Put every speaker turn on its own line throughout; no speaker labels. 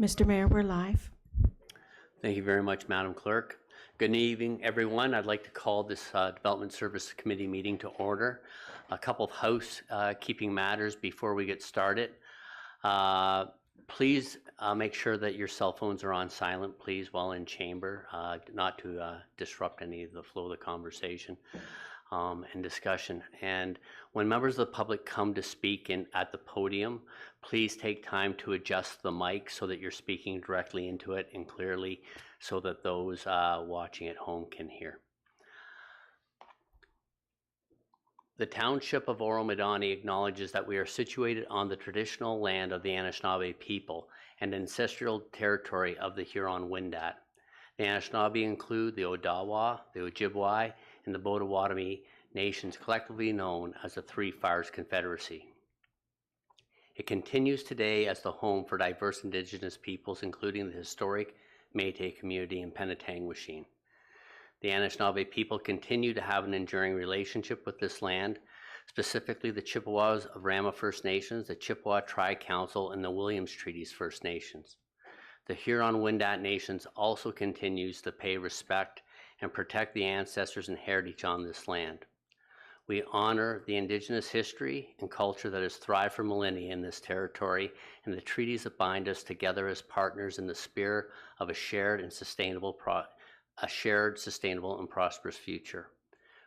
Mr. Mayor, we're live.
Thank you very much, Madam Clerk. Good evening, everyone. I'd like to call this Development Service Committee meeting to order. A couple of housekeeping matters before we get started. Please make sure that your cell phones are on silent, please, while in chamber, not to disrupt any of the flow of the conversation and discussion. And when members of the public come to speak at the podium, please take time to adjust the mic so that you're speaking directly into it and clearly so that those watching at home can hear. The Township of Oro-Medonte acknowledges that we are situated on the traditional land of the Anishinaabe people and ancestral territory of the Huron-Wendat. The Anishinaabe include the Odawa, the Ojibwe, and the Potawatomi nations, collectively known as the Three Fires Confederacy. It continues today as the home for diverse Indigenous peoples, including the historic Métis community in Penetangwisheen. The Anishinaabe people continue to have an enduring relationship with this land, specifically the Chippewas of Rama First Nations, the Chippewa Tri-Council, and the Williams Treaties First Nations. The Huron-Wendat Nations also continues to pay respect and protect the ancestors and heritage on this land. We honor the Indigenous history and culture that has thrived for millennia in this territory and the treaties that bind us together as partners in the spirit of a shared, sustainable, and prosperous future.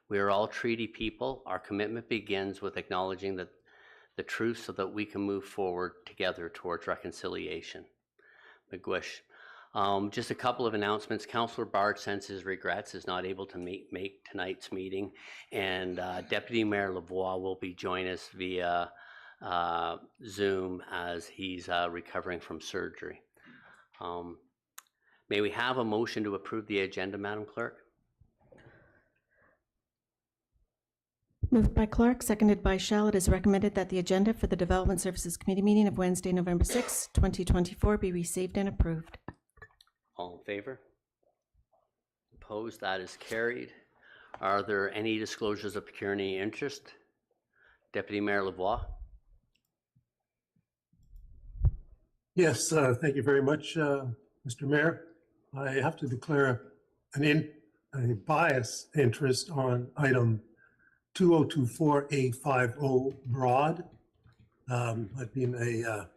We are all treaty people. Our commitment begins with acknowledging the truth so that we can move forward together towards reconciliation. Miigwech. Just a couple of announcements. Councillor Bard sends his regrets, is not able to make tonight's meeting, and Deputy Mayor Lavoie will be joining us via Zoom as he's recovering from surgery. May we have a motion to approve the agenda, Madam Clerk?
Moved by Clark, seconded by Shell. It is recommended that the agenda for the Development Services Committee meeting of Wednesday, November 6, 2024 be received and approved.
All in favor? Opposed? That is carried. Are there any disclosures of pecuniary interest? Deputy Mayor Lavoie.
Yes, thank you very much, Mr. Mayor. I have to declare a bias interest on item 2024A50 Broad. I've been a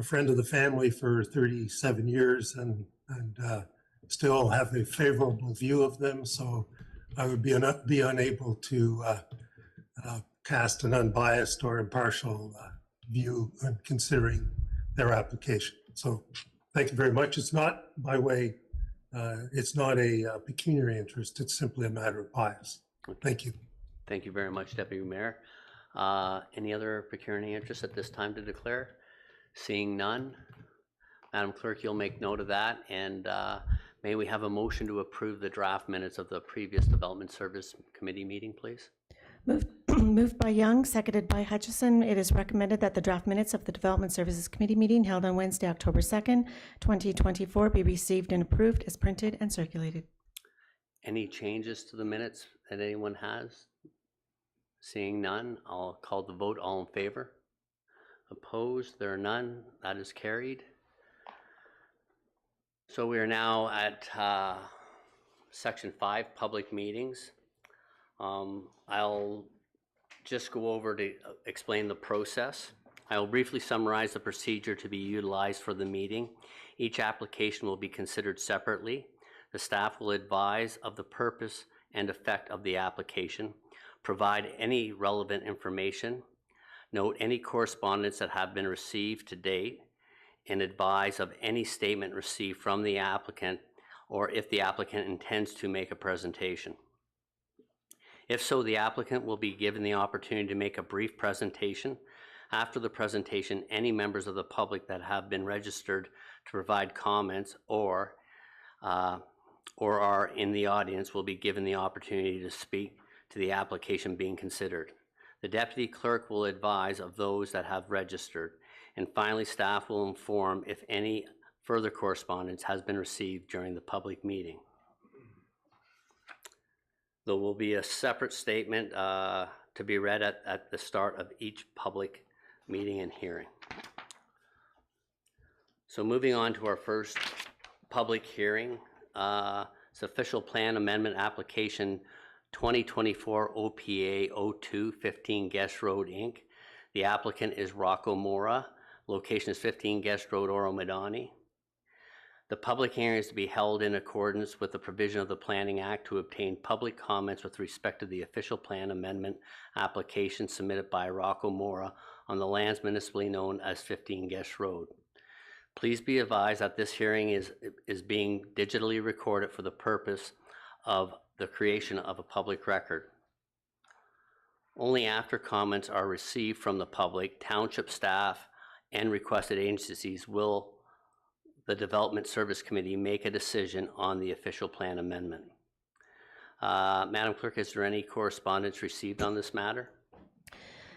friend of the family for 37 years and still have a favorable view of them, so I would be unable to cast an unbiased or impartial view in considering their application. So thank you very much. It's not by way, it's not a pecuniary interest, it's simply a matter of bias.
Okay.
Thank you.
Thank you very much, Deputy Mayor. Any other pecuniary interest at this time to declare? Seeing none, Madam Clerk, you'll make note of that, and may we have a motion to approve the draft minutes of the previous Development Service Committee meeting, please?
Moved by Young, seconded by Hutchison. It is recommended that the draft minutes of the Development Services Committee meeting held on Wednesday, October 2nd, 2024 be received and approved as printed and circulated.
Any changes to the minutes that anyone has? Seeing none, I'll call the vote. All in favor? Opposed? There are none. That is carried. So we are now at Section 5, Public Meetings. I'll just go over to explain the process. I will briefly summarize the procedure to be utilized for the meeting. Each application will be considered separately. The staff will advise of the purpose and effect of the application, provide any relevant information, note any correspondence that have been received to date, and advise of any statement received from the applicant or if the applicant intends to make a presentation. If so, the applicant will be given the opportunity to make a brief presentation. After the presentation, any members of the public that have been registered to provide comments or are in the audience will be given the opportunity to speak to the application being considered. The Deputy Clerk will advise of those that have registered, and finally staff will inform if any further correspondence has been received during the public meeting. There will be a separate statement to be read at the start of each public meeting and hearing. So moving on to our first public hearing, it's official plan amendment application 2024 OPA 02 15 Guest Road, Inc. The applicant is Rocco Mora. Location is 15 Guest Road, Oro-Medonte. The public hearing is to be held in accordance with the provision of the Planning Act to obtain public comments with respect to the official plan amendment application submitted by Rocco Mora on the lands municipally known as 15 Guest Road. Please be advised that this hearing is being digitally recorded for the purpose of the creation of a public record. Only after comments are received from the public, township staff, and requested agencies will the Development Service Committee make a decision on the official plan amendment. Madam Clerk, is there any correspondence received on this matter?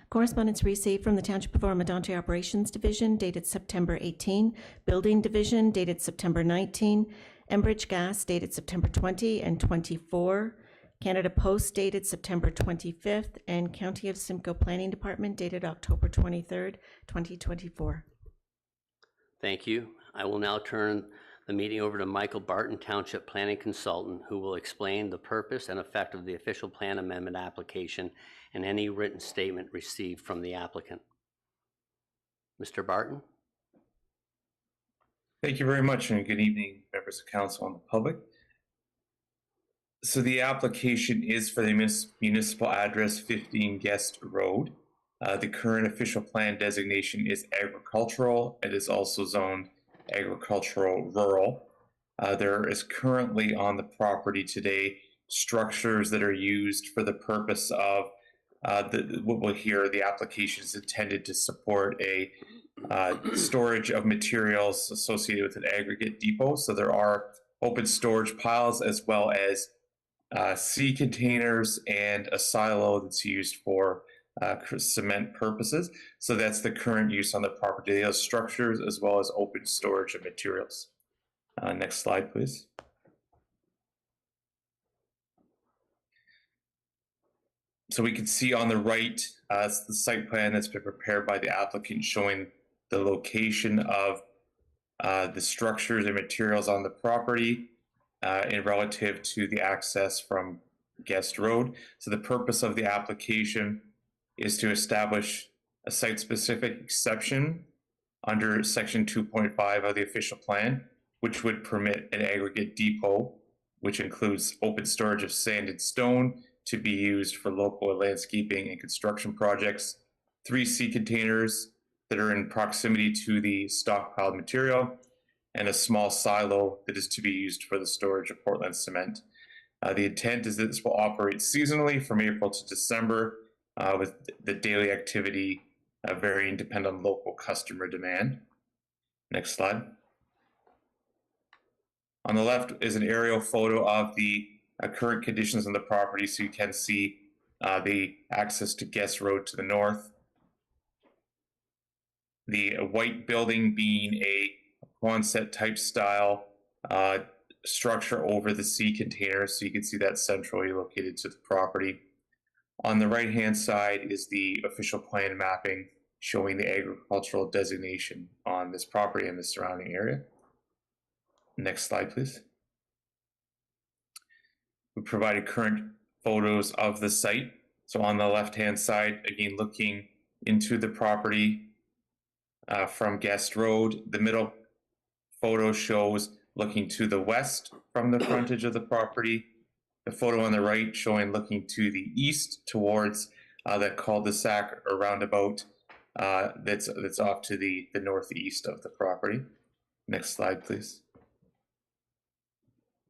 Correspondence received from the Township of Oro-Medonte Operations Division dated September 18, Building Division dated September 19, Enbridge Gas dated September 20 and 24, Canada Post dated September 25th, and County of Simcoe Planning Department dated October 23rd, 2024.
Thank you. I will now turn the meeting over to Michael Barton, Township Planning Consultant, who will explain the purpose and effect of the official plan amendment application and any written statement received from the applicant. Mr. Barton?
Thank you very much, and good evening, members of council and the public. So the application is for the municipal address 15 Guest Road. The current official plan designation is agricultural. It is also zoned agricultural rural. There is currently on the property today structures that are used for the purpose of what we'll hear the application is intended to support a storage of materials associated with an aggregate depot. So there are open storage piles as well as sea containers and a silo that's used for cement purposes. So that's the current use on the property. They have structures as well as open storage of materials. Next slide, please. So we can see on the right, the site plan that's been prepared by the applicant showing the location of the structures and materials on the property in relative to the access from Guest Road. So the purpose of the application is to establish a site-specific exception under section 2.5 of the official plan, which would permit an aggregate depot, which includes open storage of sand and stone to be used for local landscaping and construction projects, 3 sea containers that are in proximity to the stockpiled material, and a small silo that is to be used for the storage of Portland cement. The intent is that this will operate seasonally from April to December, with the daily activity varying depending on local customer demand. Next slide. On the left is an aerial photo of the current conditions on the property, so you can see the access to Guest Road to the north. The white building being a Quonset type style structure over the sea containers, so you can see that centrally located to the property. On the right-hand side is the official plan mapping showing the agricultural designation on this property and the surrounding area. Next slide, please. We provided current photos of the site. So on the left-hand side, again, looking into the property from Guest Road, the middle photo shows looking to the west from the frontage of the property. The photo on the right showing looking to the east towards that cul-de-sac or roundabout that's off to the northeast of the property. Next slide, please.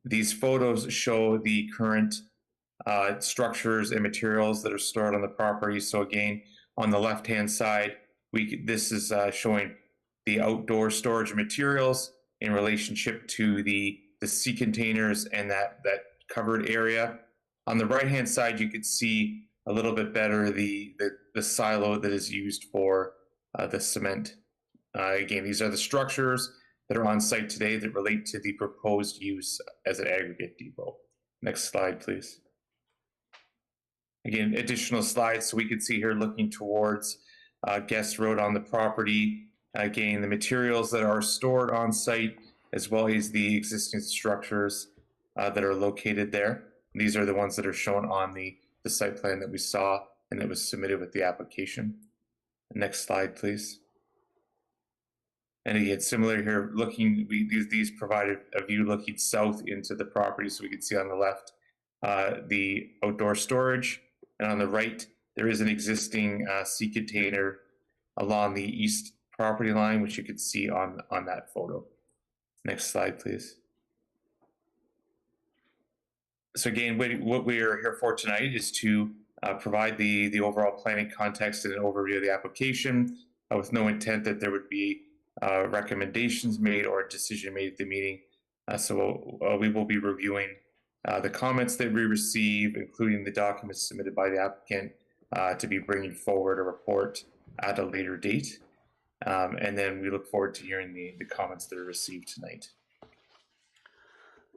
These photos show the current structures and materials that are stored on the property. So again, on the left-hand side, this is showing the outdoor storage of materials in relationship to the sea containers and that covered area. On the right-hand side, you could see a little bit better the silo that is used for the cement. Again, these are the structures that are on site today that relate to the proposed use as an aggregate depot. Next slide, please. Again, additional slides so we can see here looking towards Guest Road on the property. Again, the materials that are stored on site, as well as the existing structures that are located there. These are the ones that are shown on the site plan that we saw and that was submitted with the application. Next slide, please. And again, similar here, looking, these provided a view looking south into the property, so we can see on the left the outdoor storage, and on the right there is an existing sea container along the east property line, which you can see on that photo. Next slide, please. So again, what we are here for tonight is to provide the overall planning context and an overview of the application, with no intent that there would be recommendations made or a decision made at the meeting. So we will be reviewing the comments that we receive, including the documents submitted by the applicant, to be bringing forward a report at a later date. And then we look forward to hearing the comments that are received tonight.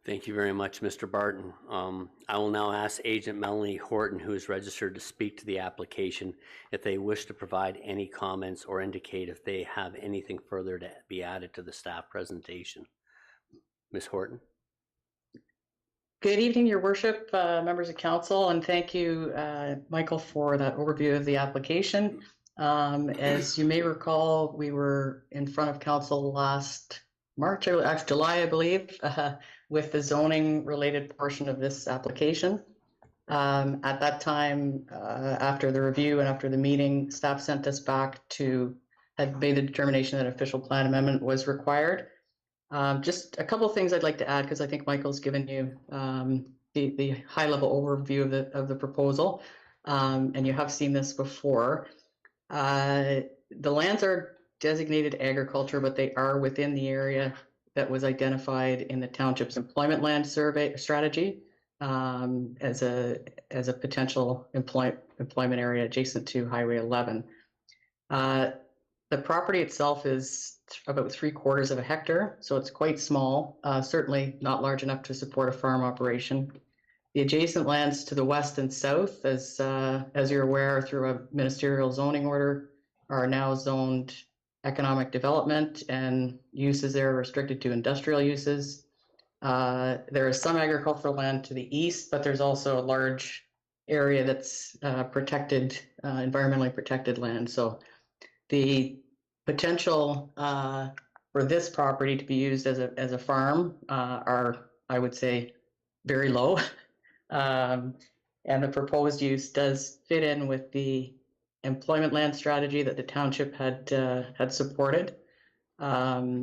Thank you very much, Mr. Barton. I will now ask Agent Melanie Horton, who is registered to speak to the application, if they wish to provide any comments or indicate if they have anything further to be added to the staff presentation. Ms. Horton.
Good evening, Your Worship, members of council, and thank you, Michael, for that overview of the application. As you may recall, we were in front of council last March, actually July, I believe, with the zoning related portion of this application. At that time, after the review and after the meeting, staff sent us back had made the determination that official plan amendment was required. Just a couple of things I'd like to add, because I think Michael's given you the high level overview of the proposal, and you have seen this before. The lands are designated agriculture, but they are within the area that was identified in the township's employment land survey strategy as a potential employment area adjacent to Highway 11. The property itself is about 3/4 of a hectare, so it's quite small, certainly not large enough to support a farm operation. The adjacent lands to the west and south, as you're aware, through a ministerial zoning order, are now zoned economic development, and uses there are restricted to industrial uses. There is some agricultural land to the east, but there's also a large area that's protected, environmentally protected land. So the potential for this property to be used as a farm are, I would say, very low. And the proposed use does fit in with the employment land strategy that the township had supported. Yeah,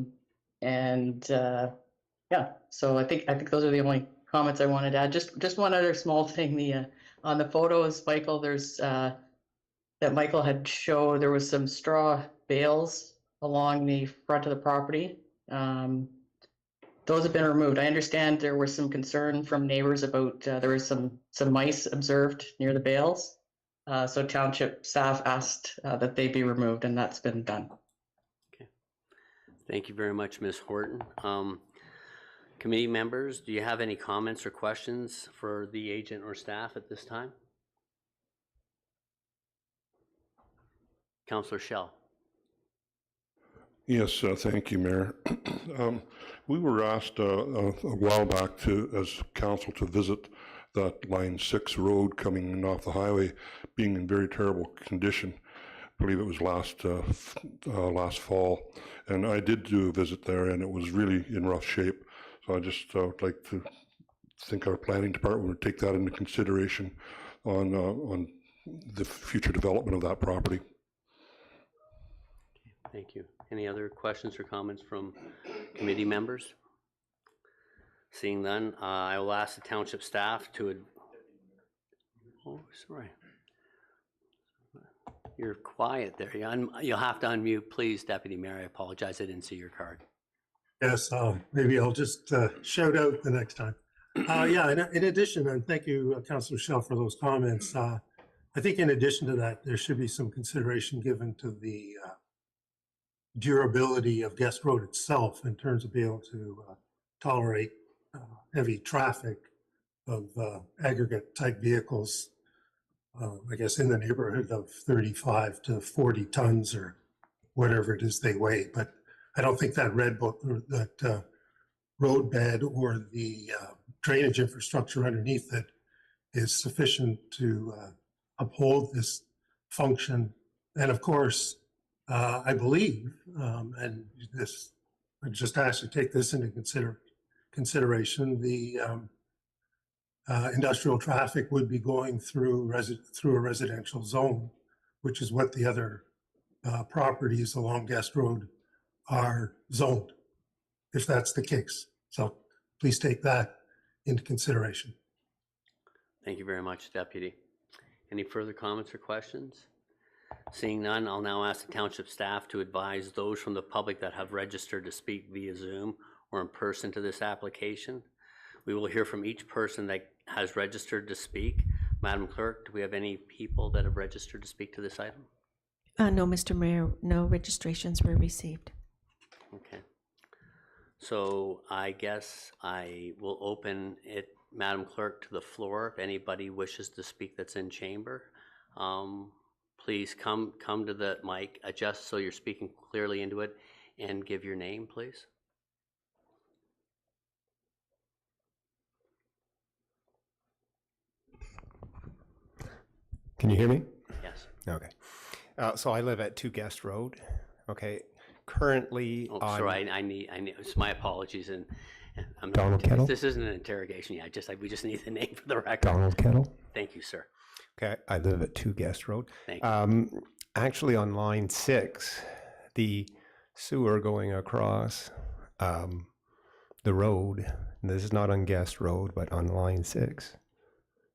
so I think those are the only comments I wanted to add. Just one other small thing, on the photos, Michael, there's that Michael had showed, there was some straw bales along the front of the property. Those have been removed. I understand there was some concern from neighbors about there was some mice observed near the bales. So township staff asked that they be removed, and that's been done.
Okay. Thank you very much, Ms. Horton. Committee members, do you have any comments or questions for the agent or staff at this time? Councillor Schell.
Yes, thank you, Mayor. We were asked a while back as council to visit that Line 6 road coming in off the highway being in very terrible condition. I believe it was last fall, and I did do a visit there, and it was really in rough shape. So I just would like to think our planning department would take that into consideration on the future development of that property.
Thank you. Any other questions or comments from committee members? Seeing none, I will ask the township staff to. Oh, sorry. You're quiet there. You'll have to unmute, please, Deputy Mayor. I apologize. I didn't see your card.
Yes, maybe I'll just shout out the next time. Yeah, in addition, and thank you, Councillor Schell, for those comments. I think in addition to that, there should be some consideration given to the durability of Guest Road itself in terms of being able to tolerate heavy traffic of aggregate type vehicles, I guess in the neighborhood of 35 to 40 tons or whatever it is they weigh. But I don't think that road bed or the drainage infrastructure underneath it is sufficient to uphold this function. And of course, I believe, and this, I just ask you to take this into consideration, the industrial traffic would be going through a residential zone, which is what the other properties along Guest Road are zoned, if that's the case. So please take that into consideration.
Thank you very much, Deputy. Any further comments or questions? Seeing none, I'll now ask the township staff to advise those from the public that have registered to speak via Zoom or in person to this application. We will hear from each person that has registered to speak. Madam Clerk, do we have any people that have registered to speak to this item?
No, Mr. Mayor, no registrations were received.
Okay. So I guess I will open it, Madam Clerk, to the floor. If anybody wishes to speak that's in chamber, please come to the mic, adjust so you're speaking clearly into it, and give your name, please.
Can you hear me?
Yes.
Okay. So I live at 2 Guest Road. Okay. Currently,
Oh, sorry. I need. It's my apologies. And I'm
Donald Kettle?
This isn't an interrogation. Yeah. We just need the name for the record.
Donald Kettle.
Thank you, sir.
Okay. I live at 2 Guest Road.
Thank you.
Actually, on line 6, the sewer going across the road, and this is not on Guest Road, but on line 6,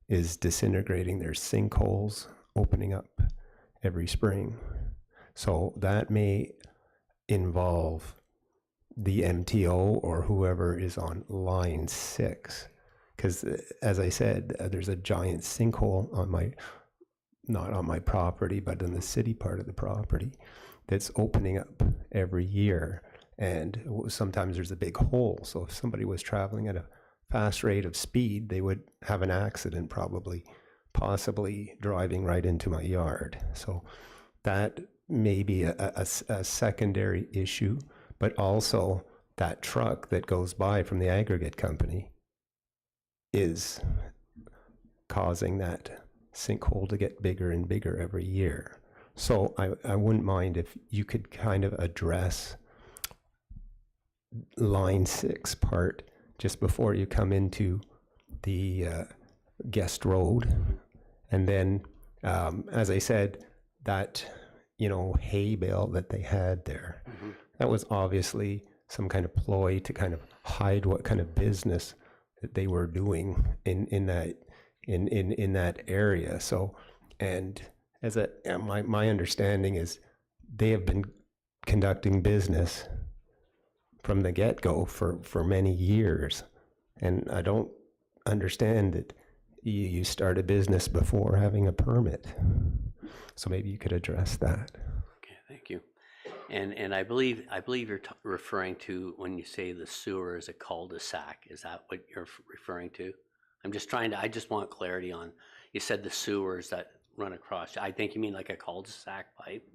is disintegrating. There's sinkholes opening up every spring. So that may involve the MTO or whoever is on line 6. Because as I said, there's a giant sinkhole on not on my property, but in the city part of the property that's opening up every year. And sometimes there's a big hole. So if somebody was traveling at a fast rate of speed, they would have an accident, possibly driving right into my yard. So that may be a secondary issue, but also that truck that goes by from the aggregate company is causing that sinkhole to get bigger and bigger every year. So I wouldn't mind if you could kind of address line 6 part just before you come into the Guest Road. And then, as I said, that, hay bale that they had there, that was obviously some kind of ploy to kind of hide what kind of business that they were doing in that area. So, and as my understanding is they have been conducting business from the get-go for many years. And I don't understand that you start a business before having a permit. So maybe you could address that.
Okay, thank you. And I believe you're referring to when you say the sewer is a cul-de-sac. Is that what you're referring to? I just want clarity on, you said the sewers that run across. I think you mean like a cul-de-sac pipe?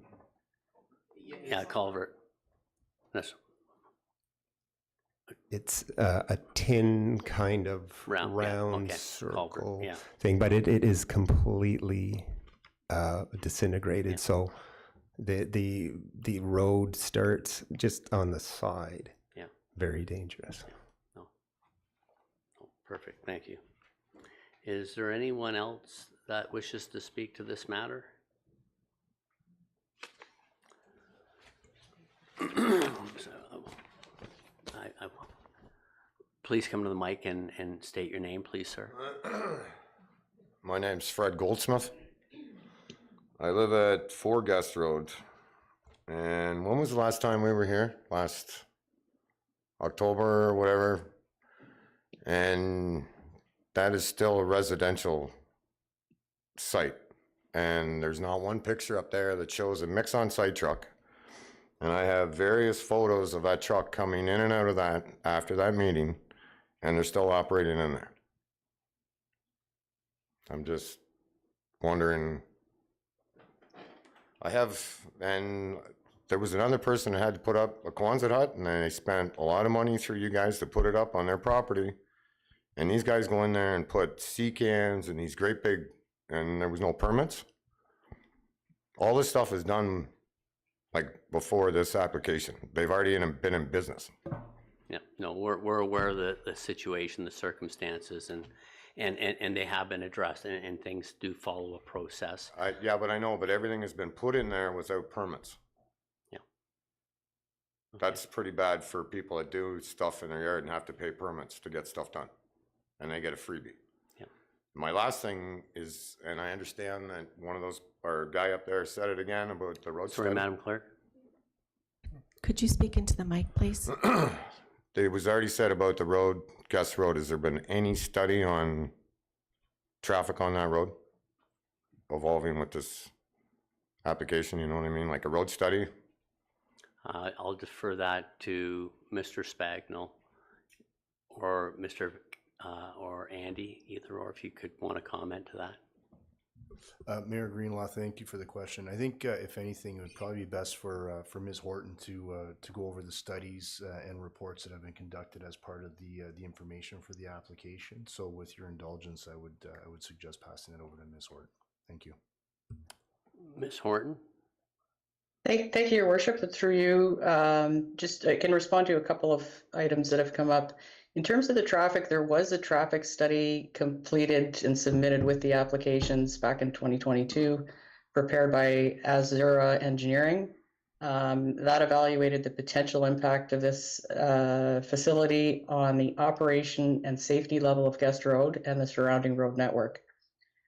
Yeah, a culvert. That's
It's a tin kind of round
okay.
circle
Culvert, yeah.
thing, but it is completely disintegrated. So the road starts just on the side.
Yeah.
Very dangerous.
No. Oh, perfect. Thank you. Is there anyone else that wishes to speak to this matter? Please come to the mic and state your name, please, sir.
My name's Fred Goldsmith. I live at 4 Guest Road. And when was the last time we were here? Last October or whatever. And that is still a residential site. And there's not one picture up there that shows a mix-on-site truck. And I have various photos of that truck coming in and out of that after that meeting. And they're still operating in there. I'm just wondering, and there was another person that had to put up a Quonset hut, and they spent a lot of money through you guys to put it up on their property. And these guys go in there and put sea cans and these great big, and there was no permits. All this stuff is done like before this application. They've already been in business.
Yeah, no, we're aware of the situation, the circumstances, and they have been addressed, and things do follow a process.
Yeah, but I know, but everything has been put in there without permits.
Yeah.
That's pretty bad for people that do stuff in their yard and have to pay permits to get stuff done. And they get a freebie.
Yeah.
My last thing is, and I understand that one of those, our guy up there said it again about the road
Sorry,
study.
Madam Clerk.
Could you speak into the mic, please?
It was already said about the road, Guest Road. Has there been any study on traffic on that road evolving with this application? You know what I mean? Like a road study?
I'll defer that to Mr. Spagnell or Mr. Or Andy, either or, if you could want to comment to that.
Mayor Greenlaw, thank you for the question. I think if anything, it would probably be best for Ms. Horton to go over the studies and reports that have been conducted as part of the information for the application. So with your indulgence, I would suggest passing it over to Ms. Horton. Thank you.
Ms. Horton?
Thank you, Your Worship. Through you, I can respond to a couple of items that have come up. In terms of the traffic, there was a traffic study completed and submitted with the applications back in 2022, prepared by Azura Engineering. That evaluated the potential impact of this facility on the operation and safety level of Guest Road and the surrounding road network.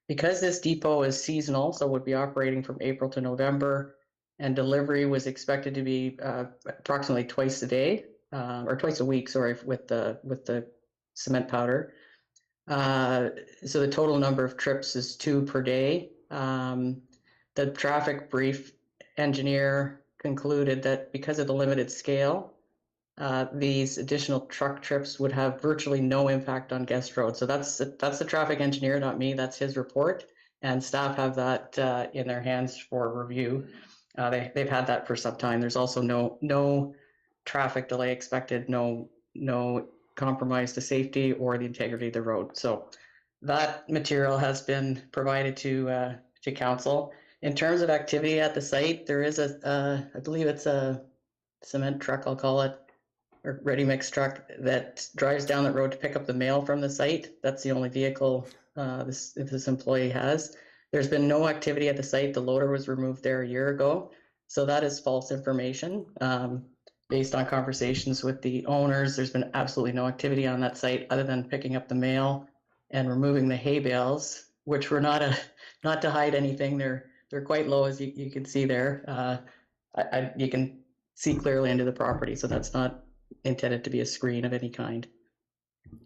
Because this depot is seasonal, so would be operating from April to November, and delivery was expected to be approximately twice a day. Or twice a week, sorry, with the cement powder. So the total number of trips is 2 per day. The traffic brief engineer concluded that because of the limited scale, these additional truck trips would have virtually no impact on Guest Road. So that's the traffic engineer, not me. That's his report, and staff have that in their hands for review. They've had that for some time. There's also no traffic delay expected, no compromise to safety or the integrity of the road. So that material has been provided to council. In terms of activity at the site, there is I believe it's a cement truck, I'll call it, or ready mix truck that drives down the road to pick up the mail from the site. That's the only vehicle this employee has. There's been no activity at the site. The loader was removed there a year ago. So that is false information. Based on conversations with the owners, there's been absolutely no activity on that site other than picking up the mail and removing the hay bales, which were not to hide anything. They're quite low, as you can see there. You can see clearly into the property, so that's not intended to be a screen of any kind.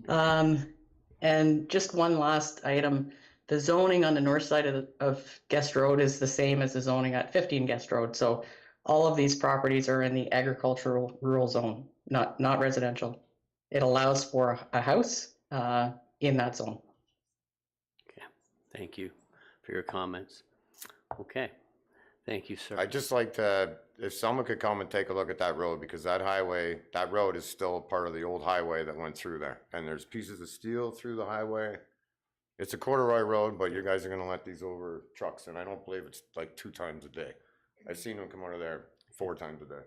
And just one last item. The zoning on the north side of Guest Road is the same as the zoning at 15 Guest Road. So all of these properties are in the agricultural rural zone, not residential. It allows for a house in that zone.
Okay, thank you for your comments. Okay, thank you, sir.
I'd just like to, if someone could come and take a look at that road, because that road is still part of the old highway that went through there. And there's pieces of steel through the highway. It's a corduroy road, but you guys are gonna let these over trucks, and I don't believe it's like 2 times a day. I've seen them come out of there 4 times a day.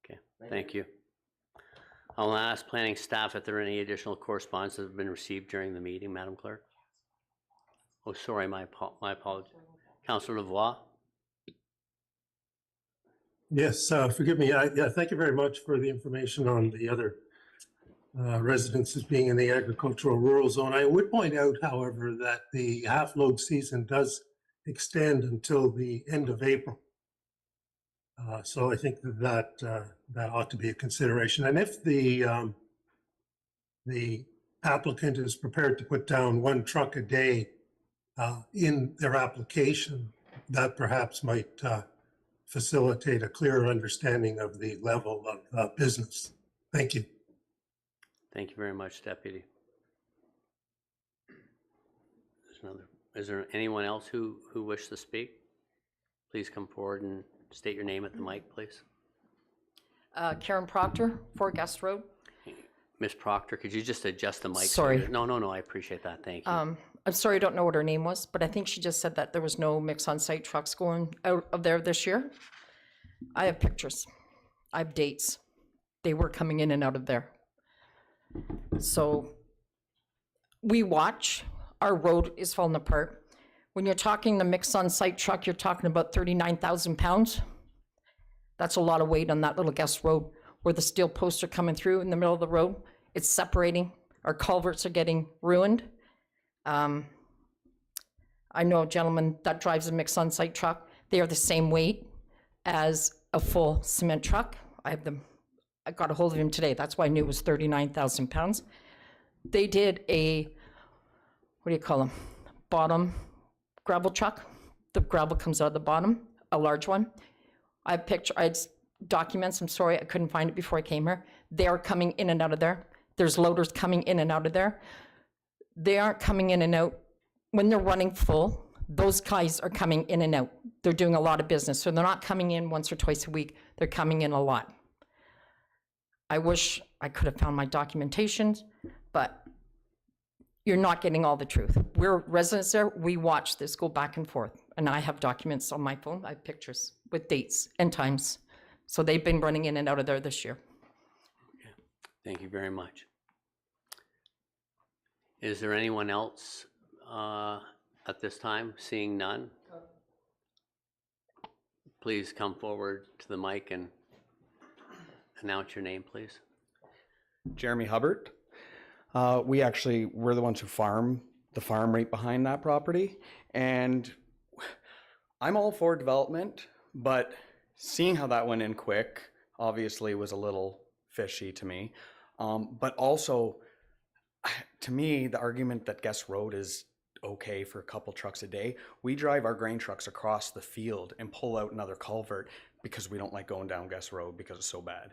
Okay, thank you. I'll ask planning staff if there are any additional correspondence that have been received during the meeting, Madam Clerk. Oh, sorry, my apologies. Councillor Lavoie?
Yes, forgive me. Yeah, thank you very much for the information on the other residences being in the agricultural rural zone. I would point out, however, that the half-load season does extend until the end of April. So I think that ought to be a consideration. And if the applicant is prepared to put down 1 truck a day in their application, that perhaps might facilitate a clearer understanding of the level of business. Thank you.
Thank you very much, Deputy. Is there anyone else who wishes to speak? Please come forward and state your name at the mic, please.
Karen Proctor, 4 Guest Road.
Ms. Proctor, could you just adjust the mic?
Sorry.
No, I appreciate that. Thank you.
I'm sorry, I don't know what her name was, but I think she just said that there was no mix on site trucks going out of there this year. I have pictures. I have dates. They were coming in and out of there. So we watch. Our road is falling apart. When you're talking the mix on site truck, you're talking about 39,000 pounds. That's a lot of weight on that little guest road where the steel posts are coming through in the middle of the road. It's separating. Our culverts are getting ruined. I know a gentleman that drives a mix on site truck. They are the same weight as a full cement truck. I got a hold of him today. That's why I knew it was 39,000 pounds. They did a, what do you call them? Bottom gravel truck. The gravel comes out of the bottom, a large one. I had documents. I'm sorry, I couldn't find it before I came here. They are coming in and out of there. There's loaders coming in and out of there. They aren't coming in and out. When they're running full, those guys are coming in and out. They're doing a lot of business. So they're not coming in once or twice a week. They're coming in a lot. I wish I could have found my documentation, but you're not getting all the truth. We're residents there. We watch this go back and forth. And I have documents on my phone. I have pictures with dates and times. So they've been running in and out of there this year.
Thank you very much. Is there anyone else at this time? Seeing none, please come forward to the mic and announce your name, please.
Jeremy Hubbard. We're the ones who farm the farm right behind that property. And I'm all for development, but seeing how that went in quick obviously was a little fishy to me. But also, to me, the argument that Guest Road is okay for a couple trucks a day, we drive our grain trucks across the field and pull out another culvert because we don't like going down Guest Road because it's so bad.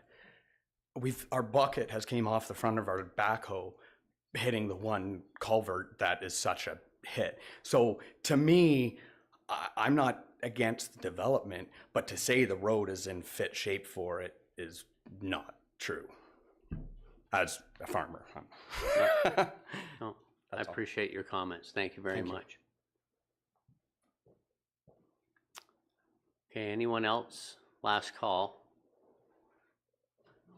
Our bucket has came off the front of our backhoe hitting the one culvert that is such a hit. So to me, I'm not against the development, but to say the road is in fit shape for it is not true. As a farmer.
No, I appreciate your comments. Thank you very much. Okay, anyone else? Last call.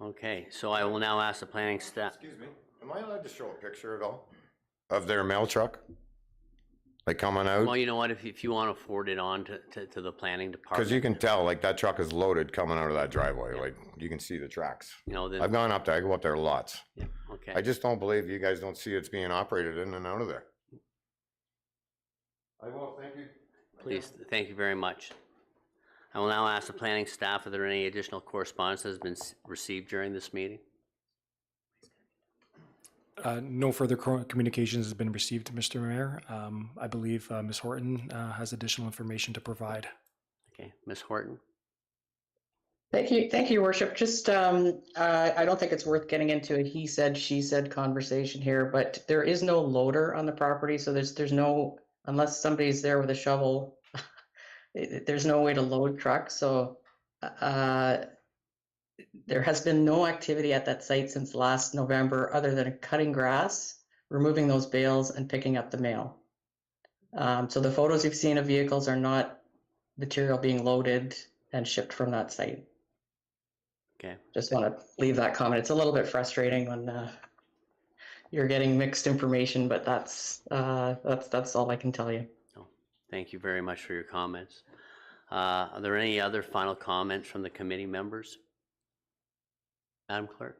Okay, so I will now ask the planning staff.
Excuse me, am I allowed to show a picture at all of their mail truck? Like coming out?
Well, you know what, if you want to forward it on to the planning department.
Because you can tell, like, that truck is loaded coming out of that driveway. Like, you can see the tracks.
You know, then,
I've gone up there, I go up there lots.
yeah, okay.
I just don't believe you guys don't see it's being operated in and out of there. I will, thank you.
Please, thank you very much. I will now ask the planning staff if there are any additional correspondence that has been received during this meeting.
No further communications has been received, Mr. Mayor. I believe Ms. Horton has additional information to provide.
Okay, Ms. Horton.
Thank you, Your Worship. Just, I don't think it's worth getting into a he said, she said conversation here, but there is no loader on the property, so there's no, unless somebody's there with a shovel, there's no way to load trucks. So there has been no activity at that site since last November other than cutting grass, removing those bales, and picking up the mail. So the photos you've seen of vehicles are not material being loaded and shipped from that site.
Okay.
Just want to leave that comment. It's a little bit frustrating when you're getting mixed information, but that's all I can tell you.
No, thank you very much for your comments. Are there any other final comments from the committee members? Madam Clerk.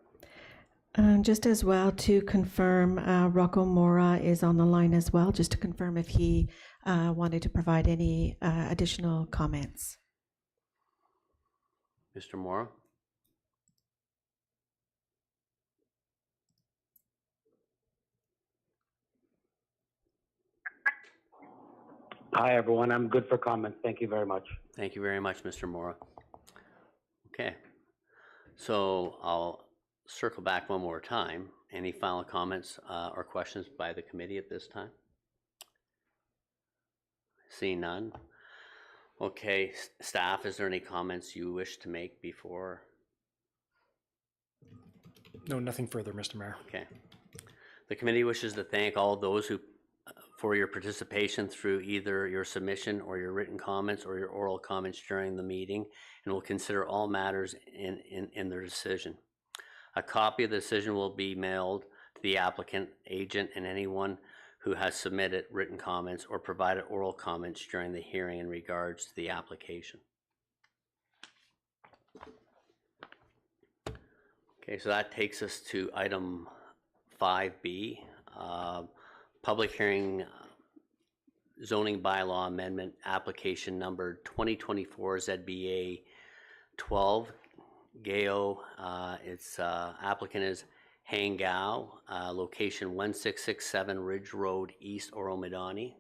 Just as well to confirm, Rocco Mora is on the line as well, just to confirm if he wanted to provide any additional comments.
Mr. Mora.
Hi, everyone. I'm good for comments. Thank you very much.
Thank you very much, Mr. Mora. Okay, so I'll circle back one more time. Any final comments or questions by the committee at this time? Seeing none. Okay, staff, is there any comments you wish to make before?
No, nothing further, Mr. Mayor.
Okay. The committee wishes to thank all those who for your participation through either your submission or your written comments or your oral comments during the meeting, and will consider all matters in their decision. A copy of the decision will be mailed to the applicant, agent, and anyone who has submitted written comments or provided oral comments during the hearing in regards to the application. Okay, so that takes us to item 5B, public hearing zoning bylaw amendment application number 2024 ZBA 12. Gao, its applicant is Hangao, location 1667 Ridge Road, East Oro-Medonte.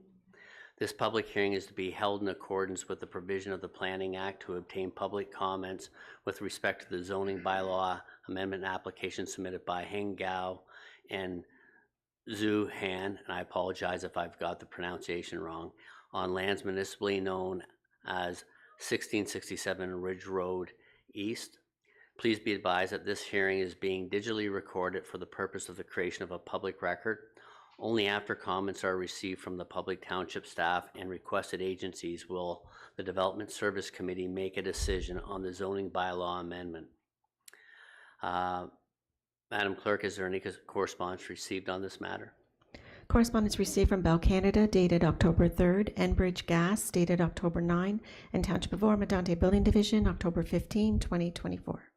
This public hearing is to be held in accordance with the provision of the Planning Act to obtain public comments with respect to the zoning bylaw amendment application submitted by Hangao and Zhu Han, and I apologize if I've got the pronunciation wrong, on lands municipally known as 1667 Ridge Road East. Please be advised that this hearing is being digitally recorded for the purpose of the creation of a public record. Only after comments are received from the public, township staff, and requested agencies will the Development Service Committee make a decision on the zoning bylaw amendment. Madam Clerk, is there any correspondence received on this matter?
Correspondence received from Bell Canada dated October 3rd, Enbridge Gas dated October 9, and Township of Oro-Medonte Building Division October 15, 2024.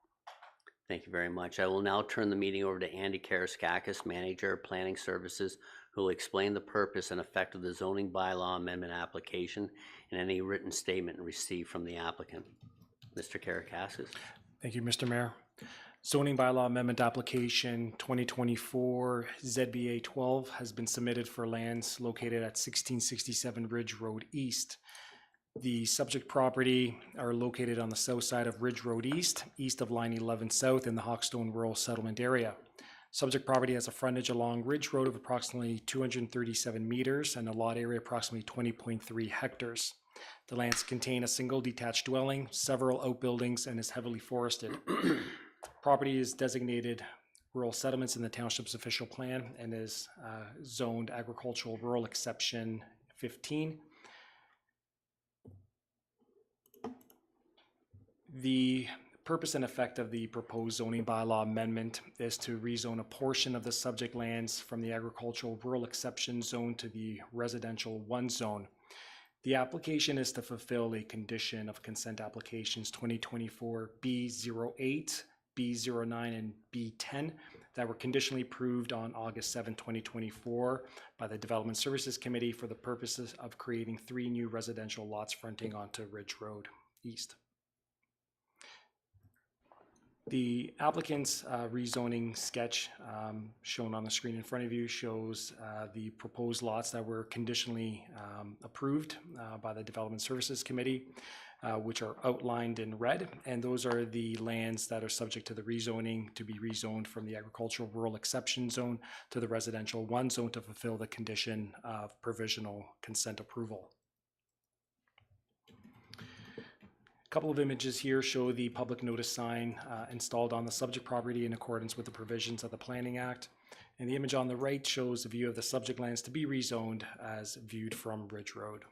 Thank you very much. I will now turn the meeting over to Andy Karaskakis, Manager of Planning Services, who will explain the purpose and effect of the zoning bylaw amendment application and any written statement received from the applicant. Mr. Karaskakis.
Thank you, Mr. Mayor. Zoning bylaw amendment application 2024 ZBA 12 has been submitted for lands located at 1667 Ridge Road East. The subject property are located on the south side of Ridge Road East, east of Line 11 South in the Hawkstone Rural Settlement area. Subject property has a frontage along Ridge Road of approximately 237 meters and a lot area approximately 20.3 hectares. The lands contain a single detached dwelling, several outbuildings, and is heavily forested. Property is designated rural settlements in the township's official plan and is zoned agricultural rural exception 15. The purpose and effect of the proposed zoning bylaw amendment is to rezone a portion of the subject lands from the agricultural rural exception zone to the residential 1 zone. The application is to fulfill a condition of consent applications 2024 B08, B09, and B10 that were conditionally approved on August 7, 2024 by the Development Services Committee for the purposes of creating 3 new residential lots fronting onto Ridge Road East. The applicant's rezoning sketch shown on the screen in front of you shows the proposed lots that were conditionally approved by the Development Services Committee, which are outlined in red, and those are the lands that are subject to the rezoning to be rezoned from the agricultural rural exception zone to the residential 1 zone to fulfill the condition of provisional consent approval. A couple of images here show the public notice sign installed on the subject property in accordance with the provisions of the Planning Act. And the image on the right shows a view of the subject lands to be rezoned as viewed from Ridge Road.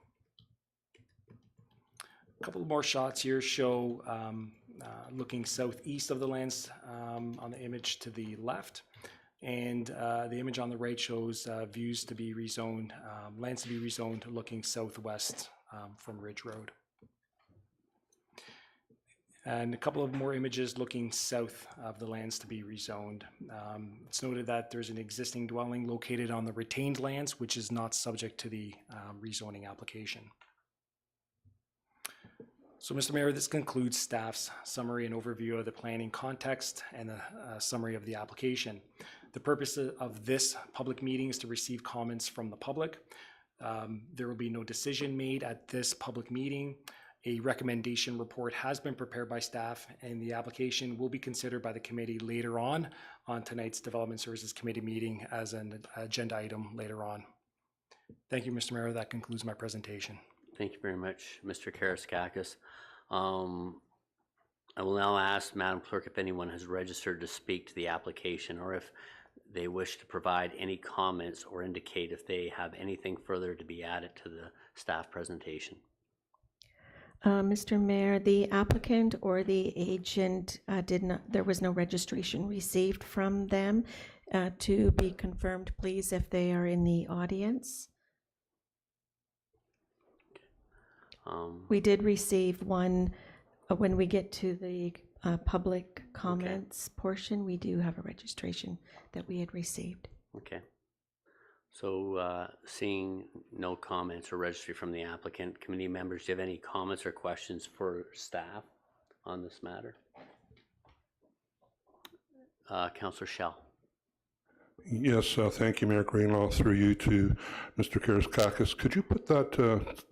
A couple more shots here show looking southeast of the lands on the image to the left. And the image on the right shows views to be rezoned, lands to be rezoned looking southwest from Ridge Road. And a couple of more images looking south of the lands to be rezoned. It's noted that there's an existing dwelling located on the retained lands, which is not subject to the rezoning application. So, Mr. Mayor, this concludes staff's summary and overview of the planning context and a summary of the application. The purpose of this public meeting is to receive comments from the public. There will be no decision made at this public meeting. A recommendation report has been prepared by staff, and the application will be considered by the committee later on tonight's Development Services Committee meeting as an agenda item later on. Thank you, Mr. Mayor. That concludes my presentation.
Thank you very much, Mr. Karaskakis. I will now ask Madam Clerk if anyone has registered to speak to the application, or if they wish to provide any comments or indicate if they have anything further to be added to the staff presentation.
Mr. Mayor, the applicant or the agent there was no registration received from them. To be confirmed, please, if they are in the audience. We did receive one. When we get to the public comments portion, we do have a registration that we had received.
Okay. So seeing no comments or registry from the applicant, committee members, do you have any comments or questions for staff on this matter? Councillor Schell.
Yes, thank you, Mayor Greenlaw. Through you to Mr. Karaskakis. Could you put that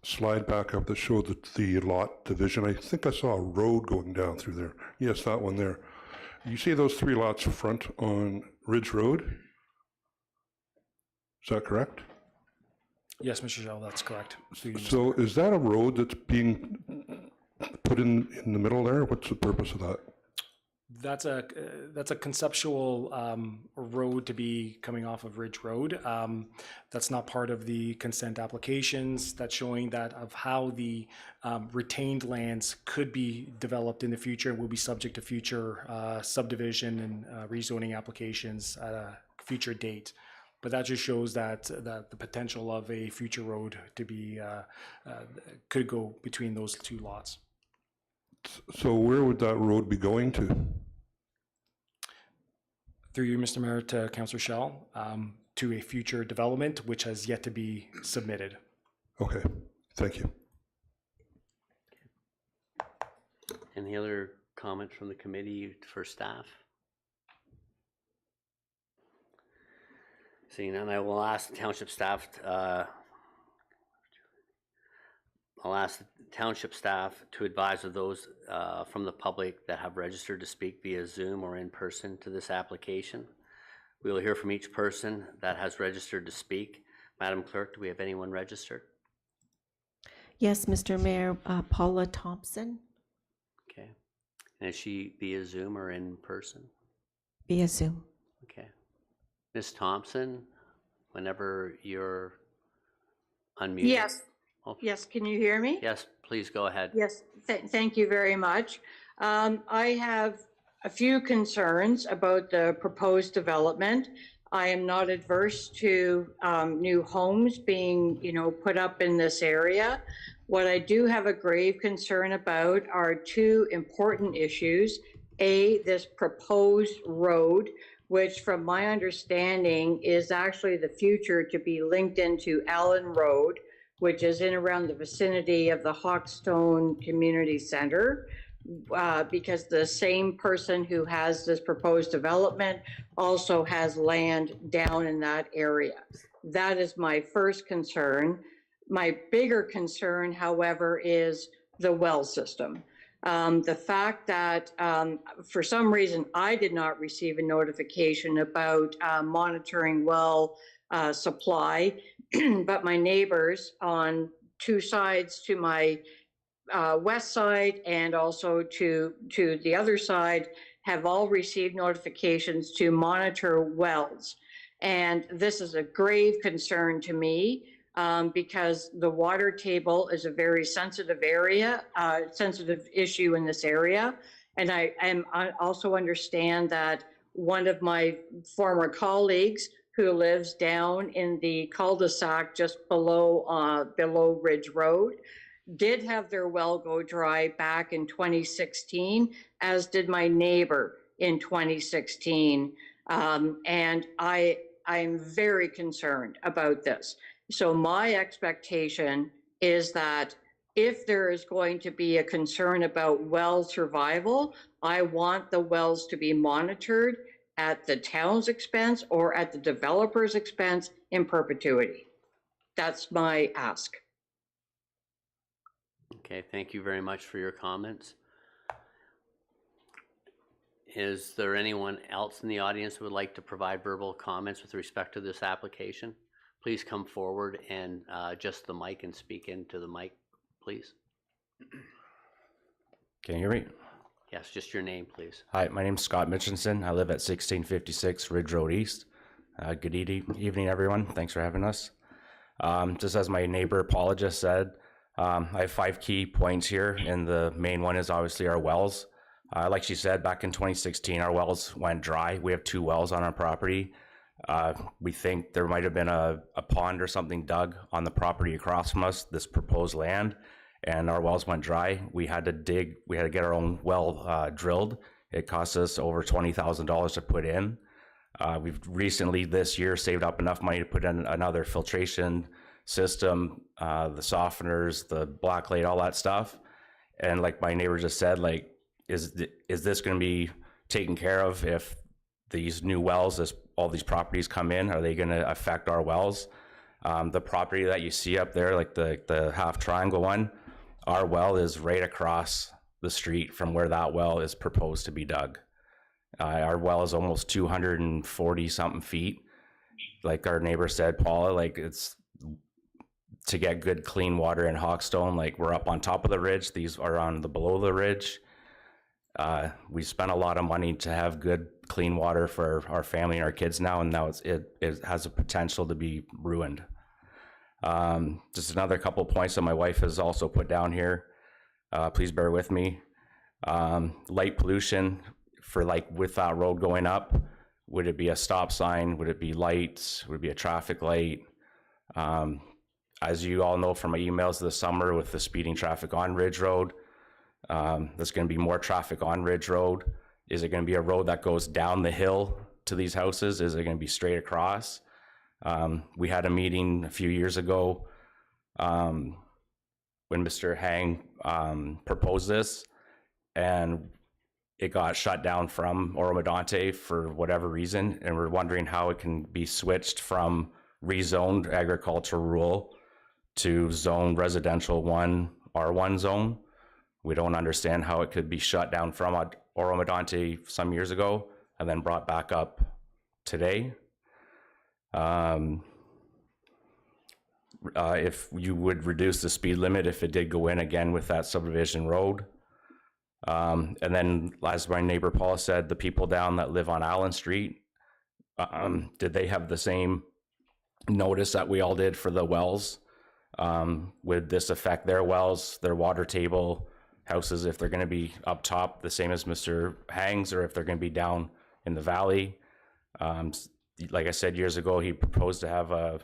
slide back up that showed the lot division? I think I saw a road going down through there. Yes, that one there. You see those 3 lots front on Ridge Road? Is that correct?
Yes, Mr. Shell, that's correct.
So is that a road that's being put in the middle there? What's the purpose of that?
That's a conceptual road to be coming off of Ridge Road. That's not part of the consent applications. That's showing that of how the retained lands could be developed in the future, will be subject to future subdivision and rezoning applications at a future date. But that just shows that the potential of a future road to be could go between those 2 lots.
So where would that road be going to?
Through you, Mr. Mayor, to Councillor Schell, to a future development which has yet to be submitted.
Okay, thank you.
Any other comments from the committee for staff? Seeing none, I will ask the township staff. I'll ask the township staff to advise of those from the public that have registered to speak via Zoom or in person to this application. We will hear from each person that has registered to speak. Madam Clerk, do we have anyone registered?
Yes, Mr. Mayor, Paula Thompson.
Okay. And is she via Zoom or in person?
Via Zoom.
Okay. Ms. Thompson, whenever you're unmuted.
Yes. Yes, can you hear me?
Yes, please go ahead.
Yes, thank you very much. I have a few concerns about the proposed development. I am not adverse to new homes being, put up in this area. What I do have a grave concern about are 2 important issues. A, this proposed road, which from my understanding is actually the future to be linked into Allen Road, which is in around the vicinity of the Hawkstone Community Center, because the same person who has this proposed development also has land down in that area. That is my first concern. My bigger concern, however, is the well system. The fact that for some reason I did not receive a notification about monitoring well supply, but my neighbors on 2 sides to my west side and also to the other side have all received notifications to monitor wells. And this is a grave concern to me because the water table is a very sensitive area, sensitive issue in this area. And I also understand that one of my former colleagues who lives down in the cul-de-sac just below Ridge Road, did have their well go dry back in 2016, as did my neighbor in 2016. And I am very concerned about this. So my expectation is that if there is going to be a concern about well survival, I want the wells to be monitored at the town's expense or at the developer's expense in perpetuity. That's my ask.
Okay, thank you very much for your comments. Is there anyone else in the audience who would like to provide verbal comments with respect to this application? please come forward and adjust the mic and speak into the mic, please.
Can you hear me?
Yes, just your name, please.
Hi, my name's Scott Mitchinson. I live at 1656 Ridge Road East. Good evening, everyone. Thanks for having us. Just as my neighbor Paula just said, I have 5 key points here, and the main one is obviously our wells. Like she said, back in 2016, our wells went dry. We have 2 wells on our property. We think there might have been a pond or something dug on the property across from us, this proposed land, and our wells went dry. We had to get our own well drilled. It cost us over $20,000 to put in. We've recently this year saved up enough money to put in another filtration system, the softeners, the black light, all that stuff. And like my neighbor just said, like, is this going to be taken care of if these new wells, as all these properties come in, are they going to affect our wells? The property that you see up there, like the half triangle one, our well is right across the street from where that well is proposed to be dug. Our well is almost 240 something feet. Like our neighbor said, Paula, like, it's to get good clean water in Hawkstone. Like, we're up on top of the ridge. These are on the below the ridge. We spent a lot of money to have good clean water for our family and our kids now, and now it has a potential to be ruined. Just another couple of points that my wife has also put down here. Please bear with me. Light pollution, for like with that road going up, would it be a stop sign? Would it be lights? Would it be a traffic light? As you all know from my emails this summer with the speeding traffic on Ridge Road, there's going to be more traffic on Ridge Road. Is it going to be a road that goes down the hill to these houses? Is it going to be straight across? We had a meeting a few years ago when Mr. Hang proposed this, and it got shut down from Oro-Medonte for whatever reason, and we're wondering how it can be switched from rezoned agricultural rural to zone residential 1 R1 zone. We don't understand how it could be shut down from Oro-Medonte some years ago and then brought back up today. If you would reduce the speed limit if it did go in again with that subdivision road. And then, as my neighbor Paul said, the people down that live on Allen Street, did they have the same notice that we all did for the wells? Would this affect their wells, their water table, houses, if they're going to be up top, the same as Mr. Hang's, or if they're going to be down in the valley? Like I said years ago, he proposed to have a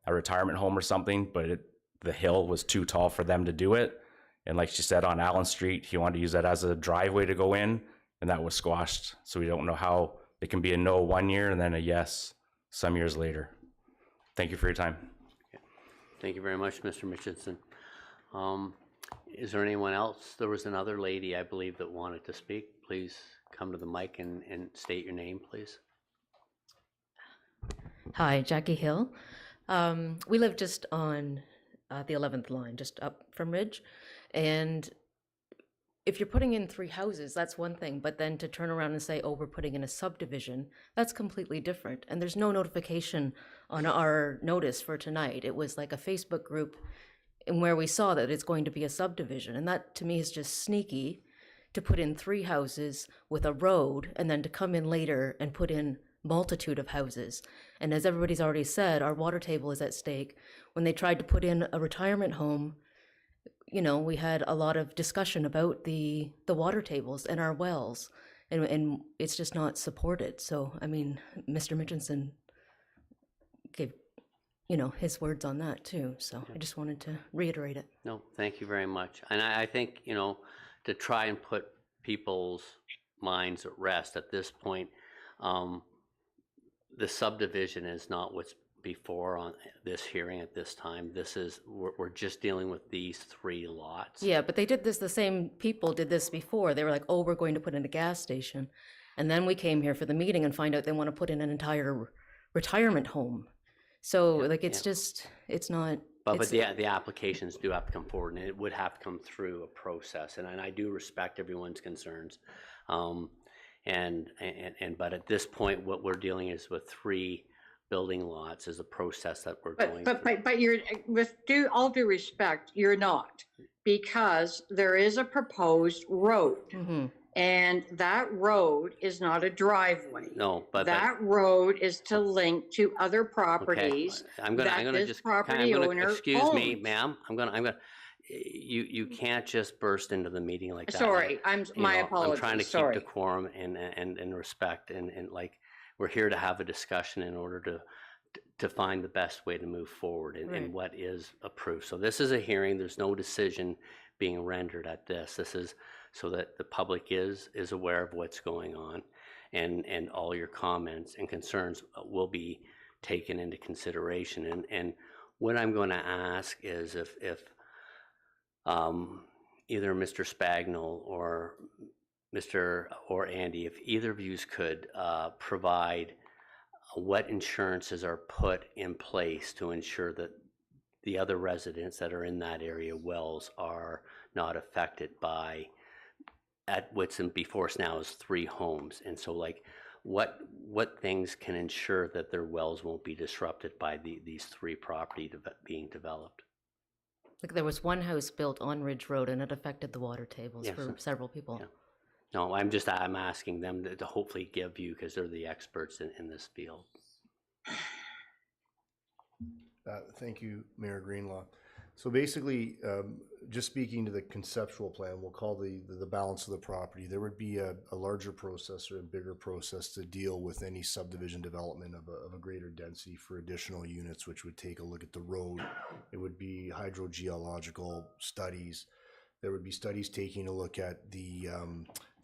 retirement home or something, but the hill was too tall for them to do it. And like she said, on Allen Street, he wanted to use that as a driveway to go in, and that was squashed. So we don't know how it can be a no 1 year and then a yes some years later. Thank you for your time.
Thank you very much, Mr. Mitchinson. Is there anyone else? There was another lady, I believe, that wanted to speak. Please come to the mic and state your name, please.
Hi, Jackie Hill. We live just on the 11th line, just up from Ridge. And if you're putting in 3 houses, that's one thing. But then to turn around and say, oh, we're putting in a subdivision, that's completely different. And there's no notification on our notice for tonight. It was like a Facebook group in where we saw that it's going to be a subdivision. And that to me is just sneaky, to put in 3 houses with a road and then to come in later and put in multitude of houses. And as everybody's already said, our water table is at stake. When they tried to put in a retirement home, you know, we had a lot of discussion about the water tables and our wells, and it's just not supported. So, I mean, Mr. Mitchinson gave, you know, his words on that too. So I just wanted to reiterate it.
No, thank you very much. And I think, you know, to try and put people's minds at rest at this point, the subdivision is not what's before on this hearing at this time. This is, we're just dealing with these 3 lots.
Yeah, but they did this, the same people did this before. They were like, oh, we're going to put in a gas station. And then we came here for the meeting and find out they want to put in an entire retirement home. So like, it's just, it's not.
But the applications do have to come forward, and it would have to come through a process. And I do respect everyone's concerns. But at this point, what we're dealing is with 3 building lots is a process that we're going through.
But you're, with all due respect, you're not, because there is a proposed road. And that road is not a driveway.
No, but
that road is to link to other properties
I'm
that
gonna
this
just
property owner
excuse me,
owns.
ma'am. You can't just burst into the meeting like that.
Sorry, my apologies.
I'm trying to
Sorry.
keep decorum and respect and like we're here to have a discussion in order to find the best way to move forward and what is approved. So this is a hearing. There's no decision being rendered at this. This is so that the public is aware of what's going on, and all your comments and concerns will be taken into consideration. And what I'm going to ask is if either Mr. Spagnol or Andy, if either of you could provide what insurances are put in place to ensure that the other residents that are in that area wells are not affected by at what's in before us now is 3 homes. And so like what things can ensure that their wells won't be disrupted by these 3 property being developed?
Like there was one house built on Ridge Road and it affected the water tables for several people.
Yeah. No, I'm asking them to hopefully give you, because they're the experts in this field.
Thank you, Mayor Greenlaw. So basically, just speaking to the conceptual plan, we'll call the balance of the property. There would be a larger process or a bigger process to deal with any subdivision development of a greater density for additional units, which would take a look at the road. It would be hydrogeological studies. There would be studies taking a look at the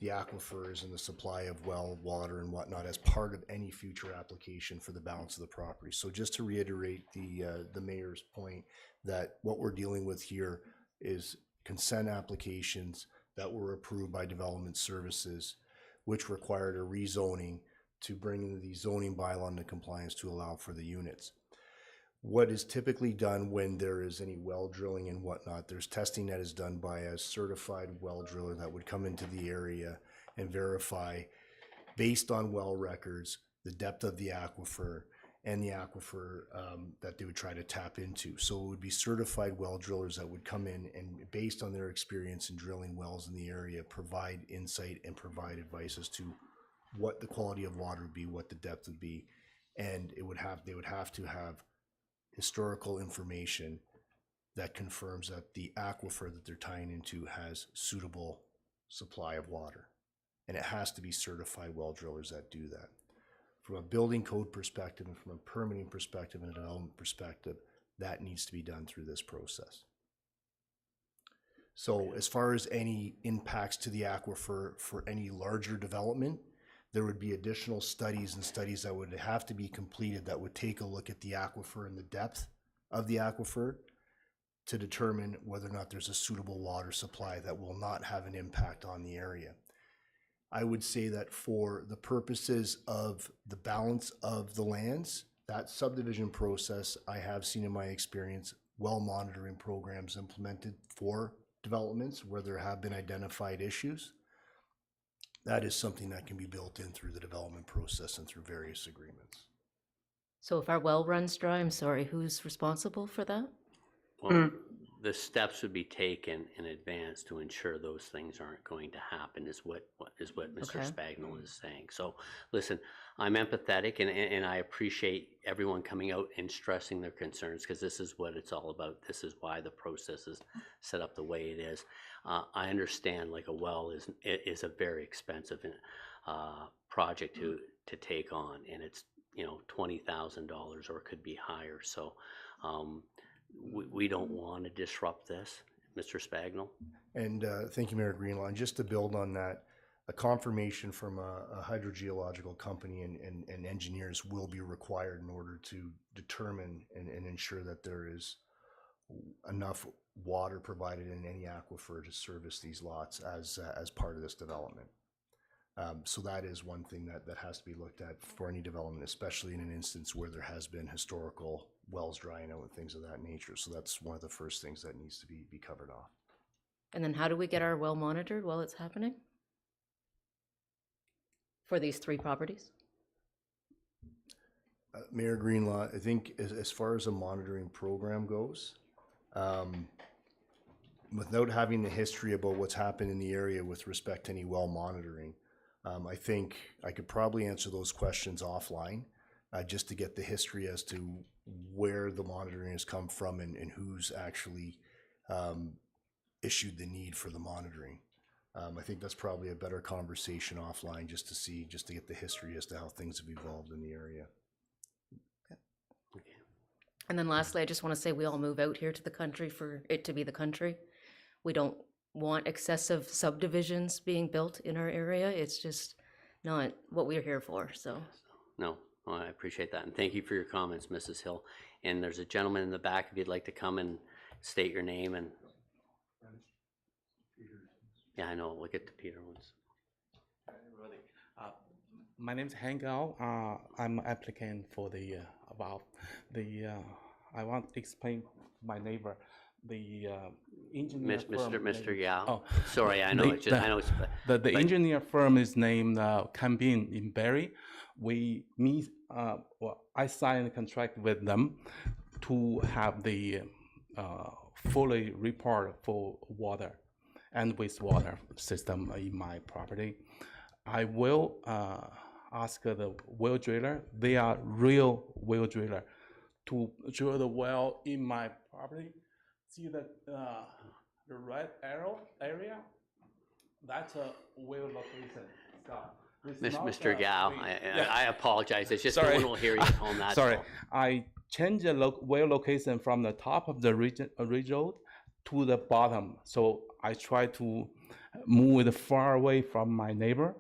aquifers and the supply of well water and whatnot as part of any future application for the balance of the property. So just to reiterate the mayor's point, that what we're dealing with here is consent applications that were approved by Development Services, which required a rezoning to bring the zoning bylaw into compliance to allow for the units. What is typically done when there is any well drilling and whatnot, there's testing that is done by a certified well driller that would come into the area and verify, based on well records, the depth of the aquifer and the aquifer that they would try to tap into. So it would be certified well drillers that would come in and, based on their experience in drilling wells in the area, provide insight and provide advice as to what the quality of water would be, what the depth would be, and they would have to have historical information that confirms that the aquifer that they're tying into has suitable supply of water. And it has to be certified well drillers that do that. From a building code perspective and from a permitting perspective and a development perspective, that needs to be done through this process. So as far as any impacts to the aquifer for any larger development, there would be additional studies that would have to be completed that would take a look at the aquifer and the depth of the aquifer to determine whether or not there's a suitable water supply that will not have an impact on the area. I would say that for the purposes of the balance of the lands, that subdivision process, I have seen in my experience well monitoring programs implemented for developments where there have been identified issues. That is something that can be built in through the development process and through various agreements.
So if our well runs dry, I'm sorry, who's responsible for that?
Well, the steps would be taken in advance to ensure those things aren't going to happen, is what Mr. Spagnol is saying. So listen, I'm empathetic and I appreciate everyone coming out and stressing their concerns, because this is what it's all about. This is why the process is set up the way it is. I understand like a well is a very expensive project to take on, and it's $20,000 or it could be higher. So we don't want to disrupt this, Mr. Spagnol.
And thank you, Mayor Greenlaw. And just to build on that, a confirmation from a hydrogeological company and engineers will be required in order to determine and ensure that there is enough water provided in any aquifer to service these lots as part of this development. So that is one thing that has to be looked at for any development, especially in an instance where there has been historical wells drying out and things of that nature. So that's one of the first things that needs to be covered off.
And then how do we get our well monitored while it's happening? For these 3 properties?
Mayor Greenlaw, I think as far as a monitoring program goes, without having the history about what's happened in the area with respect to any well monitoring, I think I could probably answer those questions offline, just to get the history as to where the monitoring has come from and who's actually issued the need for the monitoring. I think that's probably a better conversation offline, just to get the history as to how things have evolved in the area.
And then lastly, I just want to say we all move out here to the country for it to be the country. We don't want excessive subdivisions being built in our area. It's just not what we're here for, so.
No, I appreciate that. And thank you for your comments, Mrs. Hill. And there's a gentleman in the back, if you'd like to come and state your name and. Yeah, I know, we'll get to Peter once.
My name is Hank Gao. I'm an applicant for the I want to explain my neighbor, the engineer firm.
Mr. Yao.
Oh,
sorry, I know it's just, I know it's.
The engineer firm is named Cambin in Barrie. I signed a contract with them to have the fully report for water and wastewater system in my property. I will ask the well driller, they are real well driller, to drill the well in my property. See the red arrow area? That's a well location, Scott.
Mr. Gao, I apologize. It's just
Sorry.
no one will hear you on that.
Sorry, I changed the well location from the top of the ridge road to the bottom. So I try to move it far away from my neighbor.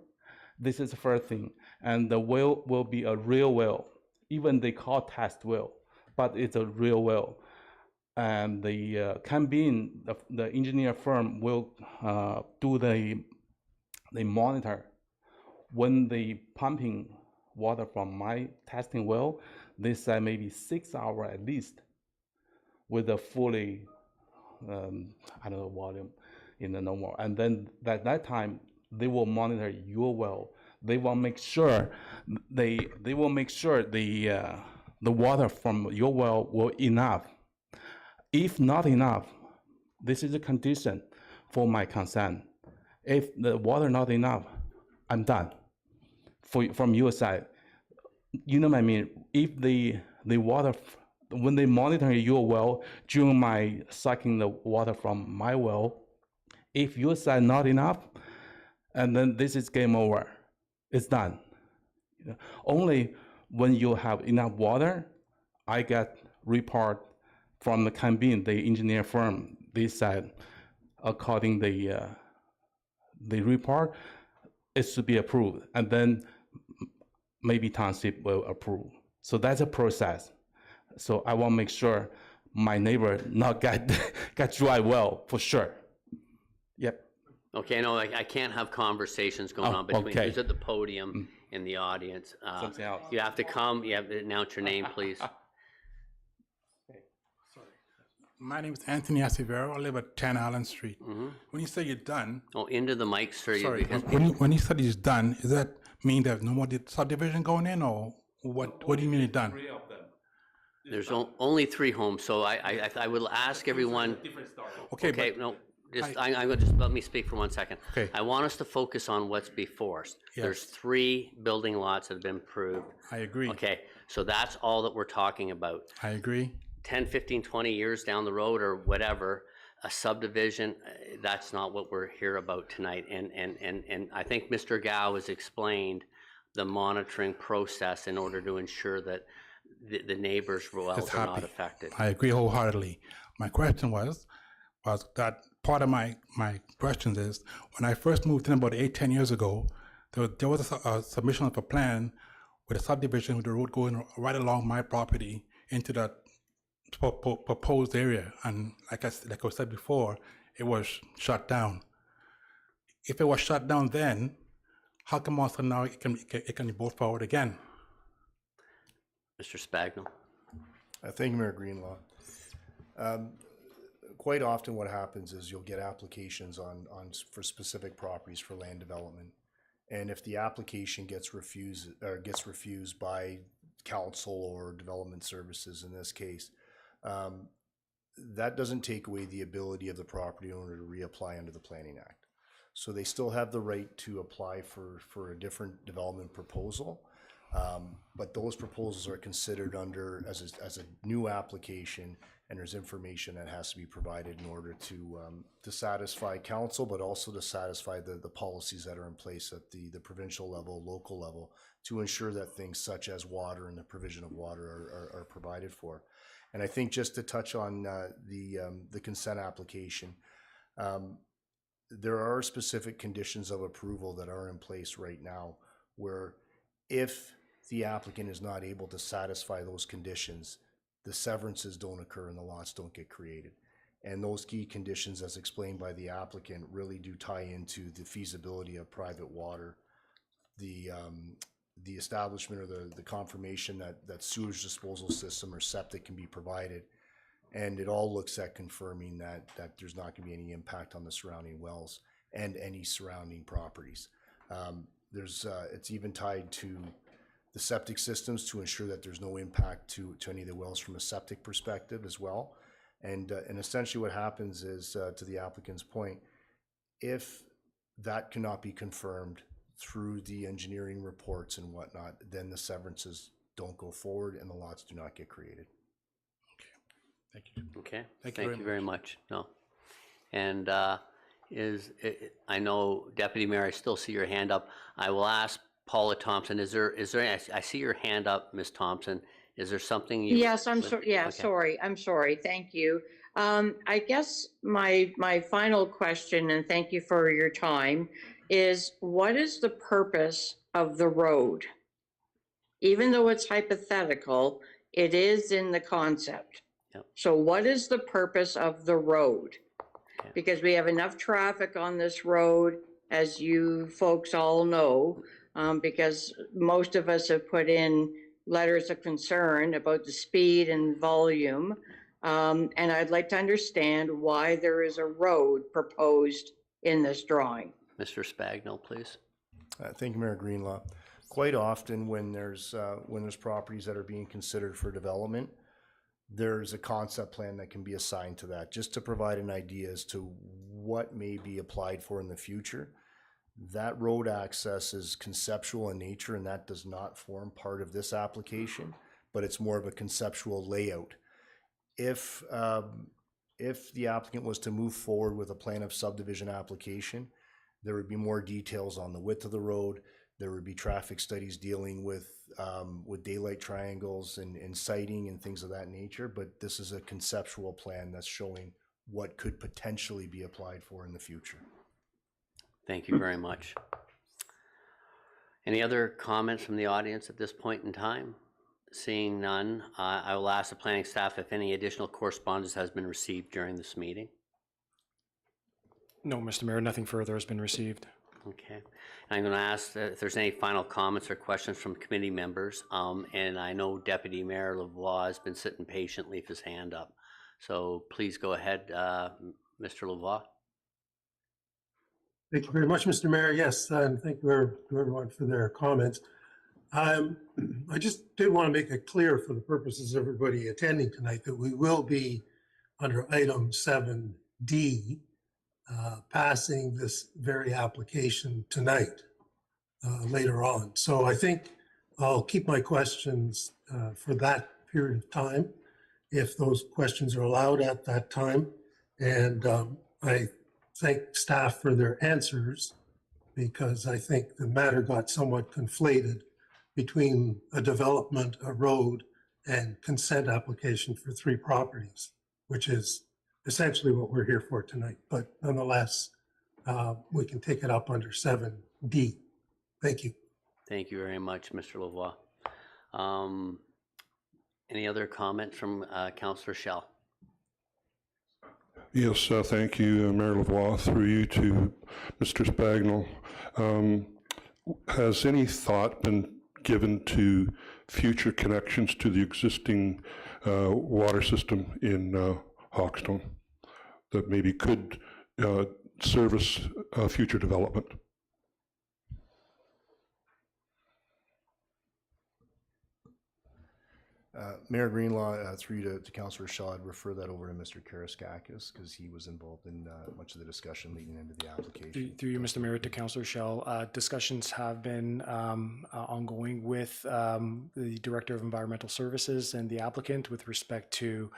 This is the first thing. And the well will be a real well. Even they call test well, but it's a real well. And the Cambin, the engineer firm, will do the monitor when they pumping water from my testing well. They say maybe 6 hours at least with a fully I don't know, volume in the normal. And then at that time, they will monitor your well. They will make sure the water from your well will enough. If not enough, this is a condition for my consent. If the water not enough, I'm done. From your side, you know what I mean. If the water, when they monitor your well during my sucking the water from my well, if your side not enough, and then this is game over. It's done. Only when you have enough water, I get report from the Cambin, the engineer firm. They said, according the report, it should be approved, and then maybe township will approve. So that's a process. So I want to make sure my neighbor not get dry well for sure. Yep.
Okay, no, I can't have conversations going on between who's at the podium and the audience.
Something else.
You have to come, you have to announce your name, please.
My name is Anthony Acevero. I live at 10 Allen Street. When you say you're done,
Oh, into the mic, sir.
sorry,
because
when you said it's done, does that mean there's no more subdivision going in, or what do you mean it's done?
there's only 3 homes, so I will ask everyone.
Okay,
Okay,
but
no, I'm going to just let me speak for 1 second.
Okay.
I want us to focus on what's before us. There's 3 building lots that have been approved.
I agree.
Okay, so that's all that we're talking about.
I agree.
10, 15, 20 years down the road or whatever, a subdivision, that's not what we're here about tonight. And I think Mr. Gao has explained the monitoring process in order to ensure that the neighbors' wells
It's
are not
happy.
affected.
I agree wholeheartedly. My question was that part of my questions is, when I first moved in about 8-10 years ago, there was a submission of a plan with a subdivision with the road going right along my property into that proposed area, and like I said before, it was shut down. If it was shut down then, how come also now it can be brought forward again?
Mr. Spagnell.
Thank you, Mayor Greenlaw. Quite often what happens is you'll get applications for specific properties for land development. And if the application gets refused by council or development services in this case, that doesn't take away the ability of the property owner to reapply under the Planning Act. So they still have the right to apply for a different development proposal. But those proposals are considered under as a new application, and there's information that has to be provided in order to satisfy council, but also to satisfy the policies that are in place at the provincial level, local level, to ensure that things such as water and the provision of water are provided for. And I think just to touch on the consent application, there are specific conditions of approval that are in place right now where if the applicant is not able to satisfy those conditions, the severances don't occur and the lots don't get created. And those key conditions, as explained by the applicant, really do tie into the feasibility of private water, the establishment or the confirmation that sewage disposal system or septic can be provided. And it all looks at confirming that there's not going to be any impact on the surrounding wells and any surrounding properties. It's even tied to the septic systems to ensure that there's no impact to any of the wells from a septic perspective as well. And essentially what happens is, to the applicant's point, if that cannot be confirmed through the engineering reports and whatnot, then the severances don't go forward and the lots do not get created.
Thank you.
Okay,
Thank
thank
you
you very much. No. And I know, Deputy Mayor, I still see your hand up. I will ask Paula Thompson, is there, I see your hand up, Ms. Thompson. Is there something you?
Yes, I'm sorry. Yeah,
okay.
sorry. I'm sorry. Thank you. I guess my final question, and thank you for your time, is what is the purpose of the road? Even though it's hypothetical, it is in the concept.
Yep.
So what is the purpose of the road?
Okay.
Because we have enough traffic on this road, as you folks all know, because most of us have put in letters of concern about the speed and volume. And I'd like to understand why there is a road proposed in this drawing.
Mr. Spagno, please.
Thank you, Mayor Greenlaw. Quite often when there's properties that are being considered for development, there's a concept plan that can be assigned to that, just to provide an idea as to what may be applied for in the future. That road access is conceptual in nature, and that does not form part of this application, but it's more of a conceptual layout. If the applicant was to move forward with a plan of subdivision application, there would be more details on the width of the road. There would be traffic studies dealing with daylight triangles and sighting and things of that nature. But this is a conceptual plan that's showing what could potentially be applied for in the future.
Thank you very much. Any other comments from the audience at this point in time? Seeing none, I will ask the planning staff if any additional correspondence has been received during this meeting.
No, Mr. Mayor, nothing further has been received.
Okay. And I'm going to ask if there's any final comments or questions from committee members. And I know Deputy Mayor Lavoie has been sitting patiently with his hand up. So please go ahead, Mr. Lavoie.
Thank you very much, Mr. Mayor. Yes, and thank you to everyone for their comments. I just did want to make it clear for the purposes of everybody attending tonight that we will be under item 7D passing this very application tonight later on. So I think I'll keep my questions for that period of time, if those questions are allowed at that time. And I thank staff for their answers, because I think the matter got somewhat conflated between a development, a road, and consent application for 3 properties, which is essentially what we're here for tonight. But nonetheless, we can take it up under 7D. Thank you.
Thank you very much, Mr. Lavoie. Any other comments from Councillor Schell?
Yes, thank you, Mayor Lavoie. Through you to Mr. Spagno. Has any thought been given to future connections to the existing water system in Hawkstone that maybe could service future development?
Mayor Greenlaw, through you to Councillor Shaw, I'd refer that over to Mr. Karaskakis because he was involved in much of the discussion leading into the application.
Through you, Mr. Mayor, to Councillor Shell, discussions have been ongoing with the Director of Environmental Services and the applicant with respect to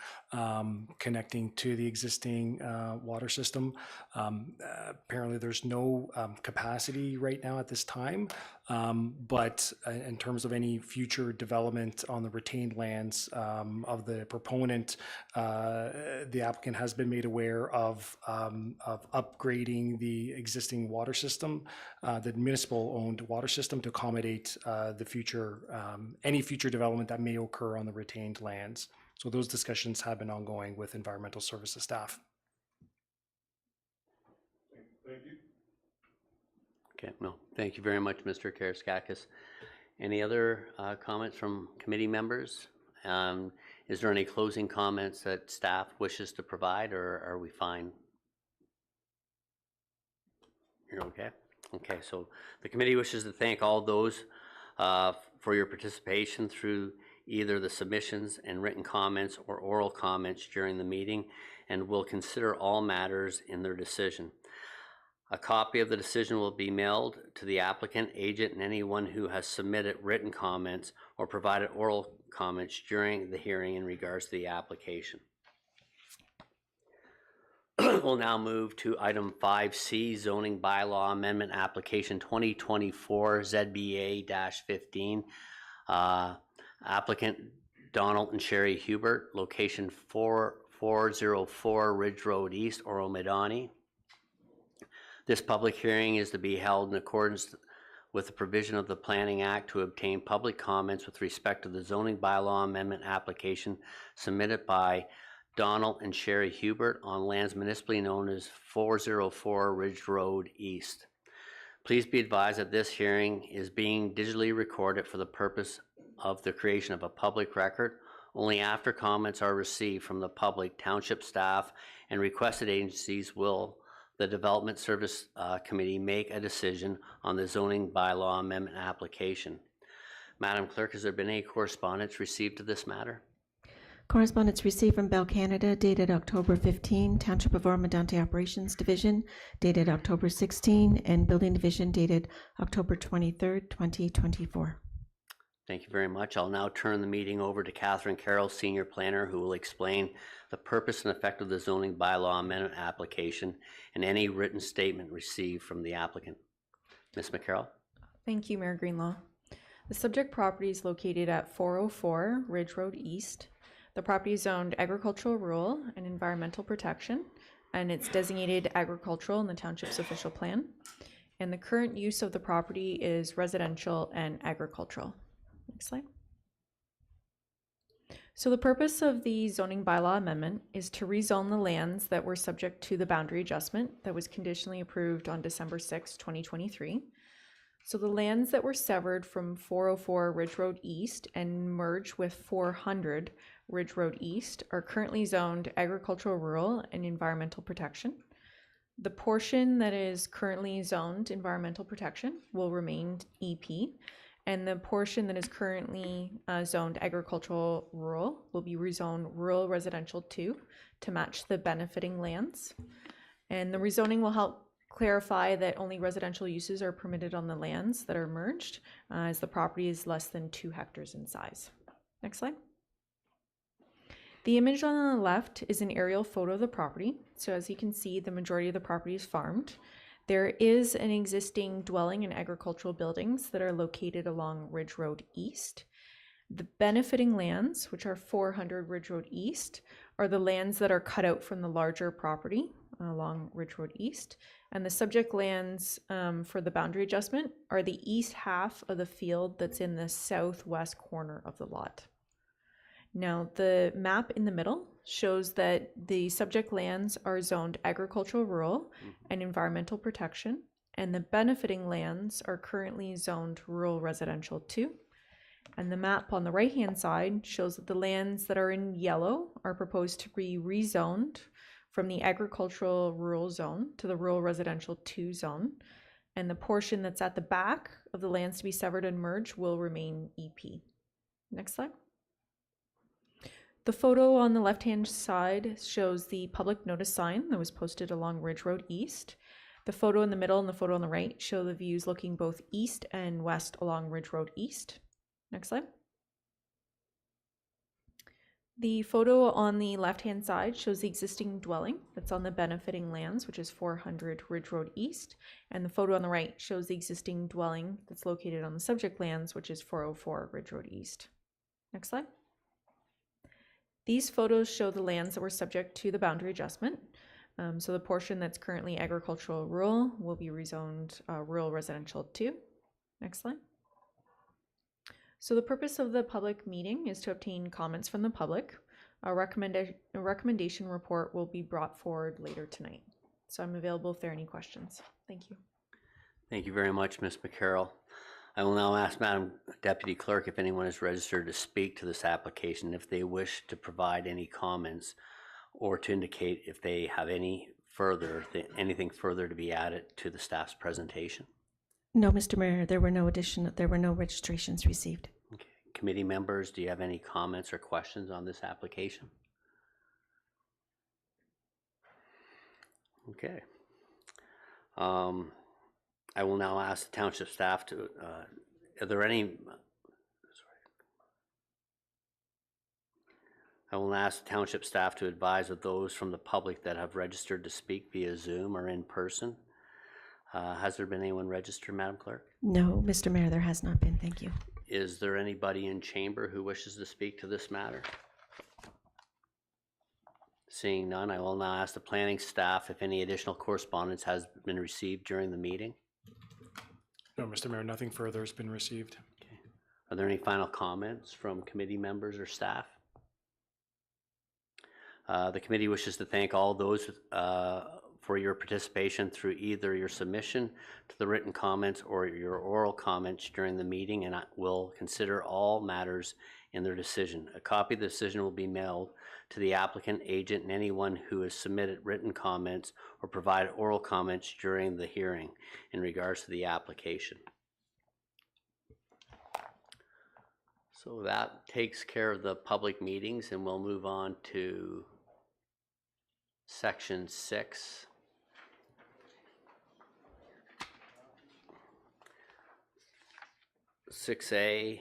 connecting to the existing water system. Apparently, there's no capacity right now at this time, but in terms of any future development on the retained lands of the proponent, the applicant has been made aware of upgrading the existing water system, the municipal-owned water system, to accommodate the future, any future development that may occur on the retained lands. So those discussions have been ongoing with environmental services staff.
Thank you.
Okay, no, thank you very much, Mr. Karaskakis. Any other comments from committee members? Is there any closing comments that staff wishes to provide, or are we fine? You're okay? Okay, so the committee wishes to thank all those for your participation through either the submissions and written comments or oral comments during the meeting, and will consider all matters in their decision. A copy of the decision will be mailed to the applicant, agent, and anyone who has submitted written comments or provided oral comments during the hearing in regards to the application. We'll now move to item 5C, zoning bylaw amendment application 2024 ZBA-15. Applicant Donald and Sherry Hubert, location 404 Ridge Road East, Oro-Medonte. This public hearing is to be held in accordance with the provision of the Planning Act to obtain public comments with respect to the zoning bylaw amendment application submitted by Donald and Sherry Hubert on lands municipally known as 404 Ridge Road East. Please be advised that this hearing is being digitally recorded for the purpose of the creation of a public record. Only after comments are received from the public, township staff, and requested agencies will the Development Service Committee make a decision on the zoning bylaw amendment application. Madam Clerk, has there been any correspondence received to this matter?
Correspondence received from Bell Canada dated October 15, Township of Oro-Medonte Operations Division dated October 16, and Building Division dated October 23, 2024.
Thank you very much. I'll now turn the meeting over to Catherine Carroll, Senior Planner, who will explain the purpose and effect of the zoning bylaw amendment application and any written statement received from the applicant. Ms. McCarroll.
Thank you, Mayor Greenlaw. The subject property is located at 404 Ridge Road East. The property is zoned agricultural, rural, and environmental protection, and it's designated agricultural in the township's official plan. And the current use of the property is residential and agricultural. Next slide. So the purpose of the zoning bylaw amendment is to rezone the lands that were subject to the boundary adjustment that was conditionally approved on December 6, 2023. So the lands that were severed from 404 Ridge Road East and merged with 400 Ridge Road East are currently zoned agricultural, rural, and environmental protection. The portion that is currently zoned environmental protection will remain EP, and the portion that is currently zoned agricultural rural will be rezoned rural residential 2 to match the benefiting lands. And the rezoning will help clarify that only residential uses are permitted on the lands that are merged, as the property is less than 2 hectares in size. Next slide. The image on the left is an aerial photo of the property. So as you can see, the majority of the property is farmed. There is an existing dwelling and agricultural buildings that are located along Ridge Road East. The benefiting lands, which are 400 Ridge Road East, are the lands that are cut out from the larger property along Ridge Road East. And the subject lands for the boundary adjustment are the east half of the field that's in the southwest corner of the lot. Now, the map in the middle shows that the subject lands are zoned agricultural, rural, and environmental protection, and the benefiting lands are currently zoned rural residential 2. And the map on the right-hand side shows that the lands that are in yellow are proposed to be rezoned from the agricultural rural zone to the rural residential 2 zone, and the portion that's at the back of the lands to be severed and merged will remain EP. Next slide. The photo on the left-hand side shows the public notice sign that was posted along Ridge Road East. The photo in the middle and the photo on the right show the views looking both east and west along Ridge Road East. Next slide. The photo on the left-hand side shows the existing dwelling that's on the benefiting lands, which is 400 Ridge Road East. And the photo on the right shows the existing dwelling that's located on the subject lands, which is 404 Ridge Road East. Next slide. These photos show the lands that were subject to the boundary adjustment. So the portion that's currently agricultural rural will be rezoned rural residential 2. Next slide. So the purpose of the public meeting is to obtain comments from the public. A recommendation report will be brought forward later tonight. So I'm available if there are any questions. Thank you.
Thank you very much, Ms. McCarroll. I will now ask Madam Deputy Clerk if anyone is registered to speak to this application, if they wish to provide any comments or to indicate if they have anything further to be added to the staff's presentation.
No, Mr. Mayor, there were no registrations received.
Okay. Committee members, do you have any comments or questions on this application? Okay. I will now ask the township staff to, I will ask the township staff to advise of those from the public that have registered to speak via Zoom or in person. Has there been anyone registered, Madam Clerk?
No, Mr. Mayor, there has not been. Thank you.
Is there anybody in chamber who wishes to speak to this matter? Seeing none, I will now ask the planning staff if any additional correspondence has been received during the meeting.
No, Mr. Mayor, nothing further has been received.
Okay. Are there any final comments from committee members or staff? The committee wishes to thank all those for your participation through either your submission to the written comments or your oral comments during the meeting, and will consider all matters in their decision. A copy of the decision will be mailed to the applicant, agent, and anyone who has submitted written comments or provided oral comments during the hearing in regards to the application. So that takes care of the public meetings, and we'll move on to Section 6. (6A)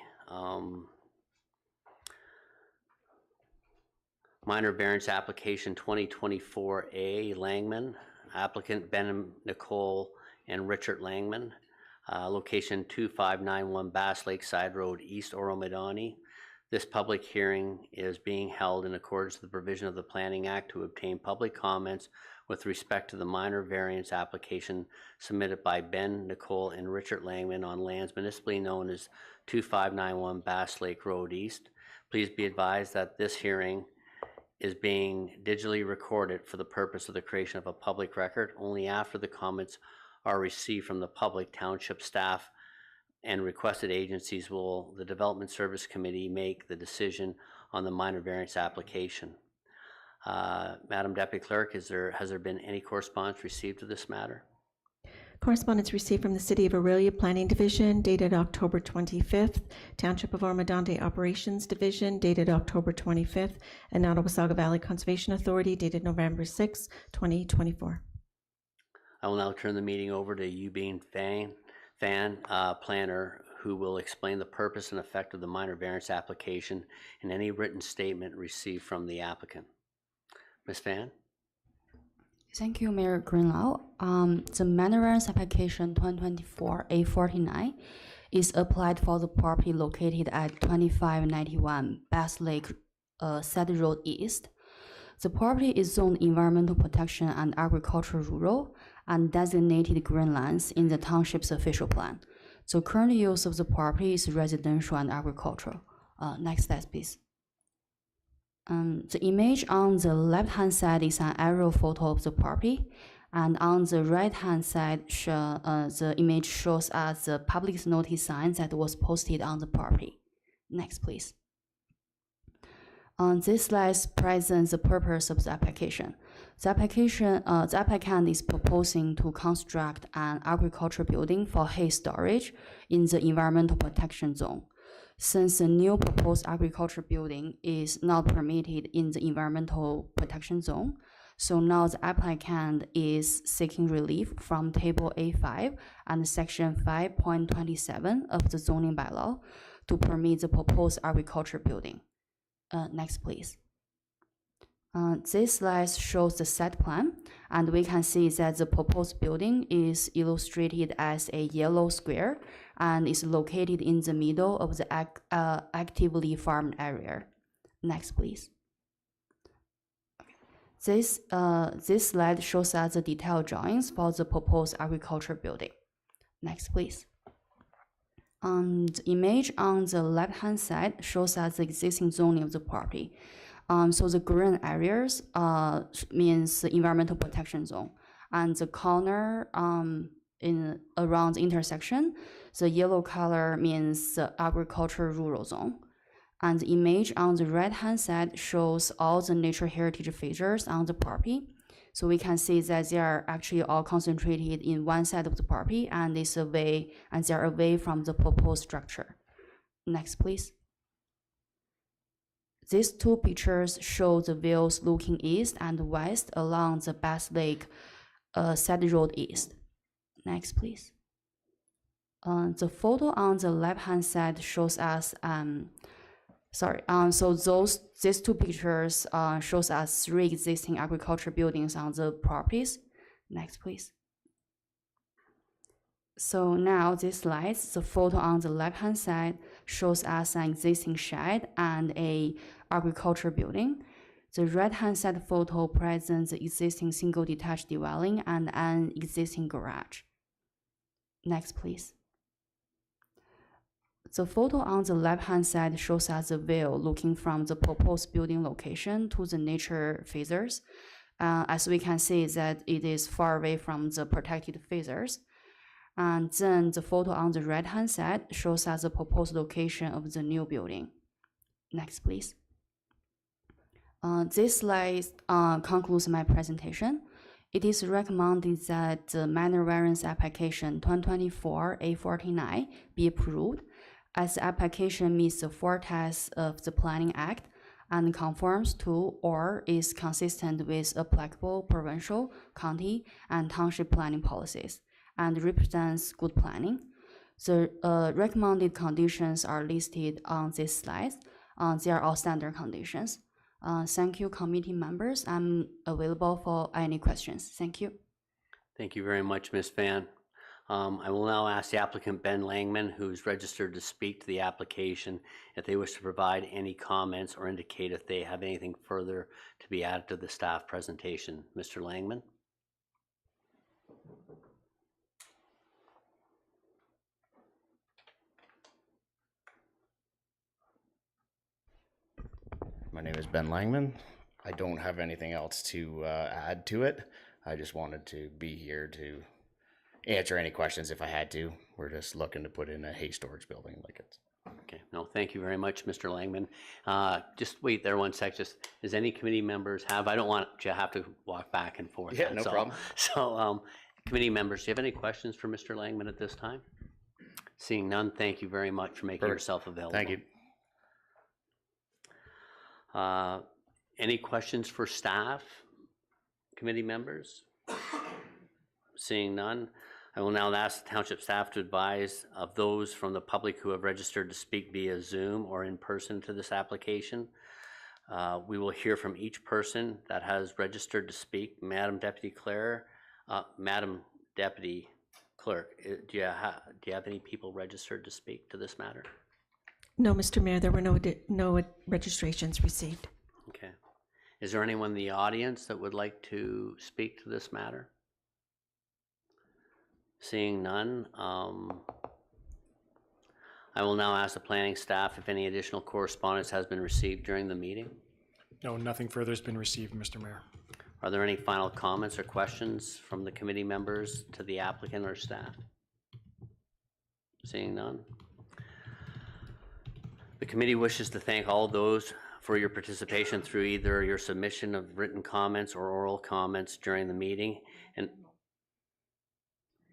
Minor variance application 2024A Langman, applicant Ben Nicole and Richard Langman, location 2591 Bass Lake Side Road, East Oro-Medonte. This public hearing is being held in accordance with the provision of the Planning Act to obtain public comments with respect to the minor variance application submitted by Ben Nicole and Richard Langman on lands municipally known as 2591 Bass Lake Road East. Please be advised that this hearing is being digitally recorded for the purpose of the creation of a public record. Only after the comments are received from the public, township staff, and requested agencies will the Development Service Committee make the decision on the minor variance application. Madam Deputy Clerk, has there been any correspondence received to this matter?
Correspondence received from the City of Aurelia Planning Division dated October 25th, Township of Oro-Medonte Operations Division dated October 25th, and Nottawasaga Valley Conservation Authority dated November 6, 2024.
I will now turn the meeting over to Eubene Fan, planner, who will explain the purpose and effect of the minor variance application and any written statement received from the applicant. Ms. Fan?
Thank you, Mayor Greenlaw. The minor variance application 2024-A49 is applied for the property located at 2591 Bass Lake Side Road East. The property is zoned environmental protection and agricultural rural and designated green lands in the township's official plan. So current use of the property is residential and agricultural. Next slide, please. The image on the left-hand side is an aerial photo of the property, and on the right-hand side, the image shows us the public notice sign that was posted on the property. Next, please. This slide presents the purpose of the application. The applicant is proposing to construct an agricultural building for hay storage in the environmental protection zone. since the new proposed agriculture building is not permitted in the environmental protection zone. So now the applicant is seeking relief from Table A5 and Section 5.27 of the zoning bylaw to permit the proposed agriculture building. Next, please. This slide shows the site plan, and we can see that the proposed building is illustrated as a yellow square and is located in the middle of the actively farmed area. Next, please. This slide shows us the detailed drawings for the proposed agriculture building. Next, please. The image on the left-hand side shows us the existing zoning of the property. So the green areas means the environmental protection zone, and the corner around the intersection, the yellow color means the agriculture rural zone. And the image on the right-hand side shows all the nature heritage features on the property. So we can see that they are actually all concentrated in one side of the property, and they are away from the proposed structure. Next, please. These two pictures show the views looking east and west along the Bass Lake Side Road East. Next, please. The photo on the left-hand side shows us, these two pictures shows us 3 existing agriculture buildings on the properties. Next, please. So now this slide, the photo on the left-hand side shows us an existing shed and a agriculture building. The right-hand side photo presents the existing single detached dwelling and an existing garage. Next, please. The photo on the left-hand side shows us a view looking from the proposed building location to the nature features. As we can see that it is far away from the protected features. And then the photo on the right-hand side shows us the proposed location of the new building. Next, please. This slide concludes my presentation. It is recommended that the minor variance application 2024-A49 be approved, as the application meets the 4 tests of the Planning Act and conforms to or is consistent with applicable provincial, county, and township planning policies, and represents good planning. The recommended conditions are listed on this slide. They are all standard conditions. Thank you, committee members. I'm available for any questions. Thank you.
Thank you very much, Ms. Fan. I will now ask the applicant, Ben Langman, who's registered to speak to the application, if they wish to provide any comments or indicate if they have anything further to be added to the staff presentation. Mr. Langman?
My name is Ben Langman. I don't have anything else to add to it. I just wanted to be here to answer any questions if I had to. We're just looking to put in a hay storage building like it's.
Okay, no, thank you very much, Mr. Langman. Just wait there one sec. Just, does any committee members have, I don't want you to have to walk back and forth.
Yeah, no problem.
So, committee members, do you have any questions for Mr. Langman at this time? Seeing none, thank you very much for making yourself available.
Thank you.
Any questions for staff, committee members? Seeing none, I will now ask the township staff to advise of those from the public who have registered to speak via Zoom or in person to this application. We will hear from each person that has registered to speak. Madam Deputy Clerk, do you have any people registered to speak to this matter?
No, Mr. Mayor, there were no registrations received.
Okay. Is there anyone in the audience that would like to speak to this matter? Seeing none, I will now ask the planning staff if any additional correspondence has been received during the meeting.
No, nothing further has been received, Mr. Mayor.
Are there any final comments or questions from the committee members to the applicant or staff? Seeing none. The committee wishes to thank all those for your participation through either your submission of written comments or oral comments during the meeting. And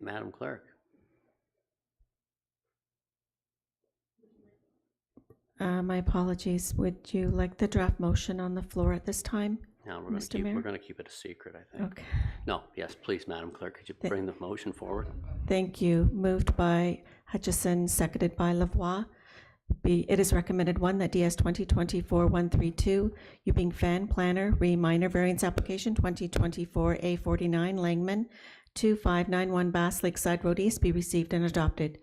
Madam Clerk.
My apologies. Would you like the draft motion on the floor at this time?
No,
Mr. Mayor?
we're going to keep it a secret, I think.
Okay.
No, yes, please, Madam Clerk, could you bring the motion forward?
Thank you. Moved by Hutchison, seconded by Lavoie. It is recommended, one, that DS 2024-132, Yuping Fan Planner, Minor Variance Application 2024-A49, Langman, 2591 Bass Lakeside Road East be received and adopted.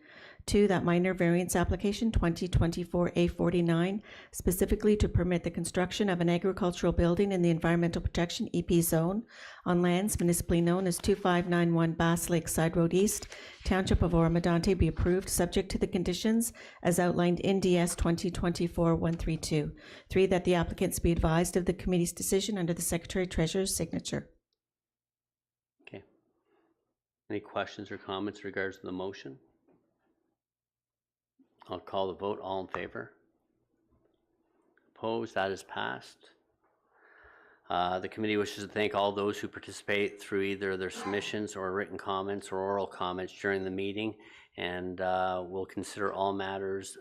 Two, that minor variance application 2024-A49, specifically to permit the construction of an agricultural building in the Environmental Protection EP zone on lands municipally known as 2591 Bass Lakeside Road East, Township of Oro-Medonte, be approved, subject to the conditions as outlined in DS 2024-132. Three, that the applicants be advised of the committee's decision under the Secretary-Treasurer's signature.
Okay. Any questions or comments in regards to the motion? I'll call the vote. All in favor? Opposed? That is passed. The committee wishes to thank all those who participate through either their submissions or written comments or oral comments during the meeting, and will consider all matters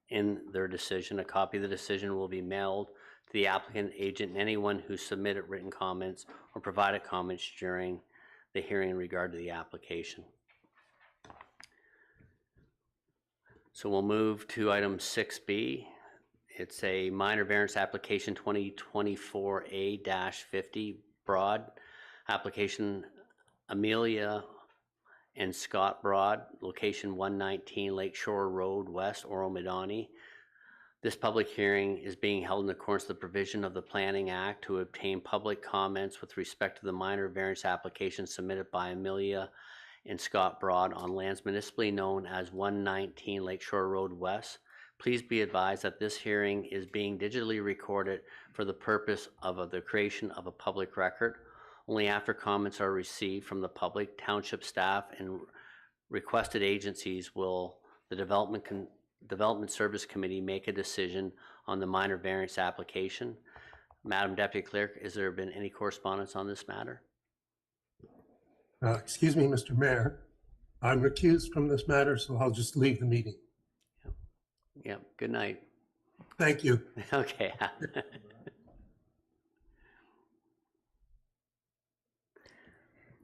in their decision. A copy of the decision will be mailed to the applicant, agent, and anyone who submitted written comments or provided comments during the hearing in regard to the application. So we'll move to item 6B. It's a minor variance application 2024-A-50 Broad. Application Amelia and Scott Broad, location 119 Lakeshore Road West, Oro-Medonte. This public hearing is being held in accordance with the provision of the Planning Act to obtain public comments with respect to the minor variance application submitted by Amelia and Scott Broad on lands municipally known as 119 Lakeshore Road West. Please be advised that this hearing is being digitally recorded for the purpose of the creation of a public record. Only after comments are received from the public, township staff, and requested agencies will the Development Service Committee make a decision on the minor variance application. Madam Deputy Clerk, has there been any correspondence on this matter?
Excuse me, Mr. Mayor. I'm recused from this matter, so I'll just leave the meeting.
Yeah, good night.
Thank you.
Okay.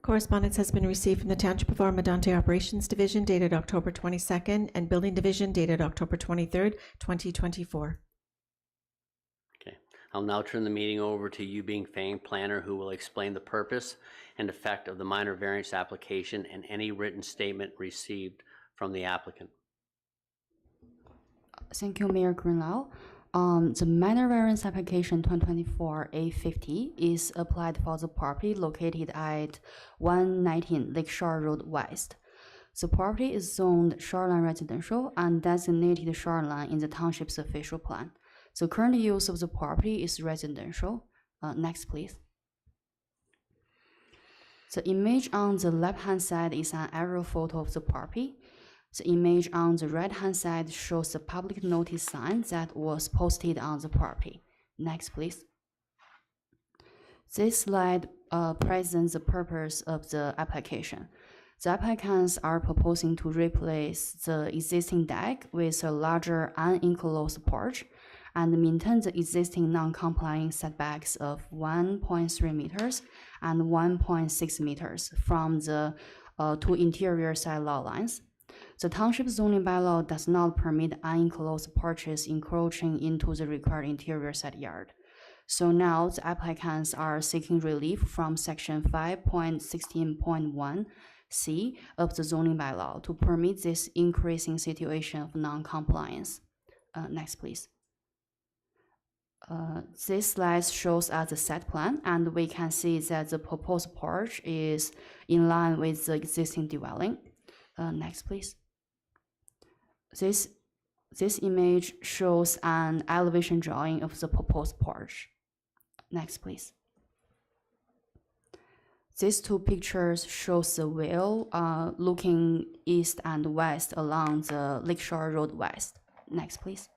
Correspondence has been received from the Township of Oro-Medonte Operations Division dated October 22nd and Building Division dated October 23rd, 2024.
Okay. I'll now turn the meeting over to Yuping Fan Planner, who will explain the purpose and effect of the minor variance application and any written statement received from the applicant.
Thank you, Mayor Greenlau. The minor variance application 2024-A50 is applied for the property located at 119 Lakeshore Road West. The property is zoned shoreline residential and designated shoreline in the township's official plan. The current use of the property is residential. Next, please. The image on the left-hand side is an aerial photo of the property. The image on the right-hand side shows the public notice sign that was posted on the property. Next, please. This slide presents the purpose of the application. The applicants are proposing to replace the existing deck with a larger unenclosed porch and maintain the existing non-compliant setbacks of 1.3 meters and 1.6 meters from the two interior side lot lines. The township zoning bylaw does not permit unenclosed porches encroaching into the required interior side yard. So now the applicants are seeking relief from section 5.16.1C of the zoning bylaw to permit this increasing situation of non-compliance. Next, please. This slide shows us the site plan, and we can see that the proposed porch is in line with the existing dwelling. Next, please. This image shows an elevation drawing of the proposed porch. Next, please. These two pictures shows the wheel looking east and west along the Lakeshore Road West. Next, please.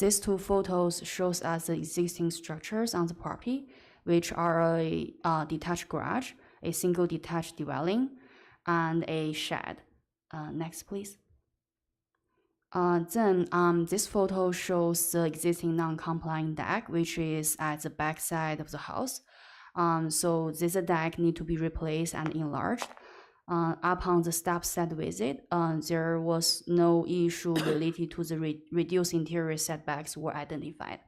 These two photos shows us the existing structures on the property, which are a detached garage, a single detached dwelling, and a shed. Next, please. This photo shows the existing non-compliant deck, which is at the back side of the house. So this deck need to be replaced and enlarged. Upon the staff site visit, there was no issue related to the reduced interior setbacks were identified.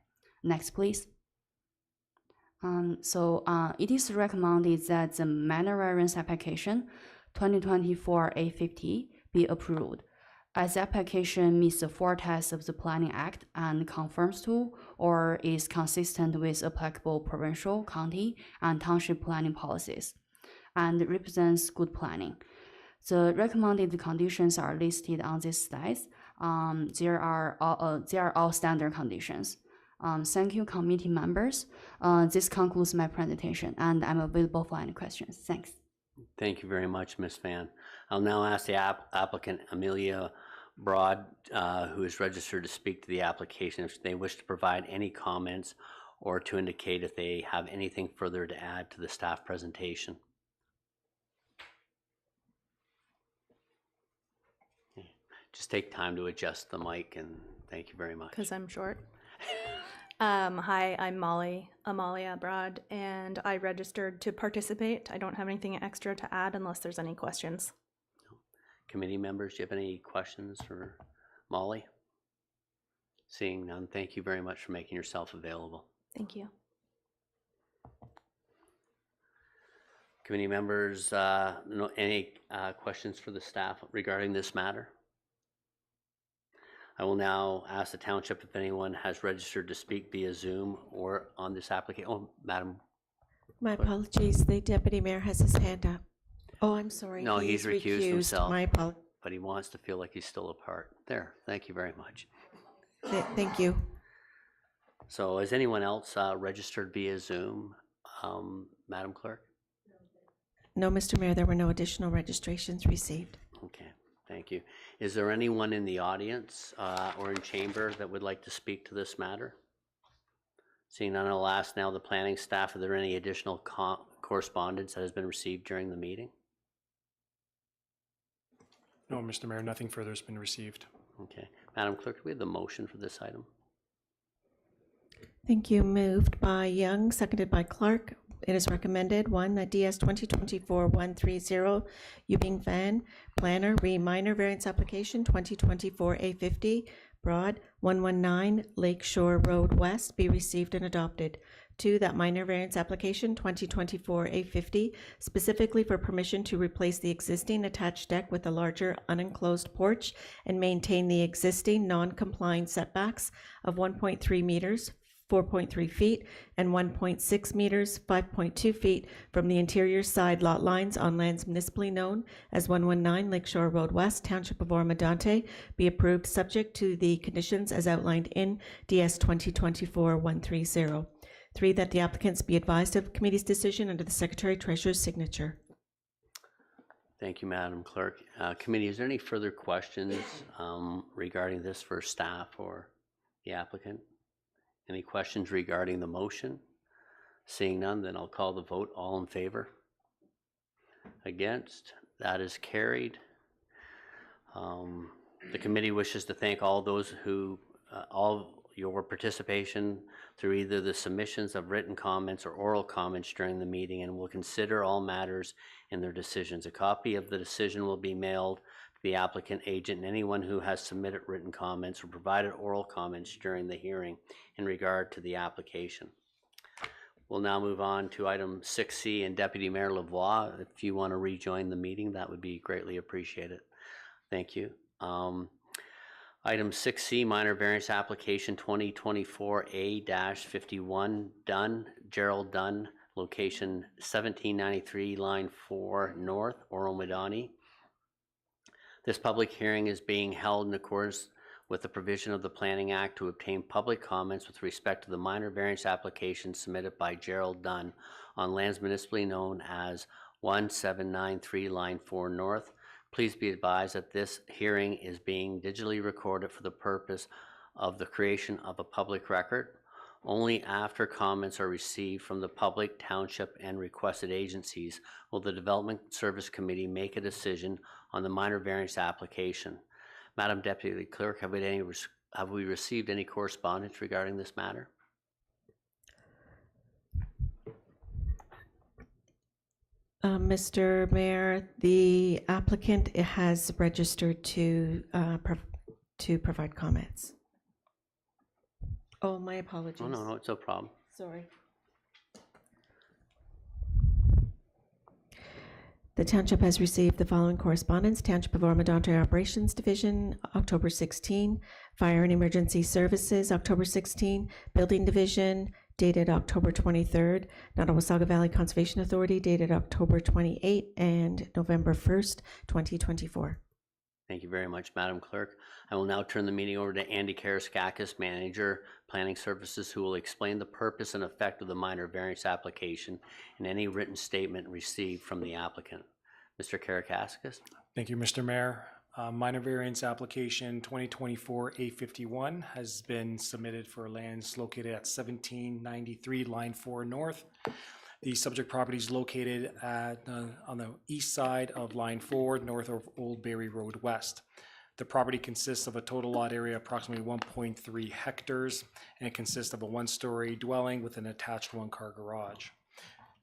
Next, please. It is recommended that the minor variance application 2024 A50 be approved, as the application meets the four tests of the Planning Act and conforms to or is consistent with applicable provincial, county, and township planning policies, and represents good planning. The recommended conditions are listed on this slide. They are all standard conditions. Thank you, committee members. This concludes my presentation, and I'm available for any questions. Thanks.
Thank you very much, Ms. Fan. I'll now ask the applicant, Amelia Broad, who is registered to speak to the application, if they wish to provide any comments or to indicate if they have anything further to add to the staff presentation. Just take time to adjust the mic, and thank you very much.
Because I'm short. Hi, I'm Amalia Broad, and I registered to participate. I don't have anything extra to add unless there's any questions.
Committee members, do you have any questions for Molly? Seeing none, thank you very much for making yourself available.
Thank you.
Committee members, any questions for the staff regarding this matter? I will now ask the township if anyone has registered to speak via Zoom or on this application. Oh, Madam.
My apologies. The deputy mayor has his hand up. Oh, I'm sorry.
No, he's recused himself.
My apologies.
But he wants to feel like he's still a part. There, thank you very much.
Thank you.
So has anyone else registered via Zoom, Madam Clerk?
No, Mr. Mayor, there were no additional registrations received.
Okay, thank you. Is there anyone in the audience or in chamber that would like to speak to this matter? Seeing none, I'll ask now the planning staff, are there any additional correspondence that has been received during the meeting?
No, Mr. Mayor, nothing further has been received.
Okay. Madam Clerk, do we have the motion for this item?
Thank you. Moved by Young, seconded by Clark. It is recommended, 1, that DS 2024-130, Yubing Fan, Planner, Minor Variance Application 2024-A50, Broad, 119 Lakeshore Road West be received and adopted. 2, that minor variance application 2024-A50, specifically for permission to replace the existing attached deck with a larger unenclosed porch and maintain the existing non-compliant setbacks of 1.3 meters, 4.3 feet, and 1.6 meters, 5.2 feet from the interior side lot lines on lands municipally known as 119 Lakeshore Road West, Township of Oro-Medonte, be approved subject to the conditions as outlined in DS 2024-130. 3, that the applicants be advised of the committee's decision under the Secretary Treasurer's signature.
Thank you, Madam Clerk. Committee, is there any further questions regarding this for staff or the applicant? Any questions regarding the motion? Seeing none, then I'll call the vote. All in favor? Against? That is carried. The committee wishes to thank all those who, all your participation through either the submissions of written comments or oral comments during the meeting, and will consider all matters in their decisions. A copy of the decision will be mailed to the applicant agent and anyone who has submitted written comments or provided oral comments during the hearing in regard to the application. We'll now move on to item 6C, and Deputy Mayor Lavoie, if you want to rejoin the meeting, that would be greatly appreciated. Thank you. Item 6C, minor variance application 2024-A-51, Dunn, Gerald Dunn, location 1793, line 4 north, Oro-Medonte. This public hearing is being held in accordance with the provision of the Planning Act to obtain public comments with respect to the minor variance application submitted by Gerald Dunn on lands municipally known as 1793, line 4 north. Please be advised that this hearing is being digitally recorded for the purpose of the creation of a public record. Only after comments are received from the public, township, and requested agencies will the Development Service Committee make a decision on the minor variance application. Madam Deputy Clerk, have we received any correspondence regarding this matter?
Mr. Mayor, the applicant has registered to provide comments. Oh, my apologies.
Oh, no, it's no problem.
Sorry. The township has received the following correspondence. Township of Oro-Medonte Operations Division, October 16. Fire and Emergency Services, October 16. Building Division, dated October 23rd. Nottawasaga Valley Conservation Authority, dated October 28 and November 1st, 2024.
Thank you very much, Madam Clerk. I will now turn the meeting over to Andy Karaskakis, Manager, Planning Services, who will explain the purpose and effect of the minor variance application and any written statement received from the applicant. Mr. Karaskakis.
Thank you, Mr. Mayor. Minor variance application 2024-A51 has been submitted for lands located at 1793 Line 4 North. The subject property is located on the east side of Line 4, north of Old Berry Road West. The property consists of a total lot area approximately 1.3 hectares, and it consists of a one-story dwelling with an attached one-car garage.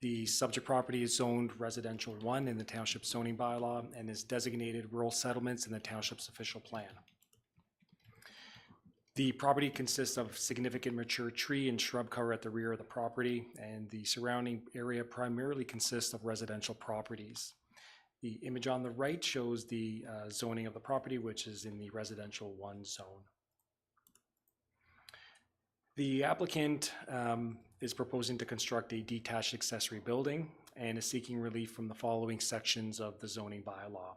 The subject property is zoned Residential 1 in the Township zoning bylaw and is designated rural settlements in the Township's official plan. The property consists of significant mature tree and shrub cover at the rear of the property, and the surrounding area primarily consists of residential properties. The image on the right shows the zoning of the property, which is in the Residential 1 zone. The applicant is proposing to construct a detached accessory building and is seeking relief from the following sections of the zoning bylaw.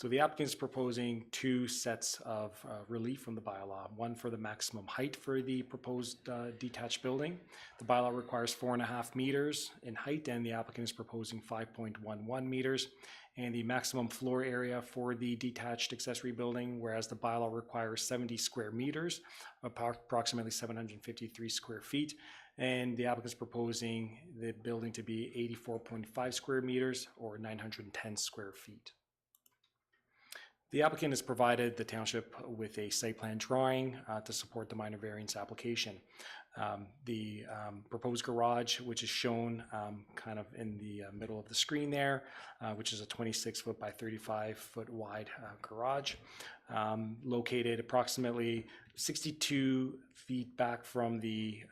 So the applicant is proposing two sets of relief from the bylaw, one for the maximum height for the proposed detached building. The bylaw requires 4.5 meters in height, and the applicant is proposing 5.11 meters. And the maximum floor area for the detached accessory building, whereas the bylaw requires 70 square meters, approximately 753 square feet. And the applicant is proposing the building to be 84.5 square meters or 910 square feet. The applicant has provided the township with a site plan drawing to support the minor variance application. The proposed garage, which is shown kind of in the middle of the screen there, which is a 26-foot by 35-foot wide garage, located approximately 62 feet back from the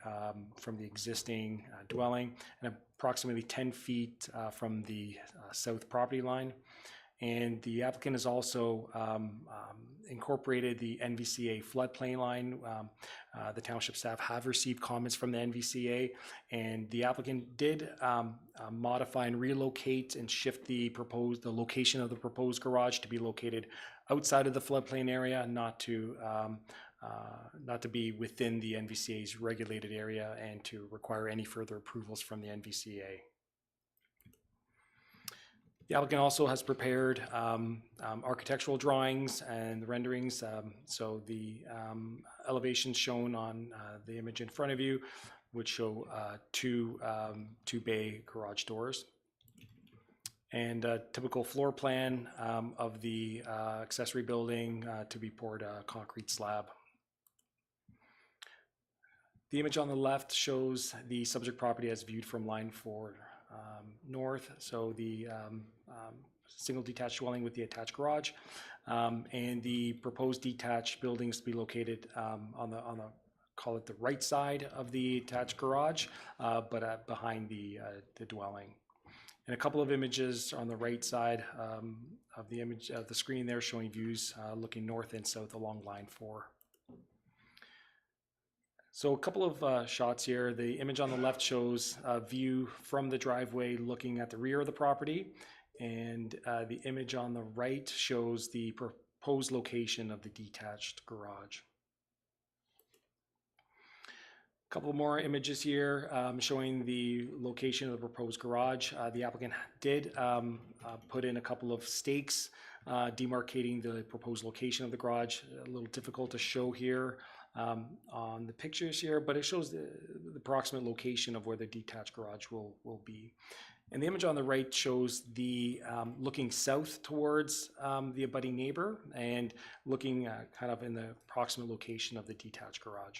existing dwelling and approximately 10 feet from the south property line. And the applicant has also incorporated the NVCA floodplain line. The township staff have received comments from the NVCA, and the applicant did modify and relocate and shift the location of the proposed garage to be located outside of the floodplain area, not to be within the NVCA's regulated area and to require any further approvals from the NVCA. The applicant also has prepared architectural drawings and renderings. So the elevations shown on the image in front of you would show two bay garage doors. And a typical floor plan of the accessory building to be poured concrete slab. The image on the left shows the subject property as viewed from line 4 north, so the single detached dwelling with the attached garage, and the proposed detached buildings to be located on the call it the right side of the attached garage, but behind the dwelling. And a couple of images on the right side of the image of the screen there showing views looking north and south along line 4. So a couple of shots here. The image on the left shows a view from the driveway looking at the rear of the property, and the image on the right shows the proposed location of the detached garage. A couple more images here showing the location of the proposed garage. The applicant did put in a couple of stakes demarcating the proposed location of the garage. A little difficult to show here on the pictures here, but it shows the approximate location of where the detached garage will be. And the image on the right shows the looking south towards the abutting neighbor and looking kind of in the proximate location of the detached garage.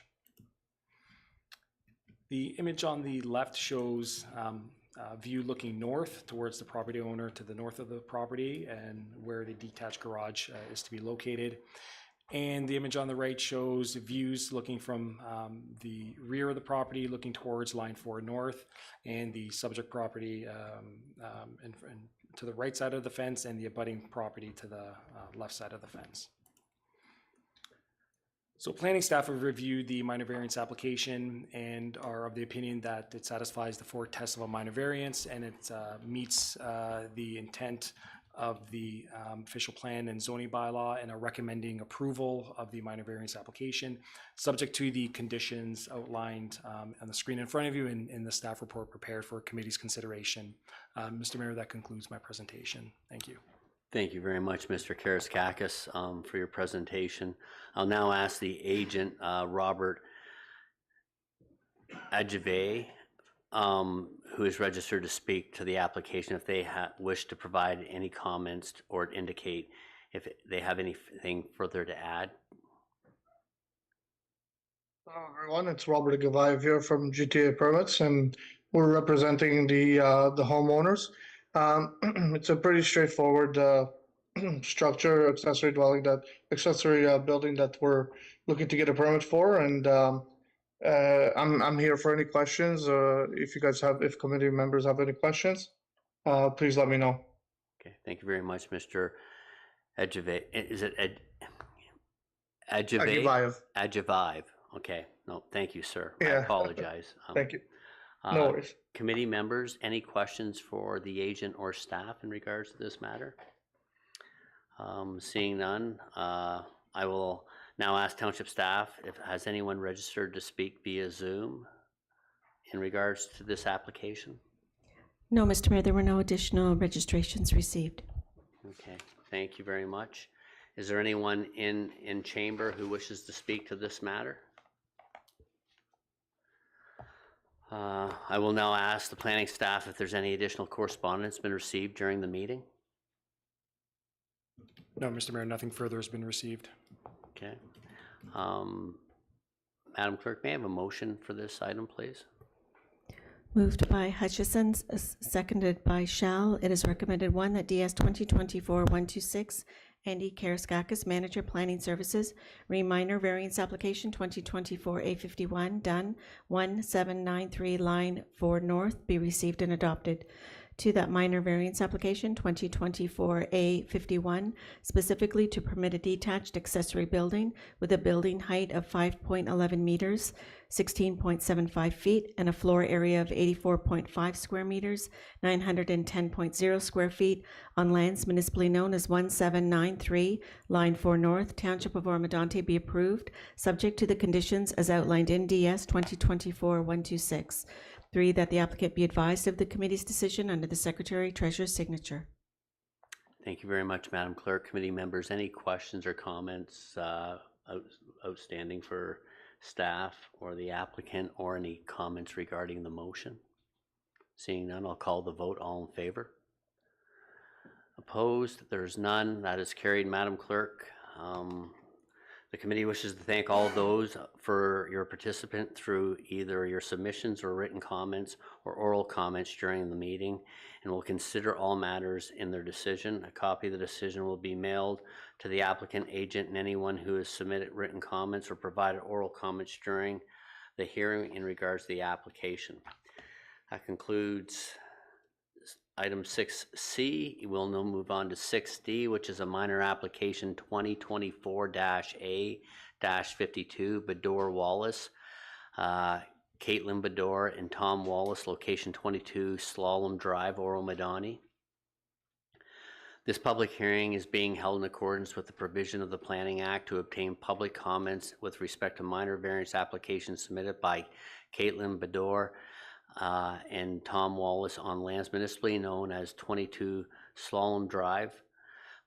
The image on the left shows a view looking north towards the property owner to the north of the property and where the detached garage is to be located. And the image on the right shows views looking from the rear of the property, looking towards line 4 north, and the subject property and to the right side of the fence, and the abutting property to the left side of the fence. So planning staff have reviewed the minor variance application and are of the opinion that it satisfies the 4 tests of a minor variance, and it meets the intent of the official plan and zoning bylaw, and are recommending approval of the minor variance application, subject to the conditions outlined on the screen in front of you and in the staff report prepared for committee's consideration. Mr. Mayor, that concludes my presentation. Thank you.
Thank you very much, Mr. Karaskakis, for your presentation. I'll now ask the agent, Robert Adjave, who is registered to speak to the application, if they wish to provide any comments or indicate if they have anything further to add.
Hello everyone, it's Robert Gavayev here from GTA Permits, and we're representing the homeowners. It's a pretty straightforward structure, accessory building that we're looking to get a permit for, and I'm here for any questions. If committee members have any questions, please let me know.
Okay, thank you very much, Mr. Adjave. Is it Adjave? Adjave. Okay, no, thank you, sir. I apologize.
Thank you. No worries.
Committee members, any questions for the agent or staff in regards to this matter? Seeing none, I will now ask township staff if has anyone registered to speak via Zoom in regards to this application?
No, Mr. Mayor, there were no additional registrations received.
Okay, thank you very much. Is there anyone in chamber who wishes to speak to this matter? I will now ask the planning staff if there's any additional correspondence been received during the meeting.
No, Mr. Mayor, nothing further has been received.
Okay. Madam Clerk, may I have a motion for this item, please?
Moved by Hutchison, seconded by Shell. It is recommended 1, that DS 2024-126, Andy Karaskakis, Manager Planning Services, minor variance application 2024-A51, done 1793 line 4 north, be received and adopted. 2, that minor variance application 2024-A51, specifically to permit a detached accessory building with a building height of 5.11 meters, 16.75 feet, and a floor area of 84.5 square meters, 910.0 square feet on lands municipally known as 1793, line 4 north, Township of Oro-Medonte, be approved, subject to the conditions as outlined in DS 2024-126. 3, that the applicant be advised of the committee's decision under the Secretary Treasurer's signature.
Thank you very much, Madam Clerk. Committee members, any questions or comments outstanding for staff or the applicant, or any comments regarding the motion? Seeing none, I'll call the vote. All in favor? Opposed? There's none. That is carried, Madam Clerk. The committee wishes to thank all of those for your participation through either your submissions or written comments or oral comments during the meeting, and will consider all matters in their decision. A copy of the decision will be mailed to the applicant, agent, and anyone who has submitted written comments or provided oral comments during the hearing in regards to the application. That concludes item 6C. We'll now move on to 6D, which is a minor application 2024-A-52, Bador Wallace, Caitlin Bador and Tom Wallace, location 22 Slalom Drive, Oro-Medonte. This public hearing is being held in accordance with the provision of the Planning Act to obtain public comments with respect to minor variance applications submitted by Caitlin Bador and Tom Wallace on lands municipally known as 22 Slalom Drive.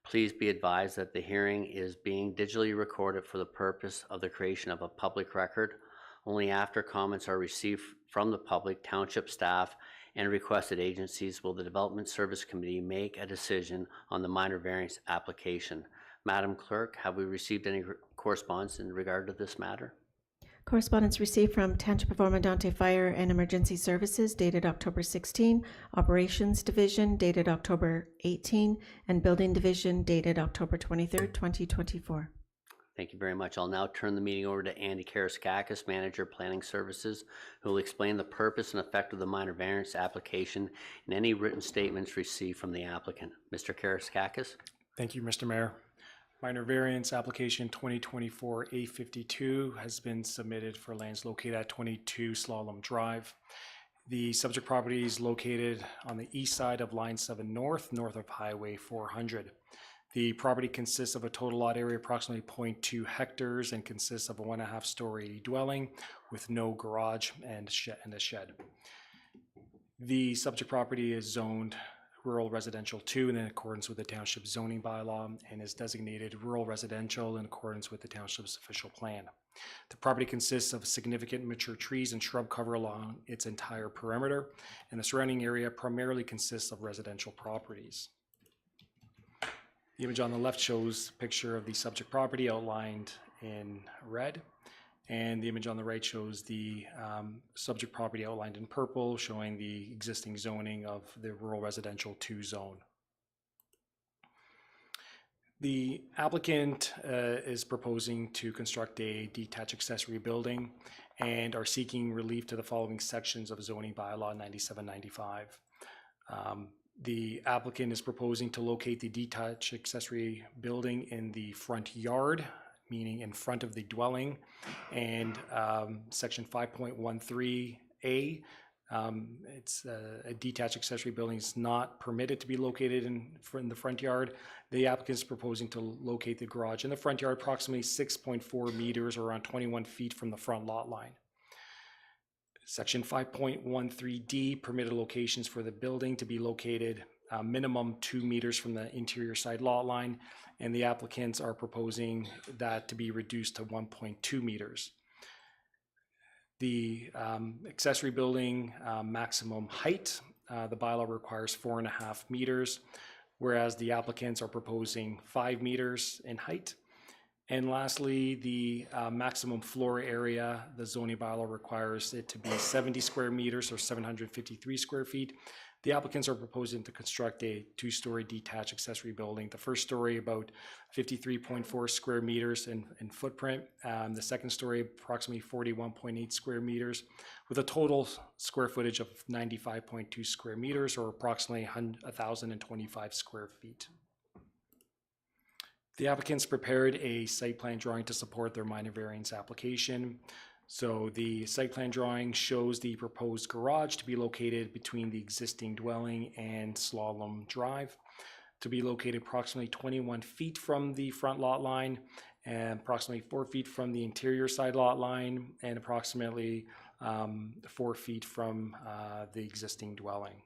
Please be advised that the hearing is being digitally recorded for the purpose of the creation of a public record. Only after comments are received from the public, township staff, and requested agencies will the Development Service Committee make a decision on the minor variance application. Madam Clerk, have we received any correspondence in regard to this matter?
Correspondence received from Township of Oro-Medonte Fire and Emergency Services dated October 16, Operations Division dated October 18, and Building Division dated October 23, 2024.
Thank you very much. I'll now turn the meeting over to Andy Karaskakis, Manager, Planning Services, who will explain the purpose and effect of the minor variance application and any written statements received from the applicant. Mr. Karaskakis?
Thank you, Mr. Mayor. Minor variance application 2024-A52 has been submitted for lands located at 22 Slalom Drive. The subject property is located on the east side of Line 7 north of Highway 400. The property consists of a total lot area approximately 0.2 hectares and consists of a 1.5-story dwelling with no garage and a shed. The subject property is zoned Rural Residential 2 in accordance with the Township zoning bylaw and is designated Rural Residential in accordance with the Township's official plan. The property consists of significant mature trees and shrub cover along its entire perimeter, and the surrounding area primarily consists of residential properties. The image on the left shows a picture of the subject property outlined in red, and the image on the right shows the subject property outlined in purple, showing the existing zoning of the Rural Residential 2 zone. The applicant is proposing to construct a detached accessory building and are seeking relief to the following sections of zoning bylaw 9795. The applicant is proposing to locate the detached accessory building in the front yard, meaning in front of the dwelling, and section 5.13A, it's a detached accessory building is not permitted to be located in the front yard. The applicant is proposing to locate the garage in the front yard approximately 6.4 meters or around 21 feet from the front lot line. Section 5.13D permitted locations for the building to be located minimum 2 meters from the interior side lot line, and the applicants are proposing that to be reduced to 1.2 meters. The accessory building maximum height, the bylaw requires 4.5 meters, whereas the applicants are proposing 5 meters in height. And lastly, the maximum floor area, the zoning bylaw requires it to be 70 square meters or 753 square feet. The applicants are proposing to construct a 2-story detached accessory building. The first story about 53.4 square meters in footprint. The second story approximately 41.8 square meters with a total square footage of 95.2 square meters or approximately 1,025 square feet. The applicants prepared a site plan drawing to support their minor variance application. So the site plan drawing shows the proposed garage to be located between the existing dwelling and Slalom Drive, to be located approximately 21 feet from the front lot line and approximately 4 feet from the interior side lot line and approximately 4 feet from the existing dwelling.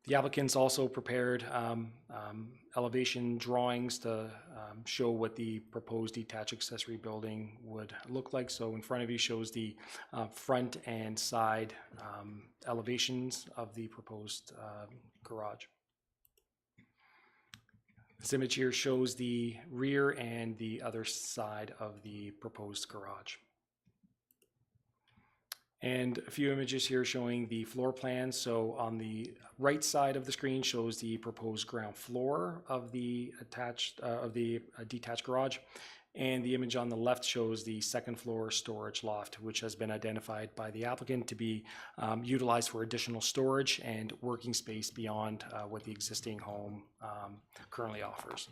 The applicants also prepared elevation drawings to show what the proposed detached accessory building would look like. So in front of you shows the front and side elevations of the proposed garage. This image here shows the rear and the other side of the proposed garage. And a few images here showing the floor plan. So on the right side of the screen shows the proposed ground floor of the detached garage, and the image on the left shows the second floor storage loft, which has been identified by the applicant to be utilized for additional storage and working space beyond what the existing home currently offers.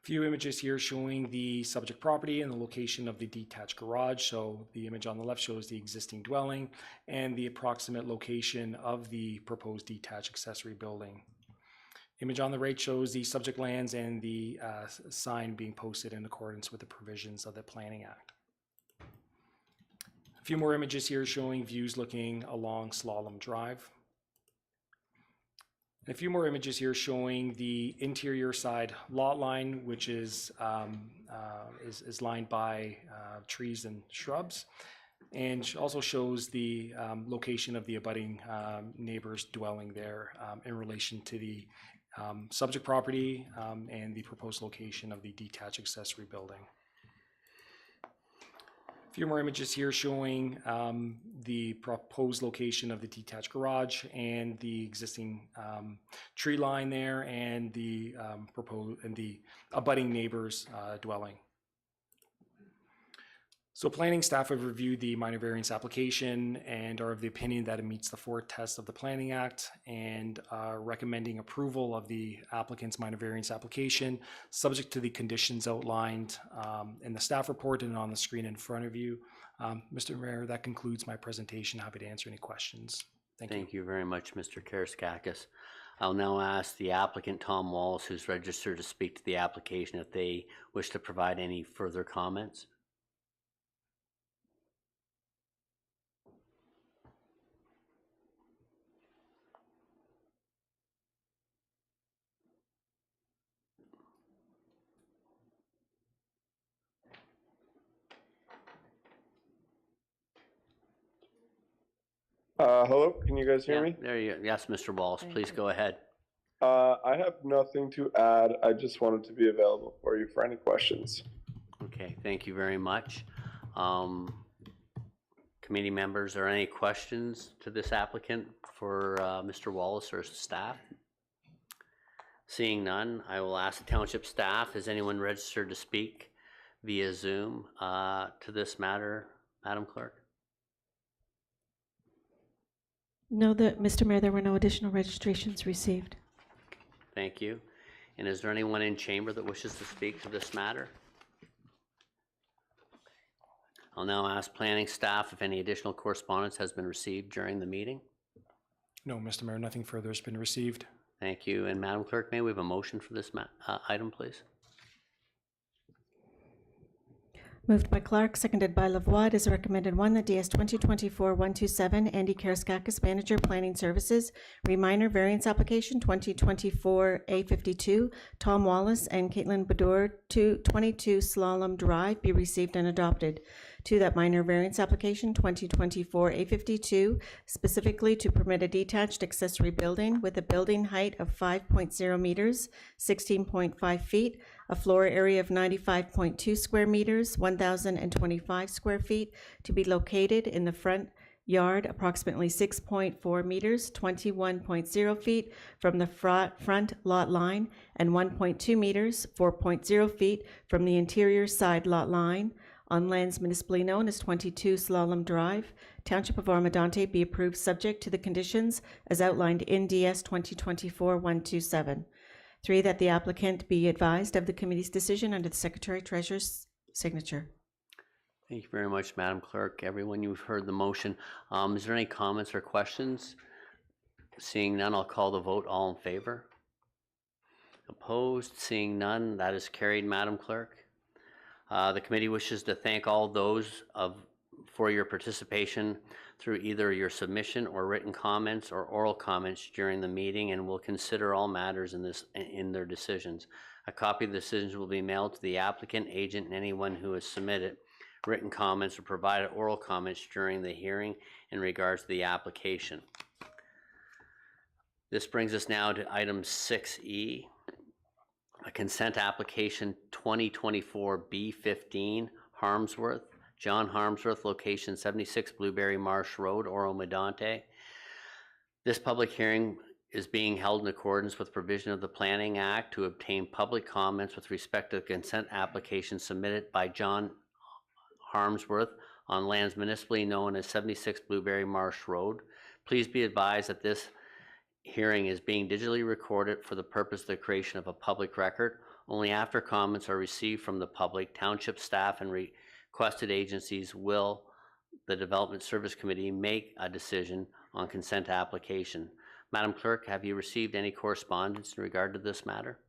A few images here showing the subject property and the location of the detached garage. So the image on the left shows the existing dwelling and the approximate location of the proposed detached accessory building. Image on the right shows the subject lands and the sign being posted in accordance with the provisions of the Planning Act. A few more images here showing views looking along Slalom Drive. A few more images here showing the interior side lot line, which is lined by trees and shrubs. and also shows the location of the abutting neighbor's dwelling there in relation to the subject property and the proposed location of the detached accessory building. A few more images here showing the proposed location of the detached garage and the existing tree line there, and the abutting neighbor's dwelling. So planning staff have reviewed the minor variance application and are of the opinion that it meets the 4 tests of the Planning Act, and are recommending approval of the applicant's minor variance application, subject to the conditions outlined in the staff report and on the screen in front of you. Mr. Mayor, that concludes my presentation. Happy to answer any questions.
Thank you very much, Mr. Karaiskakis. I'll now ask the applicant, Tom Wallace, who's registered to speak to the application, if they wish to provide any further comments.
Hello, can you guys hear me?
There you go. Yes, Mr. Wallace, please go ahead.
I have nothing to add. I just wanted to be available for you for any questions.
Okay, thank you very much. Committee members, are there any questions to this applicant for Mr. Wallace or staff? Seeing none, I will ask the township staff, is anyone registered to speak via Zoom to this matter, Madam Clerk?
No, Mr. Mayor, there were no additional registrations received.
Thank you. And is there anyone in chamber that wishes to speak to this matter? I'll now ask planning staff if any additional correspondence has been received during the meeting.
No, Mr. Mayor, nothing further has been received.
Thank you. And Madam Clerk, may we have a motion for this item, please?
Moved by Clark, seconded by Lavoie. It is recommended 1 that DS 2024-127, Andy Karaiskakis, Manager, Planning Services, Minor Variance Application 2024-A52, Tom Wallace and Caitlin Bedour, 22 Slalom Drive, be received and adopted. 2, that minor variance application 2024-A52, specifically to permit a detached accessory building with a building height of 5.0 meters, 16.5 feet, a floor area of 95.2 square meters, 1,025 square feet, to be located in the front yard approximately 6.4 meters, 21.0 feet from the front lot line, and 1.2 meters, 4.0 feet from the interior side lot line, on lands municipally known as 22 Slalom Drive, Township of Oro-Medonte, be approved subject to the conditions as outlined in DS 2024-127. 3, that the applicant be advised of the committee's decision under the Secretary-Treasurer's signature.
Thank you very much, Madam Clerk. Everyone, you've heard the motion. Is there any comments or questions? Seeing none, I'll call the vote. All in favor? Opposed? Seeing none, that is carried, Madam Clerk. The committee wishes to thank all those for your participation through either your submission or written comments or oral comments during the meeting, and will consider all matters in their decisions. A copy of the decisions will be mailed to the applicant, agent, and anyone who has submitted written comments or provided oral comments during the hearing in regards to the application. This brings us now to item 6E. A consent application 2024-B15, Harmsworth, John Harmsworth, location 76 Blueberry Marsh Road, Oro-Medonte. This public hearing is being held in accordance with provision of the Planning Act to obtain public comments with respect to the consent application submitted by John Harmsworth on lands municipally known as 76 Blueberry Marsh Road. Please be advised that this hearing is being digitally recorded for the purpose of the creation of a public record. Only after comments are received from the public, township staff, and requested agencies will the Development Service Committee make a decision on consent application. Madam Clerk, have you received any correspondence in regard to this matter?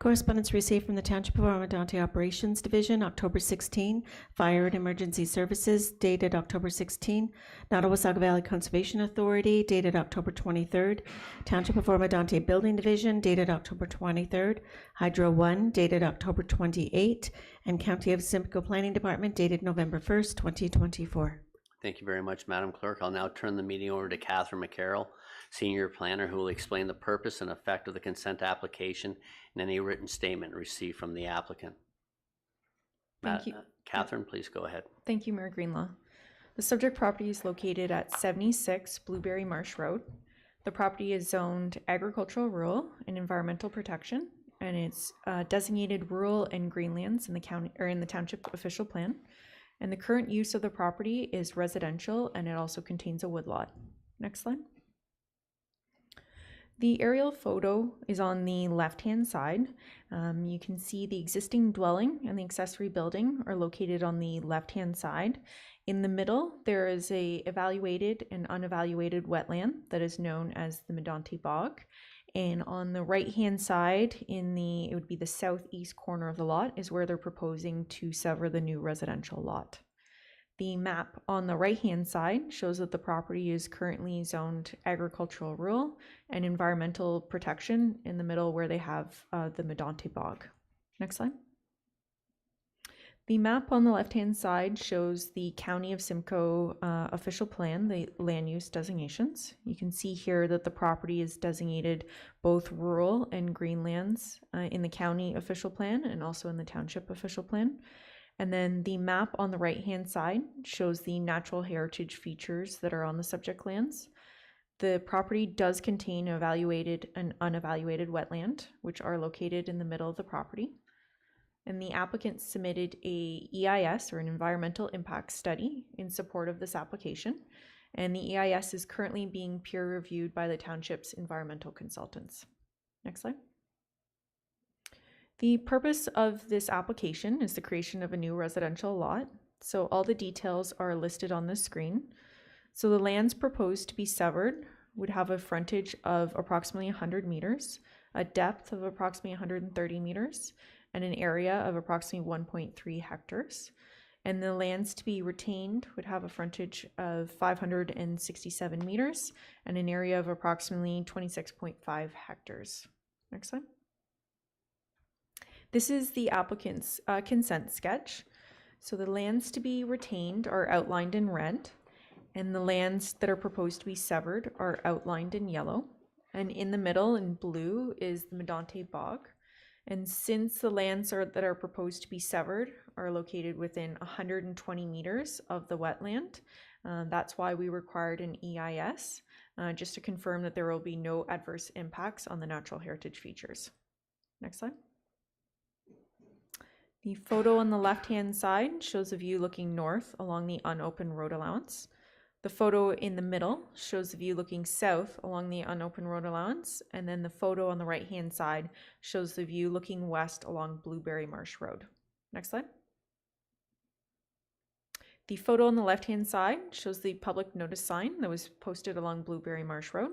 Correspondence received from the Township of Oro-Medonte Operations Division, October 16, Fire and Emergency Services, dated October 16, Nottawasaga Valley Conservation Authority, dated October 23rd, Township of Oro-Medonte Building Division, dated October 23rd, Hydro 1, dated October 28, and County of Simcoe Planning Department, dated November 1st, 2024.
Thank you very much, Madam Clerk. I'll now turn the meeting over to Catherine McCarroll, Senior Planner, who will explain the purpose and effect of the consent application and any written statement received from the applicant.
Thank you.
Catherine, please go ahead.
Thank you, Mayor Greenlaw. The subject property is located at 76 Blueberry Marsh Road. The property is zoned agricultural, rural, and environmental protection, and it's designated rural and greenlands in the county or in the township official plan. And the current use of the property is residential, and it also contains a woodlot. Next slide. The aerial photo is on the left-hand side. You can see the existing dwelling and the accessory building are located on the left-hand side. In the middle, there is a evaluated and unevaluated wetland that is known as the Medonte Bog. And on the right-hand side, it would be the southeast corner of the lot, is where they're proposing to sever the new residential lot. The map on the right-hand side shows that the property is currently zoned agricultural, rural, and environmental protection in the middle where they have the Medonte Bog. Next slide. The map on the left-hand side shows the County of Simcoe official plan, the land use designations. You can see here that the property is designated both rural and greenlands in the county official plan and also in the township official plan. And then the map on the right-hand side shows the natural heritage features that are on the subject lands. The property does contain evaluated and unevaluated wetland, which are located in the middle of the property. And the applicant submitted a EIS, or an environmental impact study, in support of this application. And the EIS is currently being peer reviewed by the township's environmental consultants. Next slide. The purpose of this application is the creation of a new residential lot. So all the details are listed on the screen. So the lands proposed to be severed would have a frontage of approximately 100 meters, a depth of approximately 130 meters, and an area of approximately 1.3 hectares. And the lands to be retained would have a frontage of 567 meters and an area of approximately 26.5 hectares. Next slide. This is the applicant's consent sketch. So the lands to be retained are outlined in red, and the lands that are proposed to be severed are outlined in yellow. And in the middle in blue is the Medonte Bog. And since the lands that are proposed to be severed are located within 120 meters of the wetland, that's why we required an EIS, just to confirm that there will be no adverse impacts on the natural heritage features. Next slide. The photo on the left-hand side shows a view looking north along the unopened road allowance. The photo in the middle shows the view looking south along the unopened road allowance, and then the photo on the right-hand side shows the view looking west along Blueberry Marsh Road. Next slide. The photo on the left-hand side shows the public notice sign that was posted along Blueberry Marsh Road,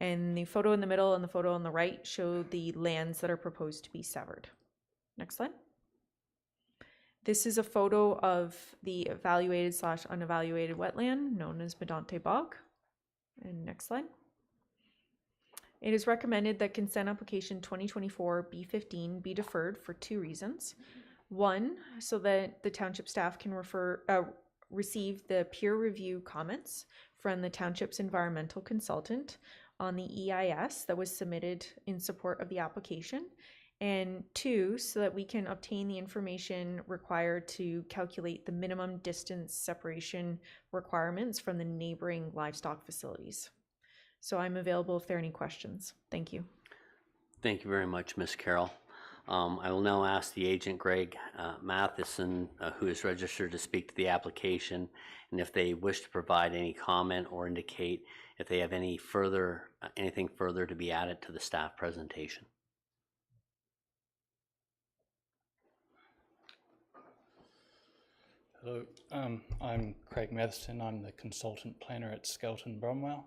and the photo in the middle and the photo on the right show the lands that are proposed to be severed. Next slide. This is a photo of the evaluated / unevaluated wetland known as Medonte Bog. And next slide. It is recommended that consent application 2024 B15 be deferred for 2 reasons. 1, so that the township staff can receive the peer review comments from the township's environmental consultant on the EIS that was submitted in support of the application. And 2, so that we can obtain the information required to calculate the minimum distance separation requirements from the neighboring livestock facilities. So I'm available if there are any questions. Thank you.
Thank you very much, Ms. Carroll. I will now ask the agent, Greg Matheson, who is registered to speak to the application, and if they wish to provide any comment or indicate if they have anything further to be added to the staff presentation.
Hello, I'm Craig Matheson. I'm the consultant planner at Skelton Bromwell,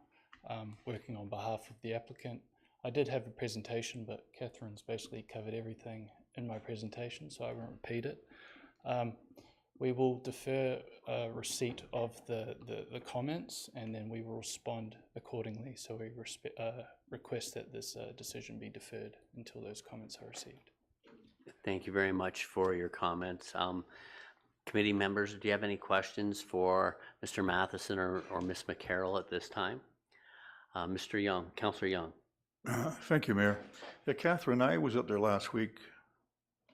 working on behalf of the applicant. I did have a presentation, but Catherine's basically covered everything in my presentation, so I won't repeat it. We will defer receipt of the comments, and then we will respond accordingly. So we request that this decision be deferred until those comments are received.
Thank you very much for your comments. Committee members, do you have any questions for Mr. Matheson or Ms. McCarroll at this time? Mr. Young, Councillor Young.
Thank you, Mayor. Yeah, Catherine, I was up there last week,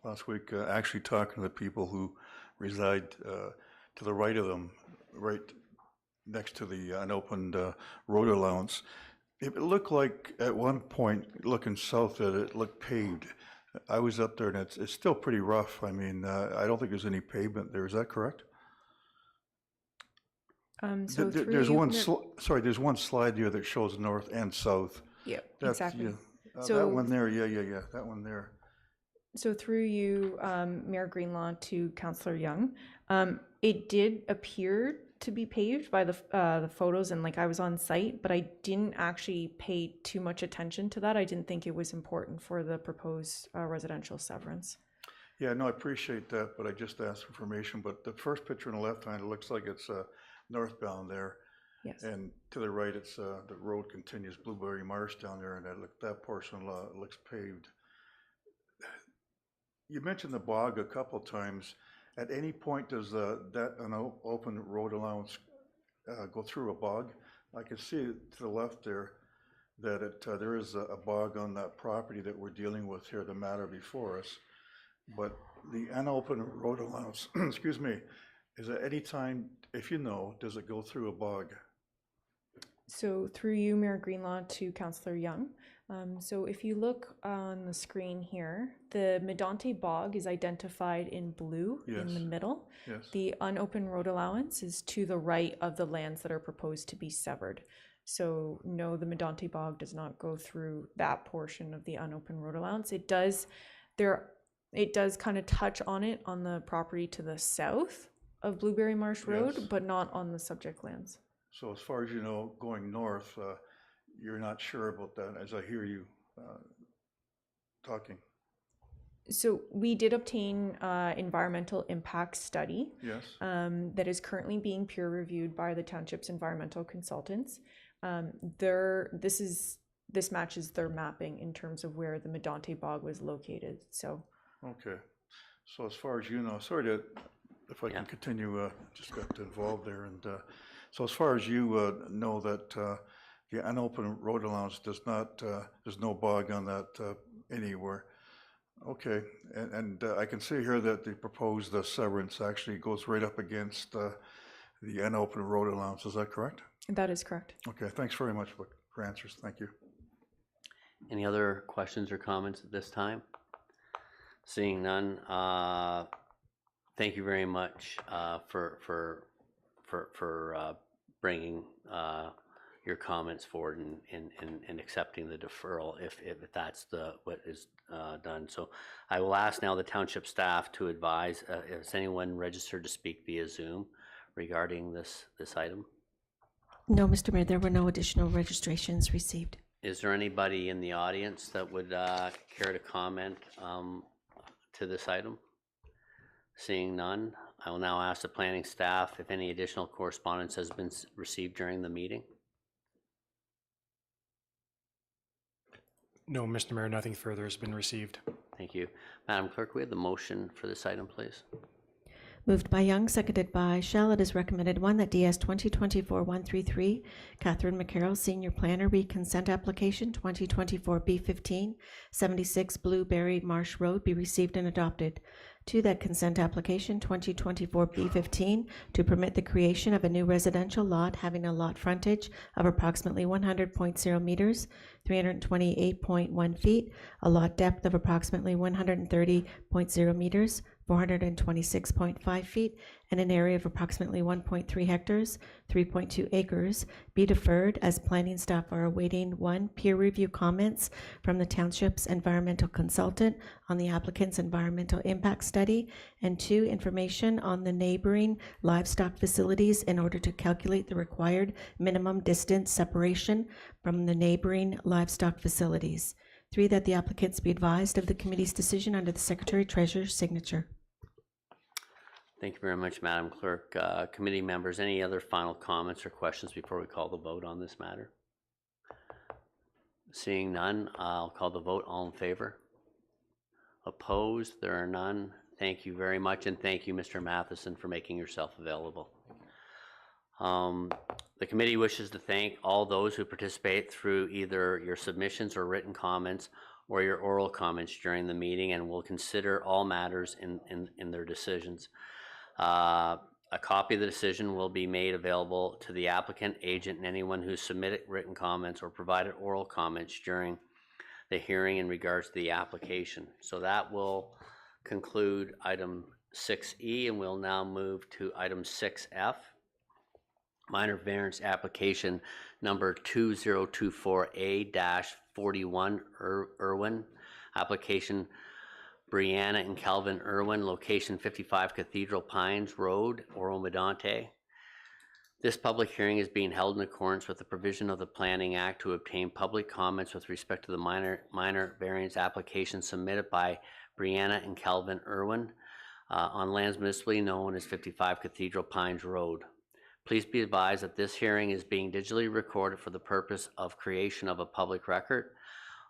actually talking to the people who reside to the right of them, right next to the unopened road allowance. It looked like at one point, looking south at it, looked paved. I was up there and it's still pretty rough. I mean, I don't think there's any pavement there. Is that correct?
So
There's one, there's one slide here that shows north and south.
Yeah,
That's,
exactly.
Yeah,
So
that one there, yeah, that one there.
So through you, Mayor Greenlaw, to Councillor Young, it did appear to be paved by the photos, and like I was on site, but I didn't actually pay too much attention to that. I didn't think it was important for the proposed residential severance.
Yeah, no, I appreciate that, but I just asked for information. But the first picture on the left hand, it looks like it's northbound there.
Yes.
And to the right, it's the road continues Blueberry Marsh down there, and that portion looks paved. You mentioned the bog a couple times. At any point, does that an open road allowance go through a bog? I can see to the left there that there is a bog on that property that we're dealing with here, the matter before us. But the unopened road allowance, excuse me, is at any time, if you know, does it go through a bog?
So through you, Mayor Greenlaw, to Councillor Young. So if you look on the screen here, the Medonte bog is identified in blue in the middle.
Yes.
The unopened road allowance is to the right of the lands that are proposed to be severed. So no, the Medonte bog does not go through that portion of the unopened road allowance. It does kind of touch on it on the property to the south of Blueberry Marsh Road,
Yes.
but not on the subject lands.
So as far as you know, going north, you're not sure about that, as I hear you talking.
So we did obtain environmental impact study.
Yes.
That is currently being peer reviewed by the township's environmental consultants. This matches their mapping in terms of where the Medonte bog was located. So.
Okay. So as far as you know, sorry to, if I can continue, just got involved there. And so as far as you know that the unopened road allowance does not, there's no bog on that anywhere. Okay. And I can see here that the proposed severance actually goes right up against the unopened road allowance. Is that correct?
That is correct.
Okay. Thanks very much for answers. Thank you.
Any other questions or comments at this time? Seeing none, thank you very much for bringing your comments forward and accepting the deferral if that's what is done. So I will ask now the township staff to advise, is anyone registered to speak via Zoom regarding this item?
No, Mr. Mayor, there were no additional registrations received.
Is there anybody in the audience that would care to comment to this item? Seeing none, I will now ask the planning staff if any additional correspondence has been received during the meeting.
No, Mr. Mayor, nothing further has been received.
Thank you. Madam Clerk, we have the motion for this item, please.
Moved by Young, seconded by Shell. It is recommended one that DS 2024-133, Catherine McCarroll, Senior Planner, Consent Application 2024-B15, 76 Blueberry Marsh Road be received and adopted. Two, that consent application 2024-B15 to permit the creation of a new residential lot having a lot frontage of approximately 100.0 meters, 328.1 feet, a lot depth of approximately 130.0 meters, 426.5 feet, and an area of approximately 1.3 hectares, 3.2 acres, be deferred as planning staff are awaiting one, peer review comments from the township's environmental consultant on the applicant's environmental impact study, and two, information on the neighboring livestock facilities in order to calculate the required minimum distance separation from the neighboring livestock facilities. Three, that the applicants be advised of the committee's decision under the Secretary Treasurer's signature.
Thank you very much, Madam Clerk. Committee members, any other final comments or questions before we call the vote on this matter? Seeing none, I'll call the vote. All in favor? Opposed? There are none. Thank you very much, and thank you, Mr. Matheson, for making yourself available. The committee wishes to thank all those who participate through either your submissions or written comments or your oral comments during the meeting, and will consider all matters in their decisions. A copy of the decision will be made available to the applicant, agent, and anyone who submitted written comments or provided oral comments during the hearing in regards to the application. So that will conclude item 6E, and we'll now move to item 6F. Minor variance application number 2024A-41 Irwin. Application Brianna and Calvin Irwin, location 55 Cathedral Pines Road, Oro-Medonte. This public hearing is being held in accordance with the provision of the Planning Act to obtain public comments with respect to the minor variance application submitted by Brianna and Calvin Irwin on lands municipally known as 55 Cathedral Pines Road. Please be advised that this hearing is being digitally recorded for the purpose of creation of a public record.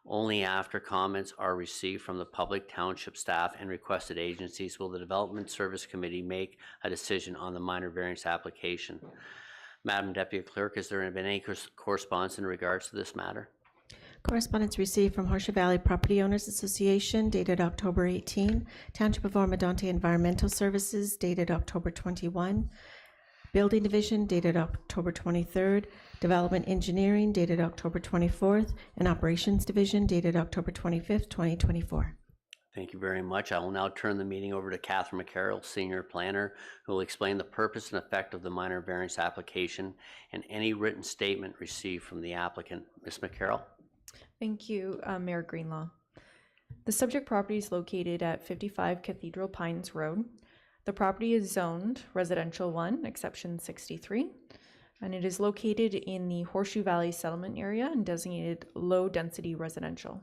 Only after comments are received from the public, township staff, and requested agencies will the Development Service Committee make a decision on the minor variance application. Madam Deputy Clerk, has there been any correspondence in regards to this matter?
Correspondence received from Horseshoe Valley Property Owners Association dated October 18, Township of Oro-Medonte Environmental Services dated October 21, Building Division dated October 23rd, Development Engineering dated October 24th, and Operations Division dated October 25th, 2024.
Thank you very much. I will now turn the meeting over to Catherine McCarroll, Senior Planner, who will explain the purpose and effect of the minor variance application and any written statement received from the applicant. Ms. McCarroll?
Thank you, Mayor Greenlaw. The subject property is located at 55 Cathedral Pines Road. The property is zoned Residential 1, Exception 63, and it is located in the Horseshoe Valley Settlement Area and designated low-density residential.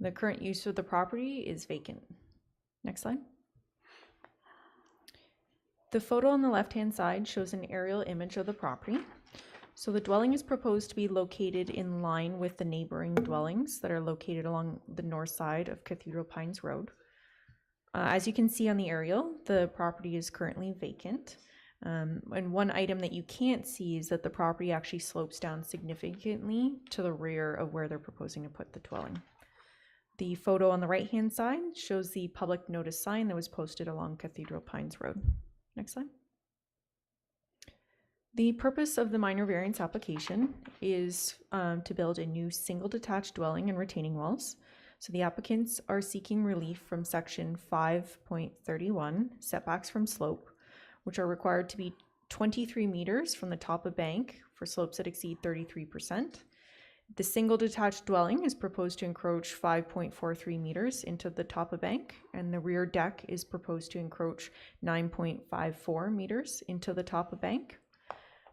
The current use of the property is vacant. Next slide. The photo on the left-hand side shows an aerial image of the property. So the dwelling is proposed to be located in line with the neighboring dwellings that are located along the north side of Cathedral Pines Road. As you can see on the aerial, the property is currently vacant. And one item that you can't see is that the property actually slopes down significantly to the rear of where they're proposing to put the dwelling. The photo on the right-hand side shows the public notice sign that was posted along Cathedral Pines Road. Next slide. The purpose of the minor variance application is to build a new single detached dwelling and retaining walls. So the applicants are seeking relief from section 5.31, setbacks from slope, which are required to be 23 meters from the top of bank for slopes that exceed 33%. The single detached dwelling is proposed to encroach 5.43 meters into the top of bank, and the rear deck is proposed to encroach 9.54 meters into the top of bank.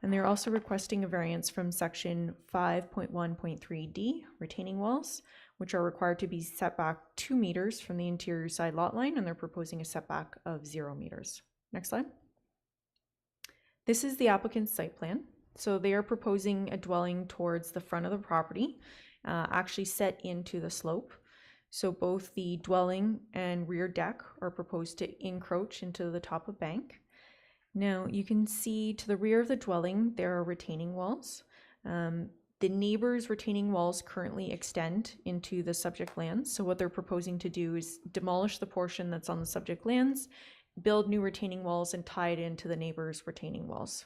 And they're also requesting a variance from section 5.1.3D, retaining walls, which are required to be set back 2 meters from the interior side lot line, and they're proposing a setback of 0 meters. Next slide. This is the applicant's site plan. So they are proposing a dwelling towards the front of the property, actually set into the slope. So both the dwelling and rear deck are proposed to encroach into the top of bank. Now you can see to the rear of the dwelling, there are retaining walls. The neighbor's retaining walls currently extend into the subject lands. So what they're proposing to do is demolish the portion that's on the subject lands, build new retaining walls, and tie it into the neighbor's retaining walls.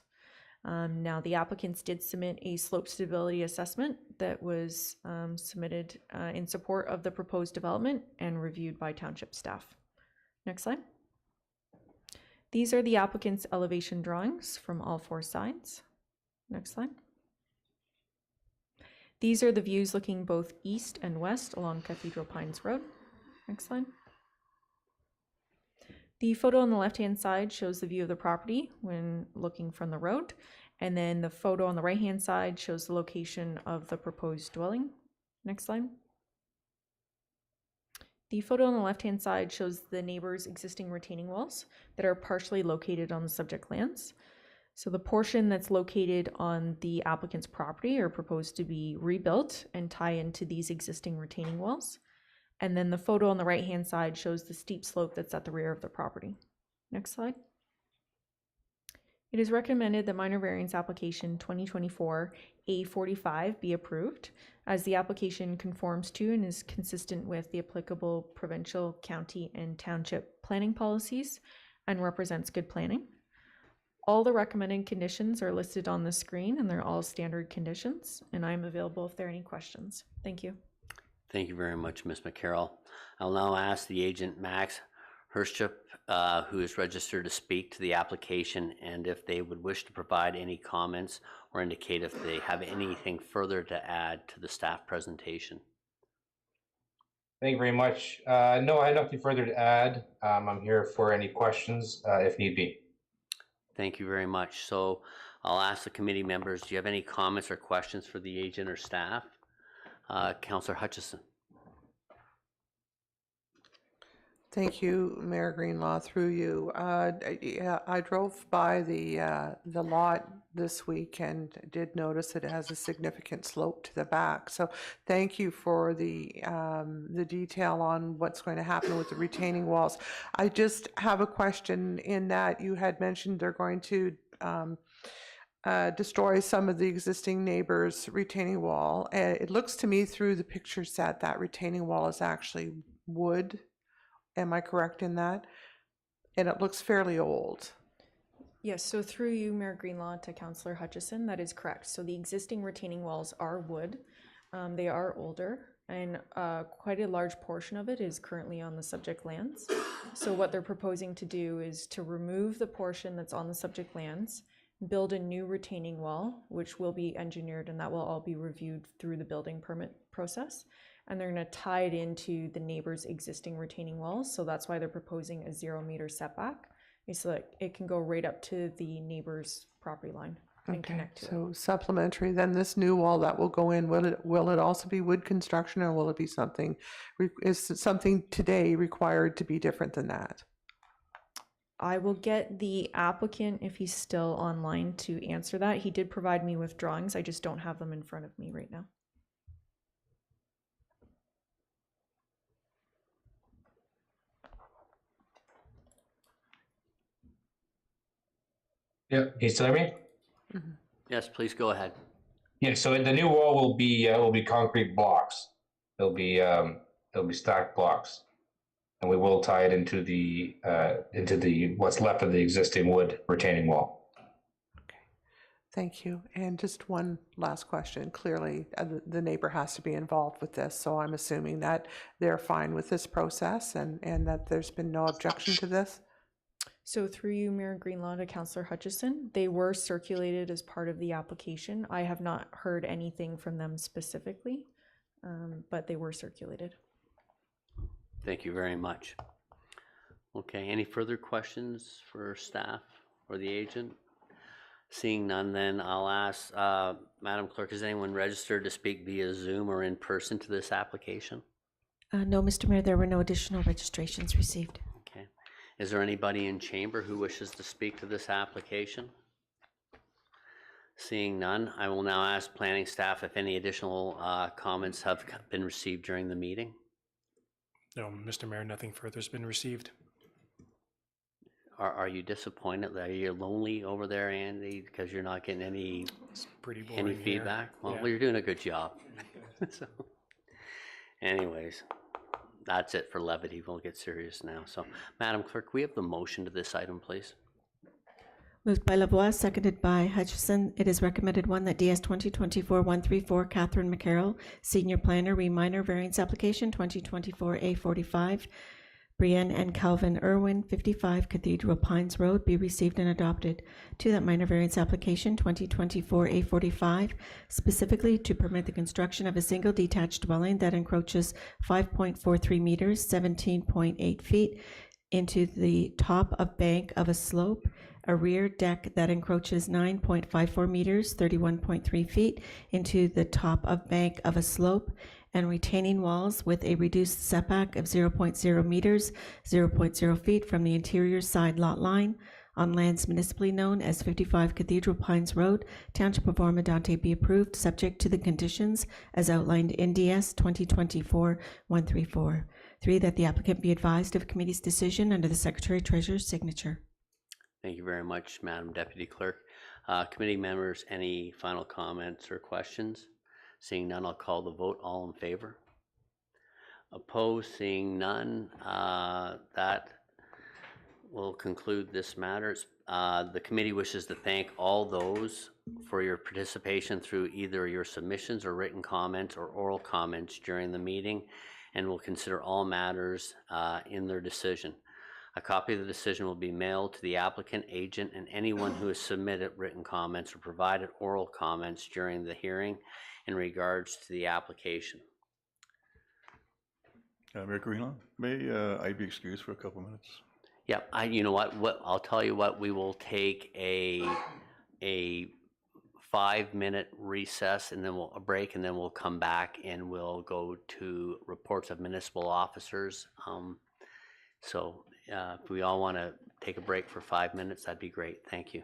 Now the applicants did submit a slope stability assessment that was submitted in support of the proposed development and reviewed by township staff. Next slide. These are the applicant's elevation drawings from all 4 sides. Next slide. These are the views looking both east and west along Cathedral Pines Road. Next slide. The photo on the left-hand side shows the view of the property when looking from the road, and then the photo on the right-hand side shows the location of the proposed dwelling. Next slide. The photo on the left-hand side shows the neighbor's existing retaining walls that are partially located on the subject lands. So the portion that's located on the applicant's property are proposed to be rebuilt and tie into these existing retaining walls. And then the photo on the right-hand side shows the steep slope that's at the rear of the property. Next slide. It is recommended that minor variance application 2024 A45 be approved, as the application conforms to and is consistent with the applicable provincial, county, and township planning policies and represents good planning. All the recommended conditions are listed on the screen, and they're all standard conditions, and I'm available if there are any questions. Thank you.
Thank you very much, Ms. McCarroll. I'll now ask the agent, Max Herschip, who is registered to speak to the application, and if they would wish to provide any comments or indicate if they have anything further to add to the staff presentation.
Thank you very much. No, I have nothing further to add. I'm here for any questions if need be.
Thank you very much. So I'll ask the committee members, do you have any comments or questions for the agent or staff? Councillor Hutchison.
Thank you, Mayor Greenlaw, through you. Yeah, I drove by the lot this week and did notice it has a significant slope to the back. So thank you for the detail on what's going to happen with the retaining walls. I just have a question in that you had mentioned they're going to destroy some of the existing neighbors' retaining wall. It looks to me through the picture set that retaining wall is actually wood. Am I correct in that? And it looks fairly old.
Yes, so through you, Mayor Greenlaw, to Councillor Hutchison, that is correct. So the existing retaining walls are wood. They are older, and quite a large portion of it is currently on the subject lands. So what they're proposing to do is to remove the portion that's on the subject lands, build a new retaining wall, which will be engineered, and that will all be reviewed through the building permit process. And they're going to tie it into the neighbor's existing retaining walls. So that's why they're proposing a 0-meter setback, so that it can go right up to the neighbor's property line and connect to it.
So supplementary, then this new wall that will go in, will it also be wood construction, or will it be something, is something today required to be different than that?
I will get the applicant, if he's still online, to answer that. He did provide me with drawings. I just don't have them in front of me right now.
Yeah, can you still hear me?
Mm-hmm.
Yes, please go ahead.
Yeah, so the new wall will be concrete blocks. It'll be stacked blocks, and we will tie it into the what's left of the existing wood retaining wall.
Thank you. And just one last question. Clearly, the neighbor has to be involved with this, so I'm assuming that they're fine with this process and that there's been no objection to this?
So through you, Mayor Greenlaw, to Councillor Hutchison, they were circulated as part of the application. I have not heard anything from them specifically, but they were circulated.
Thank you very much. Okay, any further questions for staff or the agent? Seeing none, then I'll ask, Madam Clerk, is anyone registered to speak via Zoom or in person to this application?
No, Mr. Mayor, there were no additional registrations received.
Okay. Is there anybody in chamber who wishes to speak to this application? Seeing none, I will now ask planning staff if any additional comments have been received during the meeting.
No, Mr. Mayor, nothing further has been received.
Are you disappointed? Are you lonely over there, Andy, because you're not getting any feedback?
Here.
Well, you're doing a good job. So, anyways, that's it for levity. We'll get serious now. So, Madam Clerk, we have the motion to this item, please.
Moved by Lavoie, seconded by Hutchison. It is recommended one that DS 2024-134 Catherine McCarroll, Senior Planner, Minor Variance Application 2024 A45, Brienne and Calvin Irwin, 55 Cathedral Pines Road, be received and adopted. To that minor variance application 2024 A45, specifically to permit the construction of a single detached dwelling that encroaches 5.43 meters, 17.8 feet into the top of bank of a slope, a rear deck that encroaches 9.54 meters, 31.3 feet into the top of bank of a slope, and retaining walls with a reduced setback of 0.0 meters, 0.0 feet from the interior side lot line on lands municipally known as 55 Cathedral Pines Road, Township of Oro-Medonte be approved, subject to the conditions as outlined in DS 2024-134. 3, that the applicant be advised of committee's decision under the Secretary Treasurer's signature.
Thank you very much, Madam Deputy Clerk. Committee members, any final comments or questions? Seeing none, I'll call the vote. All in favor? Opposed? Seeing none, that will conclude this matter. The committee wishes to thank all those for your participation through either your submissions or written comments or oral comments during the meeting, and will consider all matters in their decision. A copy of the decision will be mailed to the applicant, agent, and anyone who has submitted written comments or provided oral comments during the hearing in regards to the application.
Mayor Greenlaw, may I be excused for a couple minutes?
Yeah, you know what, I'll tell you what, we will take a 5-minute recess and then a break, and then we'll come back and we'll go to reports of municipal officers. So if we all want to take a break for 5 minutes, that'd be great. Thank you.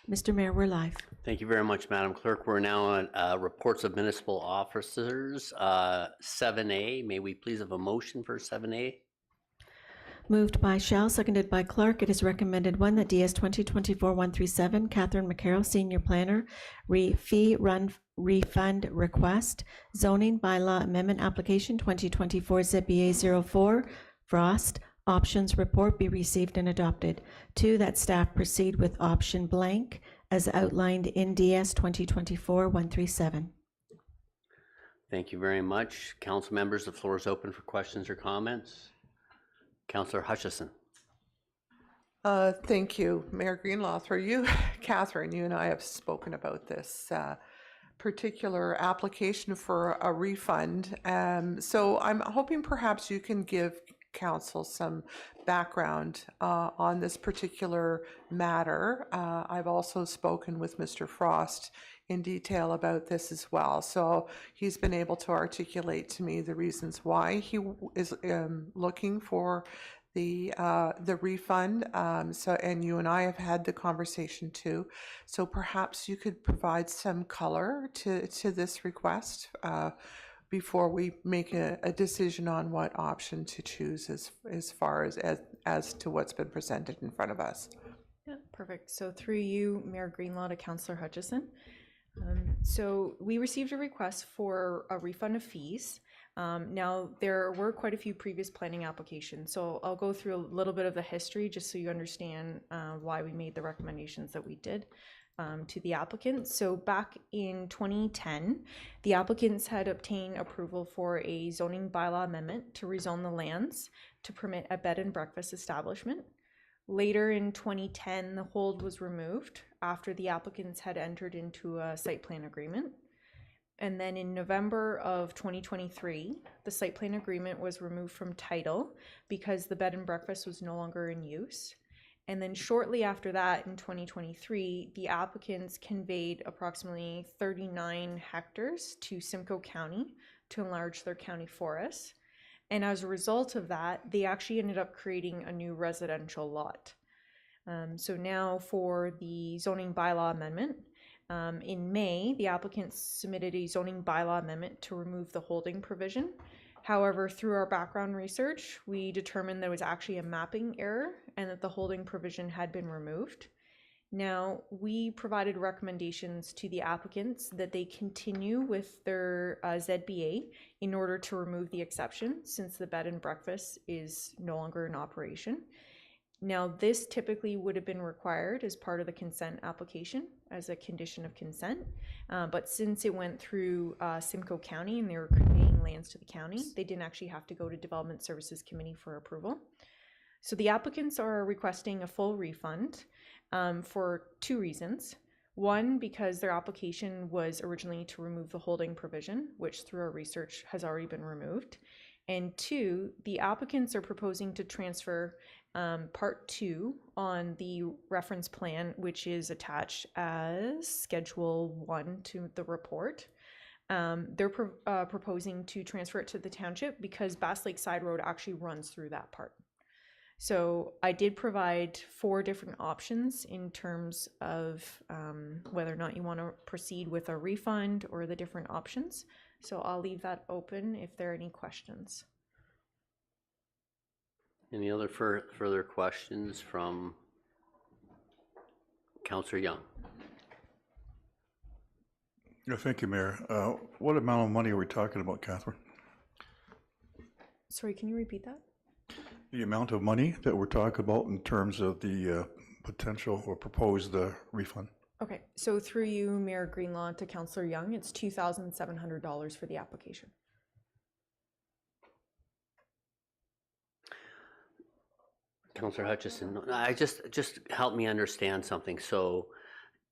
Mr. Mayor, we're live.
Thank you very much, Madam Clerk. We're now on reports of municipal officers, 7A. May we please have a motion for 7A?
Moved by Shell, seconded by Clark. It is recommended, one, that DS 2024-137, Catherine McCarroll, Senior Planner, fee run refund request, zoning bylaw amendment application 2024 ZBA 04, Frost, options report be received and adopted. 2, that staff proceed with option blank as outlined in DS 2024-137.
Thank you very much. Council members, the floor is open for questions or comments. Councillor Hutchison.
Thank you, Mayor Greenlaw. Through you, Catherine, you and I have spoken about this particular application for a refund. So I'm hoping perhaps you can give council some background on this particular matter. I've also spoken with Mr. Frost in detail about this as well. So he's been able to articulate to me the reasons why he is looking for the refund. And you and I have had the conversation too. So perhaps you could provide some color to this request before we make a decision on what option to choose as far as to what's been presented in front of us.
Yeah, perfect. So through you, Mayor Greenlaw, to Councillor Hutchison. So we received a request for a refund of fees. Now, there were quite a few previous planning applications, so I'll go through a little bit of the history just so you understand why we made the recommendations that we did to the applicants. So back in 2010, the applicants had obtained approval for a zoning bylaw amendment to rezone the lands to permit a bed and breakfast establishment. Later in 2010, the hold was removed after the applicants had entered into a site plan agreement. And then in November of 2023, the site plan agreement was removed from title because the bed and breakfast was no longer in use. And then shortly after that, in 2023, the applicants conveyed approximately 39 hectares to Simcoe County to enlarge their county forests. And as a result of that, they actually ended up creating a new residential lot. So now for the zoning bylaw amendment, in May, the applicants submitted a zoning bylaw amendment to remove the holding provision. However, through our background research, we determined there was actually a mapping error and that the holding provision had been removed. Now, we provided recommendations to the applicants that they continue with their ZBA in order to remove the exception since the bed and breakfast is no longer in operation. Now, this typically would have been required as part of the consent application as a condition of consent, but since it went through Simcoe County and they were conveying lands to the county, they didn't actually have to go to Development Services Committee for approval. So the applicants are requesting a full refund for 2 reasons. One, because their application was originally to remove the holding provision, which through our research has already been removed. And 2, the applicants are proposing to transfer Part 2 on the reference plan, which is attached as Schedule 1 to the report. They're proposing to transfer it to the township because Bass Lake Side Road actually runs through that part. So I did provide 4 different options in terms of whether or not you want to proceed with a refund or the different options. So I'll leave that open if there are any questions.
Any other further questions from Councillor Young?
Yeah, thank you, Mayor. What amount of money are we talking about, Catherine?
Sorry, can you repeat that?
The amount of money that we're talking about in terms of the potential or proposed refund?
Okay, so through you, Mayor Greenlaw, to Councillor Young, it's $2,700 for the application.
Councillor Hutchison, I just help me understand something. So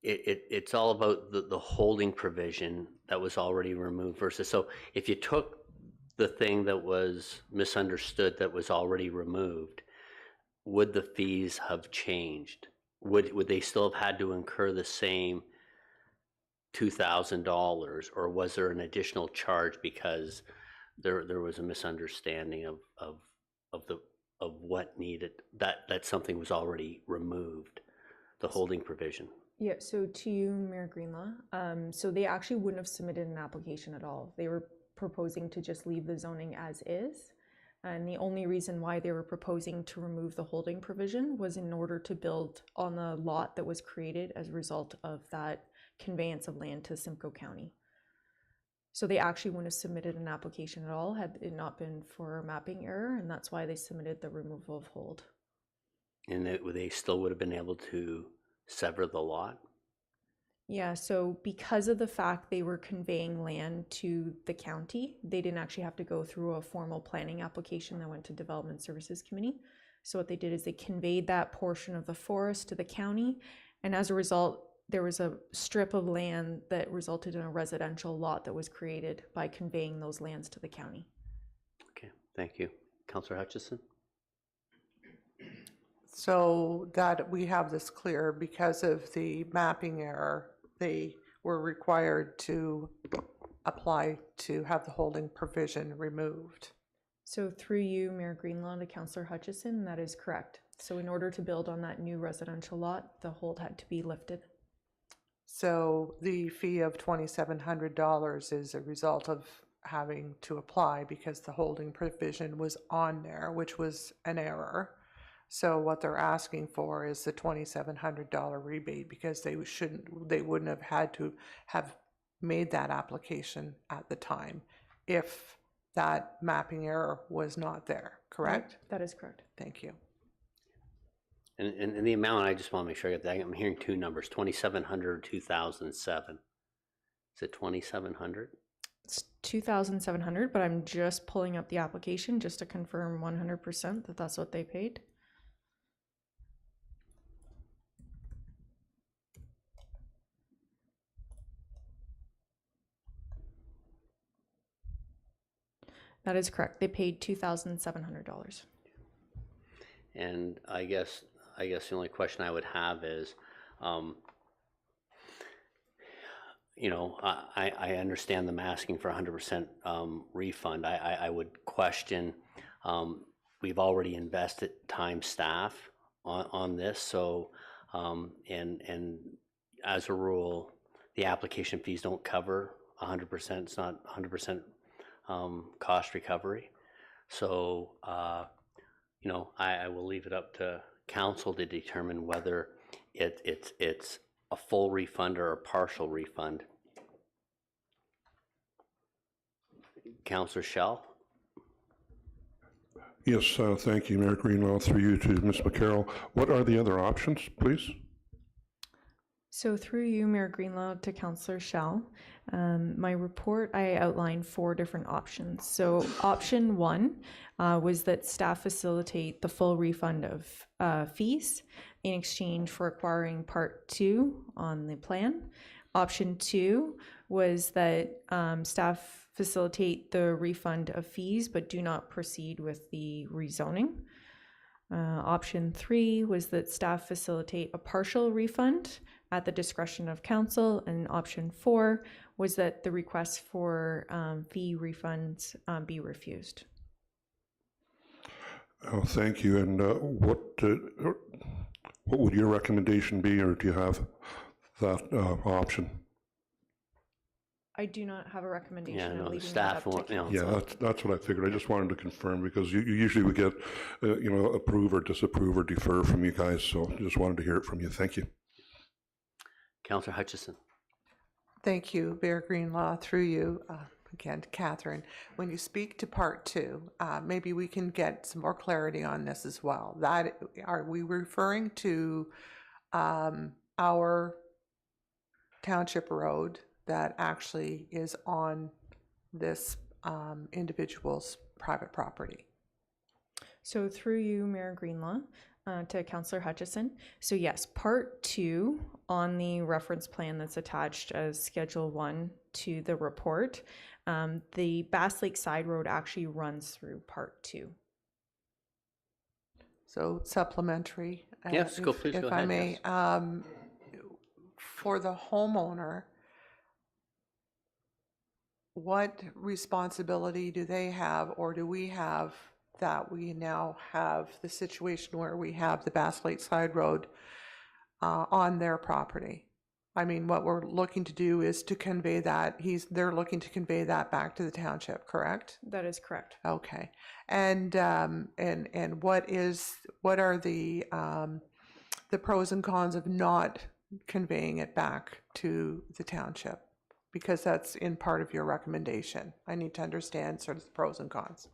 it's all about the holding provision that was already removed versus, so if you took the thing that was misunderstood that was already removed, would the fees have changed? Would they still have had to incur the same $2,000, or was there an additional charge because there was a misunderstanding of what needed, that something was already removed, the holding provision?
Yeah, so to you, Mayor Greenlaw. So they actually wouldn't have submitted an application at all. They were proposing to just leave the zoning as is. And the only reason why they were proposing to remove the holding provision was in order to build on the lot that was created as a result of that conveyance of land to Simcoe County. So they actually wouldn't have submitted an application at all had it not been for a mapping error, and that's why they submitted the removal of hold.
And they still would have been able to sever the lot?
Yeah, so because of the fact they were conveying land to the county, they didn't actually have to go through a formal planning application that went to Development Services Committee. So what they did is they conveyed that portion of the forest to the county, and as a result, there was a strip of land that resulted in a residential lot that was created by conveying those lands to the county.
Okay, thank you. Councillor Hutchison?
So that we have this clear, because of the mapping error, they were required to apply to have the holding provision removed.
So through you, Mayor Greenlaw, to Councillor Hutchison, that is correct. So in order to build on that new residential lot, the hold had to be lifted.
So the fee of $2,700 is a result of having to apply because the holding provision was on there, which was an error. So what they're asking for is the $2,700 rebate because they wouldn't have had to have made that application at the time if that mapping error was not there, correct?
That is correct.
Thank you.
And the amount, I just want to make sure I get that. I'm hearing two numbers, 2,700 or 2,007. Is it 2,700?
It's 2,700, but I'm just pulling up the application just to confirm 100% that that's what they paid. That is correct. They paid $2,700.
And I guess the only question I would have is, you know, I understand them asking for 100% refund. I would question, we've already invested time, staff on this, so and as a rule, the application fees don't cover 100%. It's not 100% cost recovery. So, you know, I will leave it up to council to determine whether it's a full refund or a partial refund. Councillor Schell?
Yes, thank you, Mayor Greenwell. Through you to Ms. McCarroll. What are the other options, please?
So through you, Mayor Greenlaw, to Councillor Schell, my report, I outlined 4 different options. So option 1 was that staff facilitate the full refund of fees in exchange for acquiring part 2 on the plan. Option 2 was that staff facilitate the refund of fees but do not proceed with the rezoning. Option 3 was that staff facilitate a partial refund at the discretion of council, and option 4 was that the request for fee refunds be refused.
Oh, thank you. And what would your recommendation be, or do you have that option?
I do not have a recommendation.
Yeah,
I'm
no, the
leaving
staff
that up
won't,
to
you know.
Yeah, that's what I figured. I just wanted to confirm because you usually would get, you know, approve or disapprove or defer from you guys. So just wanted to hear it from you. Thank you.
Councillor Hutchison?
Thank you, Mayor Greenlaw, through you, again, to Catherine. When you speak to part 2, maybe we can get some more clarity on this as well. That, are we referring to our township road that actually is on this individual's private property?
So through you, Mayor Greenlaw, to Councillor Hutchison. So yes, part 2 on the reference plan that's attached as Schedule 1 to the report, the Bass Lake Side Road actually runs through part 2.
So supplementary,
Yes, please go
if I
ahead,
may,
yes.
for the homeowner, what responsibility do they have, or do we have, that we now have the situation where we have the Bass Lake Side Road on their property. I mean, what we're looking to do is to convey that, they're looking to convey that back to the township, correct?
That is correct.
Okay. And what are the pros and cons of not conveying it back to the township? Because that's in part of your recommendation. I need to understand sort of the pros and cons.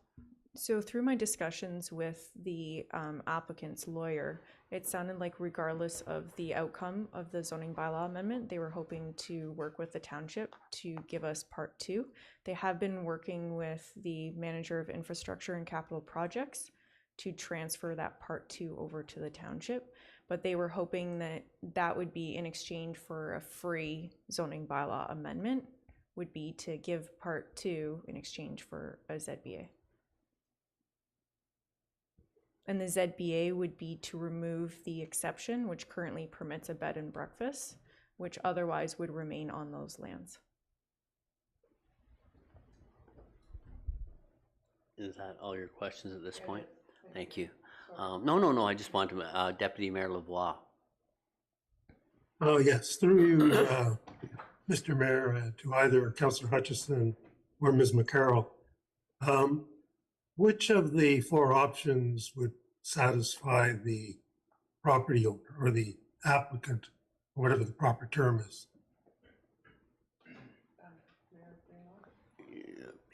So through my discussions with the applicant's lawyer, it sounded like regardless of the outcome of the zoning bylaw amendment, they were hoping to work with the township to give us part 2. They have been working with the manager of infrastructure and capital projects to transfer that part 2 over to the township, but they were hoping that that would be in exchange for a free zoning bylaw amendment, would be to give part 2 in exchange for a ZBA. And the ZBA would be to remove the exception, which currently permits a bed and breakfast, which otherwise would remain on those lands.
Is that all your questions at this point? Thank you. No, I just want to, Deputy Mayor Lavoie.
Oh, yes, through you, Mr. Mayor, to either Councillor Hutchison or Ms. McCarroll. Which of the 4 options would satisfy the property owner or the applicant, or whatever the proper term is?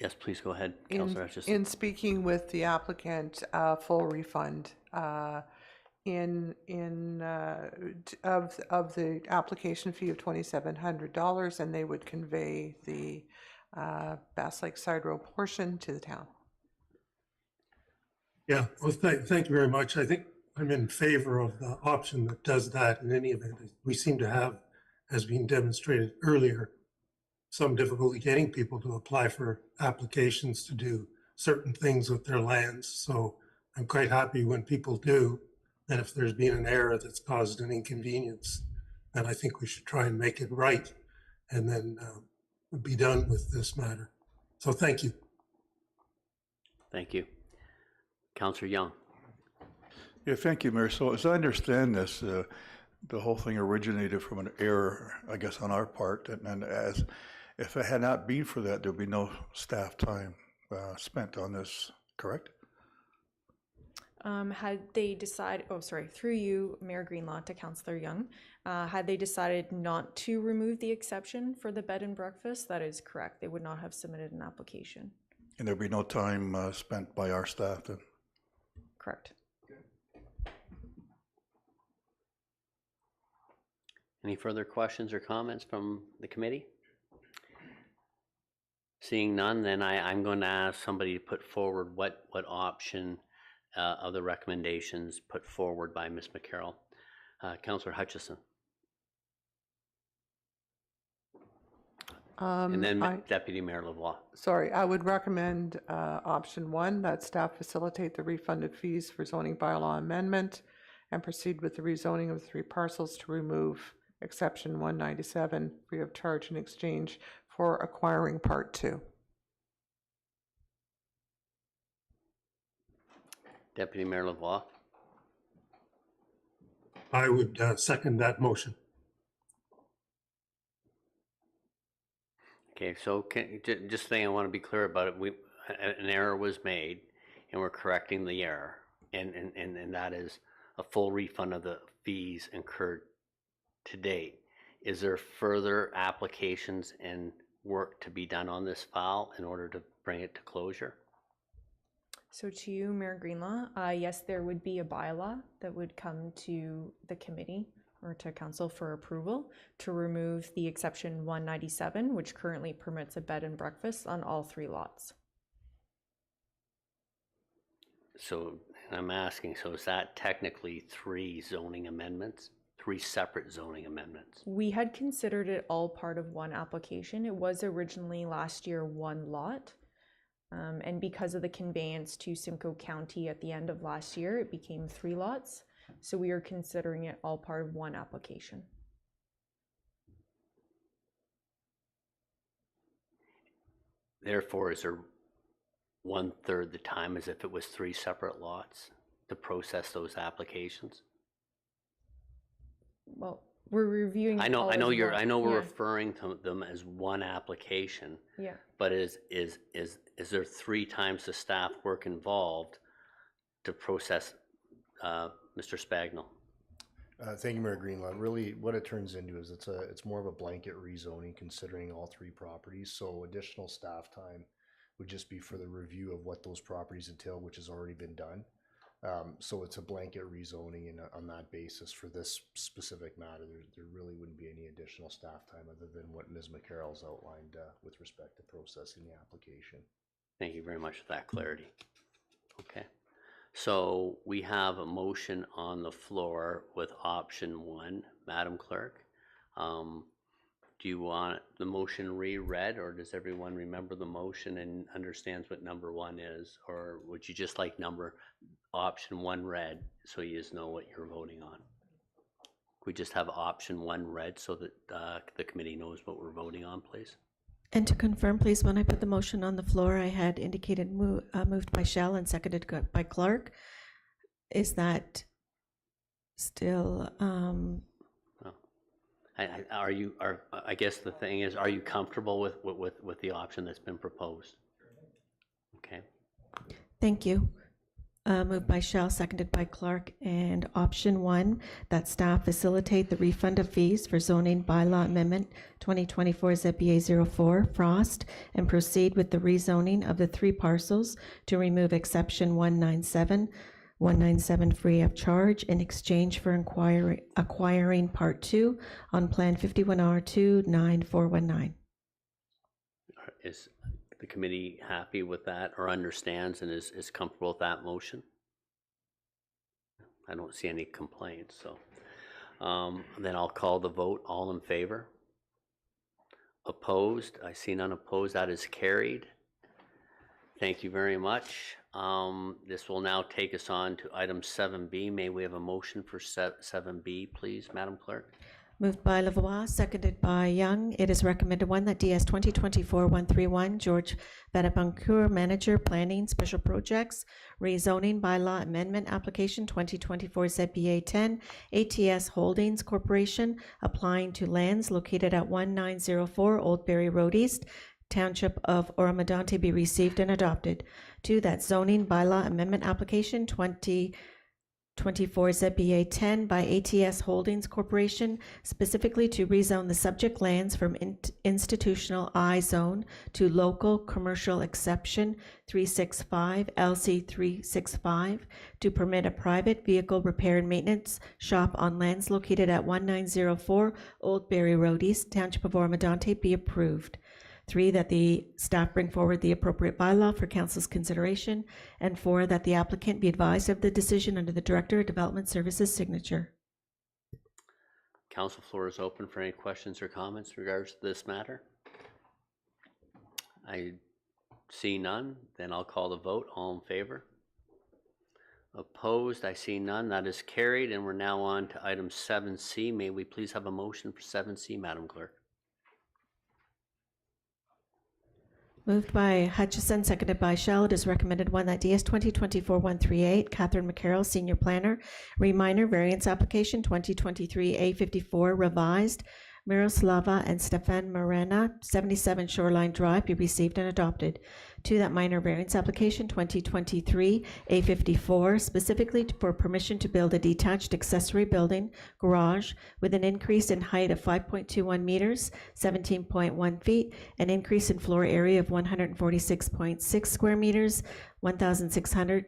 Yes, please go ahead, Councillor Hutchison.
In speaking with the applicant, full refund of the application fee of $2,700, and they would convey the Bass Lake Side Road portion to the town.
Yeah, well, thank you very much. I think I'm in favor of the option that does that in any event. We seem to have, as being demonstrated earlier, some difficulty getting people to apply for applications to do certain things with their lands. So I'm quite happy when people do. And if there's been an error that's caused an inconvenience, then I think we should try and make it right and then be done with this matter. So thank you.
Thank you. Councillor Young.
Yeah, thank you, Mayor. So as I understand this, the whole thing originated from an error, I guess, on our part. And as if it had not been for that, there'd be no staff time spent on this, correct?
Had they decided, through you, Mayor Greenlaw, to Councillor Young, had they decided not to remove the exception for the bed and breakfast, that is correct. They would not have submitted an application.
And there'd be no time spent by our staff then?
Correct.
Any further questions or comments from the committee? Seeing none, then I'm going to ask somebody to put forward what option of the recommendations put forward by Ms. McCarroll. Councillor Hutchison. And then Deputy Mayor Lavoie.
Sorry, I would recommend option 1, that staff facilitate the refunded fees for zoning bylaw amendment and proceed with the rezoning of the 3 parcels to remove exception 197 free of charge in exchange for acquiring part 2.
Deputy Mayor Lavoie.
I would second that motion.
Okay, so just saying, I want to be clear about it. An error was made, and we're correcting the error, and that is a full refund of the fees incurred to date. Is there further applications and work to be done on this file in order to bring it to closure?
So to you, Mayor Greenlaw, yes, there would be a bylaw that would come to the committee or to council for approval to remove the exception 197, which currently permits a bed and breakfast on all 3 lots.
So I'm asking, so is that technically 3 zoning amendments, 3 separate zoning amendments?
We had considered it all part of one application. It was originally last year 1 lot. And because of the conveyance to Simcoe County at the end of last year, it became 3 lots. So we are considering it all part of one application.
Therefore, is there 1/3 the time as if it was 3 separate lots to process those applications?
Well, we're reviewing.
I know
all as one.
we're
Yeah.
referring to them as one application.
Yeah.
But is there 3 times the staff work involved to process Mr. Spagnell?
Thank you, Mayor Greenlaw. Really, what it turns into is it's more of a blanket rezoning considering all 3 properties. So additional staff time would just be for the review of what those properties entail, which has already been done. So it's a blanket rezoning, and on that basis for this specific matter, there really wouldn't be any additional staff time other than what Ms. McCarroll's outlined with respect to processing the application.
Thank you very much for that clarity. Okay. So we have a motion on the floor with option 1, Madam Clerk. Do you want the motion reread, or does everyone remember the motion and understands what number 1 is? Or would you just like option 1 read so you just know what you're voting on? We just have option 1 read so that the committee knows what we're voting on, please.
And to confirm, please, when I put the motion on the floor, I had indicated moved by Shell and seconded by Clark. Is that still?
I guess the thing is, are you comfortable with the option that's been proposed? Okay.
Thank you. Moved by Shell, seconded by Clark, and option 1, that staff facilitate the refund of fees for zoning bylaw amendment 2024 ZBA 04 Frost and proceed with the rezoning of the 3 parcels to remove exception 197 free of charge in exchange for acquiring part 2 on plan 51R29419.
Is the committee happy with that, or understands and is comfortable with that motion? I don't see any complaints, so then I'll call the vote. All in favor? Opposed? I see none opposed. That is carried. Thank you very much. This will now take us on to item 7B. May we have a motion for 7B, please, Madam Clerk?
Moved by Lavoie, seconded by Young. It is recommended 1 that DS 2024-131, George Benabancour, Manager, Planning, Special Projects, Rezoning Bylaw Amendment Application 2024 ZBA 10, ATS Holdings Corporation, applying to lands located at 1904 Old Berry Road East, Township of Oro-Medonte, be received and adopted. 2, that zoning bylaw amendment application 2024 ZBA 10 by ATS Holdings Corporation, specifically to rezone the subject lands from institutional I zone to local commercial exception 365 LC 365 to permit a private vehicle repair and maintenance shop on lands located at 1904 Old Berry Road East, Township of Oro-Medonte, be approved. 3, that the staff bring forward the appropriate bylaw for council's consideration, and 4, that the applicant be advised of the decision under the Director of Development Services signature.
Council floor is open for any questions or comments in regards to this matter. I see none. Then I'll call the vote. All in favor? Opposed? I see none. That is carried, and we're now on to item 7C. May we please have a motion for 7C, Madam Clerk?
Moved by Hutchison, seconded by Shell. It is recommended 1 that DS 2024-138, Catherine McCarroll, Senior Planner, Reminor Variance Application 2023-A54 Revised, Miroslava and Stefan Morena, 77 Shoreline Drive, be received and adopted. 2, that minor variance application 2023-A54, specifically for permission to build a detached accessory building garage with an increase in height of 5.21 meters, 17.1 feet, an increase in floor area of 146.6 square meters, 1,600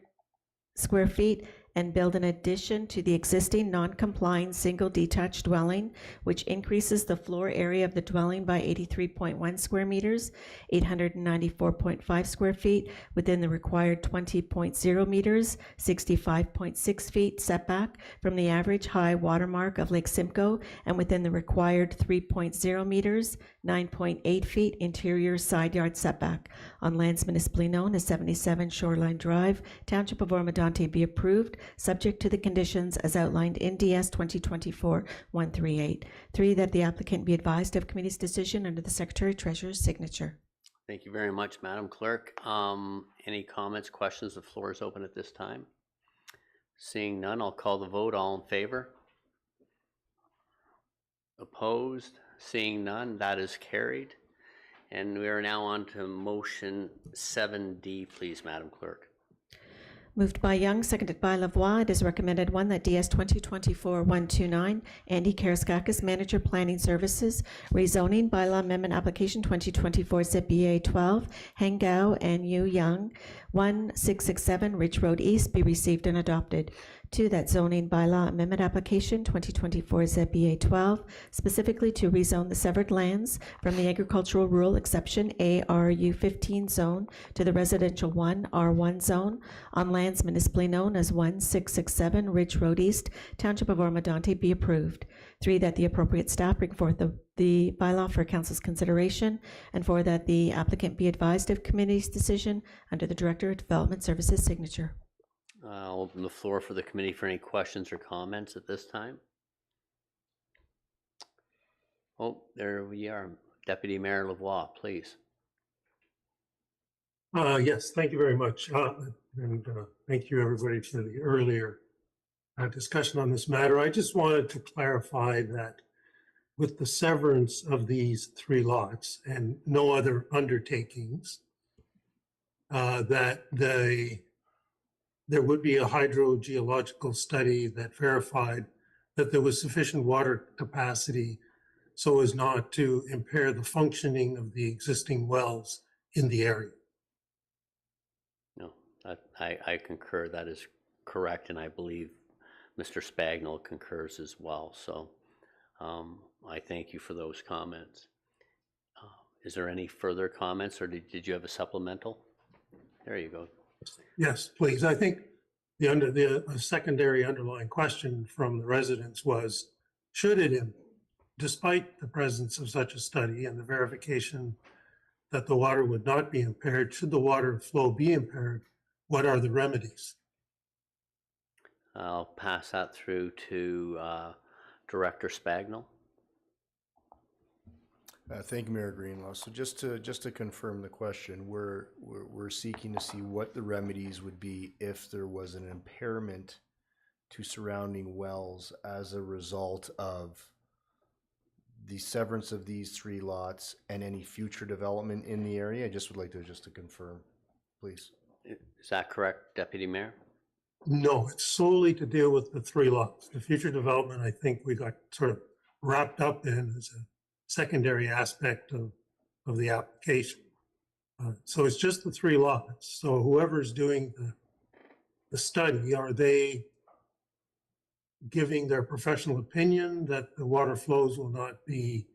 square feet, and build an addition to the existing non-complying single detached dwelling, which increases the floor area of the dwelling by 83.1 square meters, 894.5 square feet, within the required 20.0 meters, 65.6 feet setback from the average high watermark of Lake Simcoe, and within the required 3.0 meters, 9.8 feet interior side yard setback on lands municipally known as 77 Shoreline Drive, Township of Oro-Medonte, be approved, subject to the conditions as outlined in DS 2024-138. 3, that the applicant be advised of committee's decision under the Secretary Treasurer's signature.
Thank you very much, Madam Clerk. Any comments, questions? The floor is open at this time. Seeing none, I'll call the vote. All in favor? Opposed? Seeing none, that is carried. And we are now on to motion 7D, please, Madam Clerk.
Moved by Young, seconded by Lavoie. It is recommended, one, that DS 2024-129, Andy Karaskakis, Manager Planning Services, rezoning bylaw amendment application 2024 ZBA 12, Hangao and Yu Young, 1667 Ridge Road East, be received and adopted. Two, that zoning bylaw amendment application 2024 ZBA 12, specifically to rezone the severed lands from the agricultural rural exception ARU 15 zone to the residential 1 R1 zone on lands municipally known as 1667 Ridge Road East, Township of Oro-Medonte, be approved. Three, that the appropriate staff bring forth the bylaw for council's consideration. And four, that the applicant be advised of committee's decision under the Director of Development Services signature.
I'll open the floor for the committee for any questions or comments at this time. Oh, there we are. Deputy Mayor Lavoie, please.
Yes, thank you very much. And thank you, everybody, for the earlier discussion on this matter. I just wanted to clarify that with the severance of these three lots and no other undertakings, that there would be a hydrogeological study that verified that there was sufficient water capacity so as not to impair the functioning of the existing wells in the area.
No, I concur. That is correct, and I believe Mr. Spagnell concurs as well. So I thank you for those comments. Is there any further comments, or did you have a supplemental? There you go.
Yes, please. I think the secondary underlying question from the residents was, should it, despite the presence of such a study and the verification that the water would not be impaired, should the water flow be impaired, what are the remedies?
I'll pass that through to Director Spagnell.
Thank you, Mayor Greenlaw. So just to confirm the question, we're seeking to see what the remedies would be if there was an impairment to surrounding wells as a result of the severance of these three lots and any future development in the area. I just would like to confirm, please.
Is that correct, Deputy Mayor?
No, it's solely to deal with the three lots. The future development, I think we got sort of wrapped up in as a secondary aspect of the application. So it's just the three lots. So whoever's doing the study, are they giving their professional opinion that the water flows will not be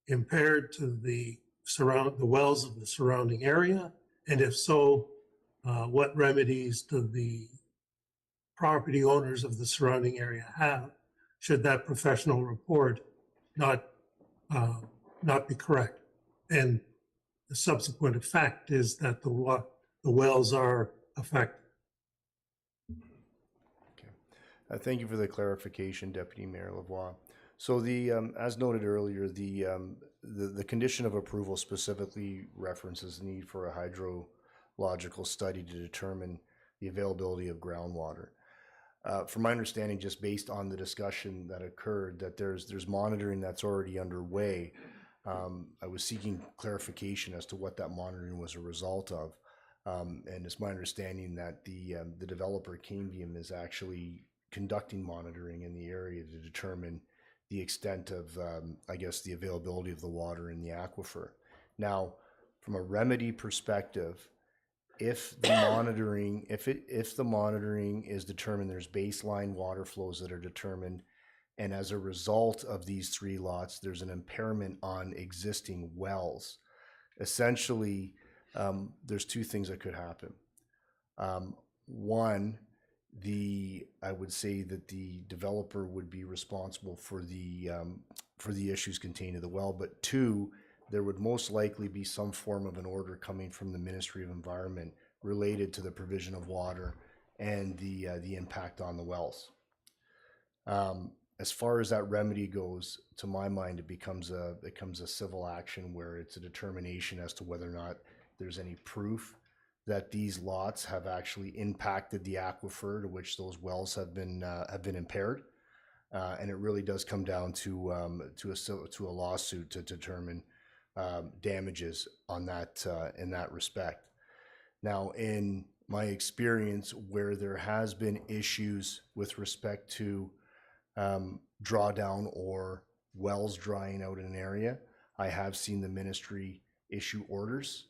impaired to the wells of the surrounding area? And if so, what remedies do the property owners of the surrounding area have should that professional report not be correct? And the subsequent effect is that the wells are affected.
Thank you for the clarification, Deputy Mayor Lavoie. So as noted earlier, the condition of approval specifically references the need for a hydrological study to determine the availability of groundwater. From my understanding, just based on the discussion that occurred, that there's monitoring that's already underway. I was seeking clarification as to what that monitoring was a result of. And it's my understanding that the developer, Cambium, is actually conducting monitoring in the area to determine the extent of, I guess, the availability of the water in the aquifer. Now, from a remedy perspective, if the monitoring is determined, there's baseline water flows that are determined, and as a result of these three lots, there's an impairment on existing wells. Essentially, there's two things that could happen. One, I would say that the developer would be responsible for the issues contained in the well, but two, there would most likely be some form of an order coming from the Ministry of Environment related to the provision of water and the impact on the wells. As far as that remedy goes, to my mind, it becomes a civil action where it's a determination as to whether or not there's any proof that these lots have actually impacted the aquifer to which those wells have been impaired. And it really does come down to a lawsuit to determine damages on that in that respect. Now, in my experience, where there has been issues with respect to drawdown or wells drying out in an area, I have seen the ministry issue orders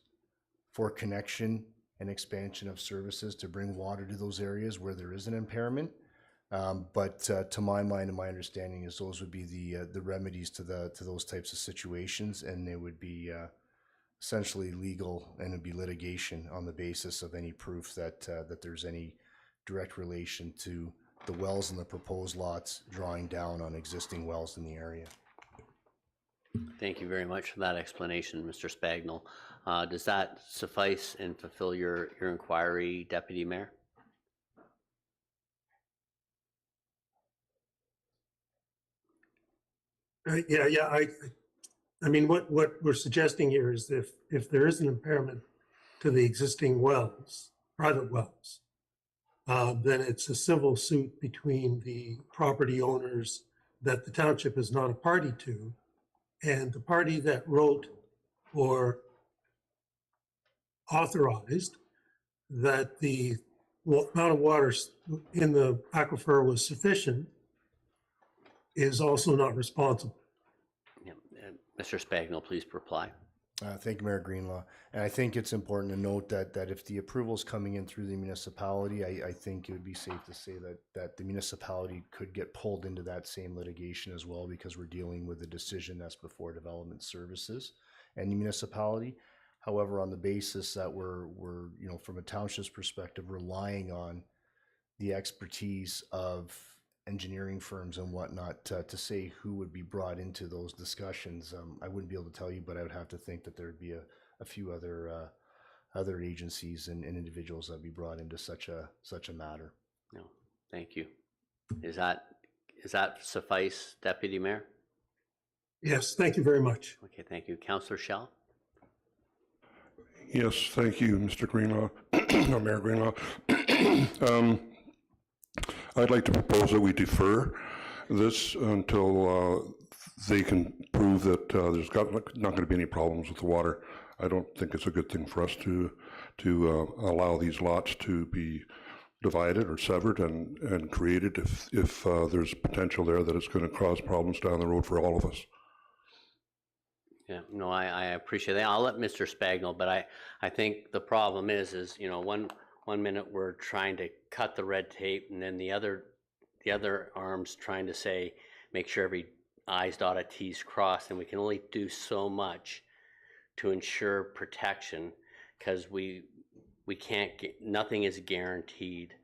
for connection and expansion of services to bring water to those areas where there is an impairment. But to my mind and my understanding is those would be the remedies to those types of situations, and they would be essentially legal, and it'd be litigation on the basis of any proof that there's any direct relation to the wells in the proposed lots drawing down on existing wells in the area.
Thank you very much for that explanation, Mr. Spagnell. Does that suffice and fulfill your inquiry, Deputy Mayor?
Yeah. I mean, what we're suggesting here is if there is an impairment to the existing wells, private wells, then it's a civil suit between the property owners that the township is not a party to, and the party that wrote or authorized that the amount of water in the aquifer was sufficient is also not responsible.
Yeah. Mr. Spagnell, please reply.
Thank you, Mayor Greenlaw. And I think it's important to note that if the approval is coming in through the municipality, I think it would be safe to say that the municipality could get pulled into that same litigation as well, because we're dealing with a decision that's before Development Services and the municipality. However, on the basis that we're from a township's perspective, relying on the expertise of engineering firms and whatnot to say who would be brought into those discussions, I wouldn't be able to tell you, but I would have to think that there would be a few other agencies and individuals that would be brought into such a matter.
No, thank you. Is that suffice, Deputy Mayor?
Yes, thank you very much.
Okay, thank you. Councillor Schell?
Yes, thank you, Mr. Greenlaw, or Mayor Greenlaw. I'd like to propose that we defer this until they can prove that there's not going to be any problems with the water. I don't think it's a good thing for us to allow these lots to be divided or severed and created if there's potential there that it's going to cause problems down the road for all of us.
Yeah, no, I appreciate that. I'll let Mr. Spagnell, but I think the problem is one minute we're trying to cut the red tape, and then the other arm's trying to say, make sure every I's dotted, T's crossed, and we can only do so much to ensure protection, because we can't get, nothing is guaranteed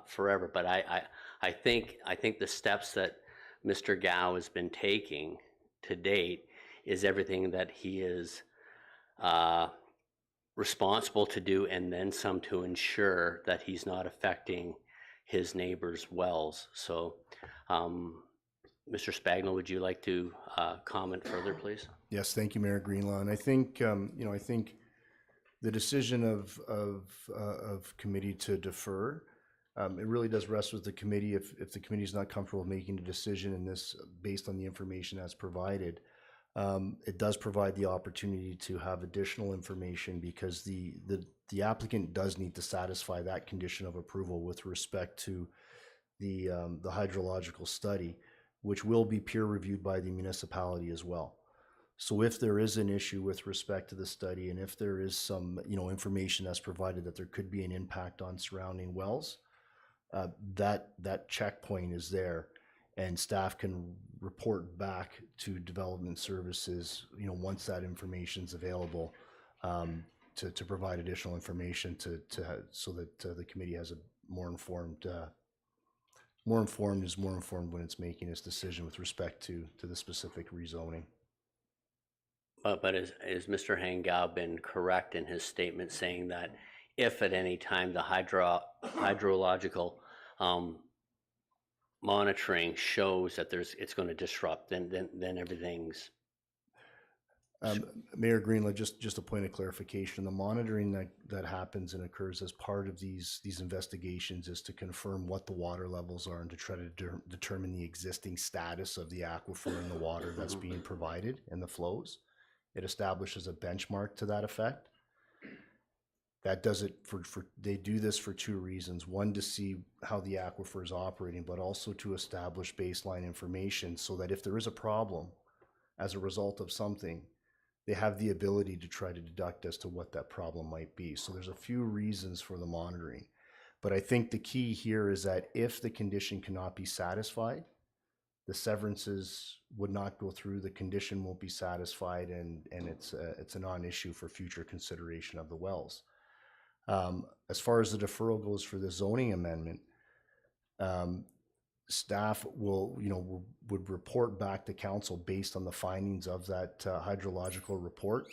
forever. But I think the steps that Mr. Gao has been taking to date is everything that he is responsible to do, and then some, to ensure that he's not affecting his neighbors' wells. So, Mr. Spagnell, would you like to comment further, please?
Yes, thank you, Mayor Greenlaw. And I think I think the decision of committee to defer, it really does rest with the committee. If the committee is not comfortable making a decision in this based on the information that's provided, it does provide the opportunity to have additional information, because the applicant does need to satisfy that condition of approval with respect to the hydrological study, which will be peer reviewed by the municipality as well. So if there is an issue with respect to the study, and if there is some information that's provided that there could be an impact on surrounding wells, that checkpoint is there, and staff can report back to Development Services, once that information is available, to provide additional information so that the committee has a more informed when it's making its decision with respect to the specific rezoning.
But is Mr. Hangao been correct in his statement saying that if at any time the hydrological monitoring shows that it's going to disrupt, then everything's...
Mayor Greenlaw, just a point of clarification. The monitoring that happens and occurs as part of these investigations is to confirm what the water levels are and to try to determine the existing status of the aquifer and the water that's being provided and the flows. It establishes a benchmark to that effect. That does it they do this for two reasons. One, to see how the aquifer is operating, but also to establish baseline information so that if there is a problem as a result of something, they have the ability to try to deduct as to what that problem might be. So there's a few reasons for the monitoring. But I think the key here is that if the condition cannot be satisfied, the severances would not go through, the condition won't be satisfied, and it's a non-issue for future consideration of the wells. As far as the deferral goes for the zoning amendment, staff would report back to council based on the findings of that hydrological report,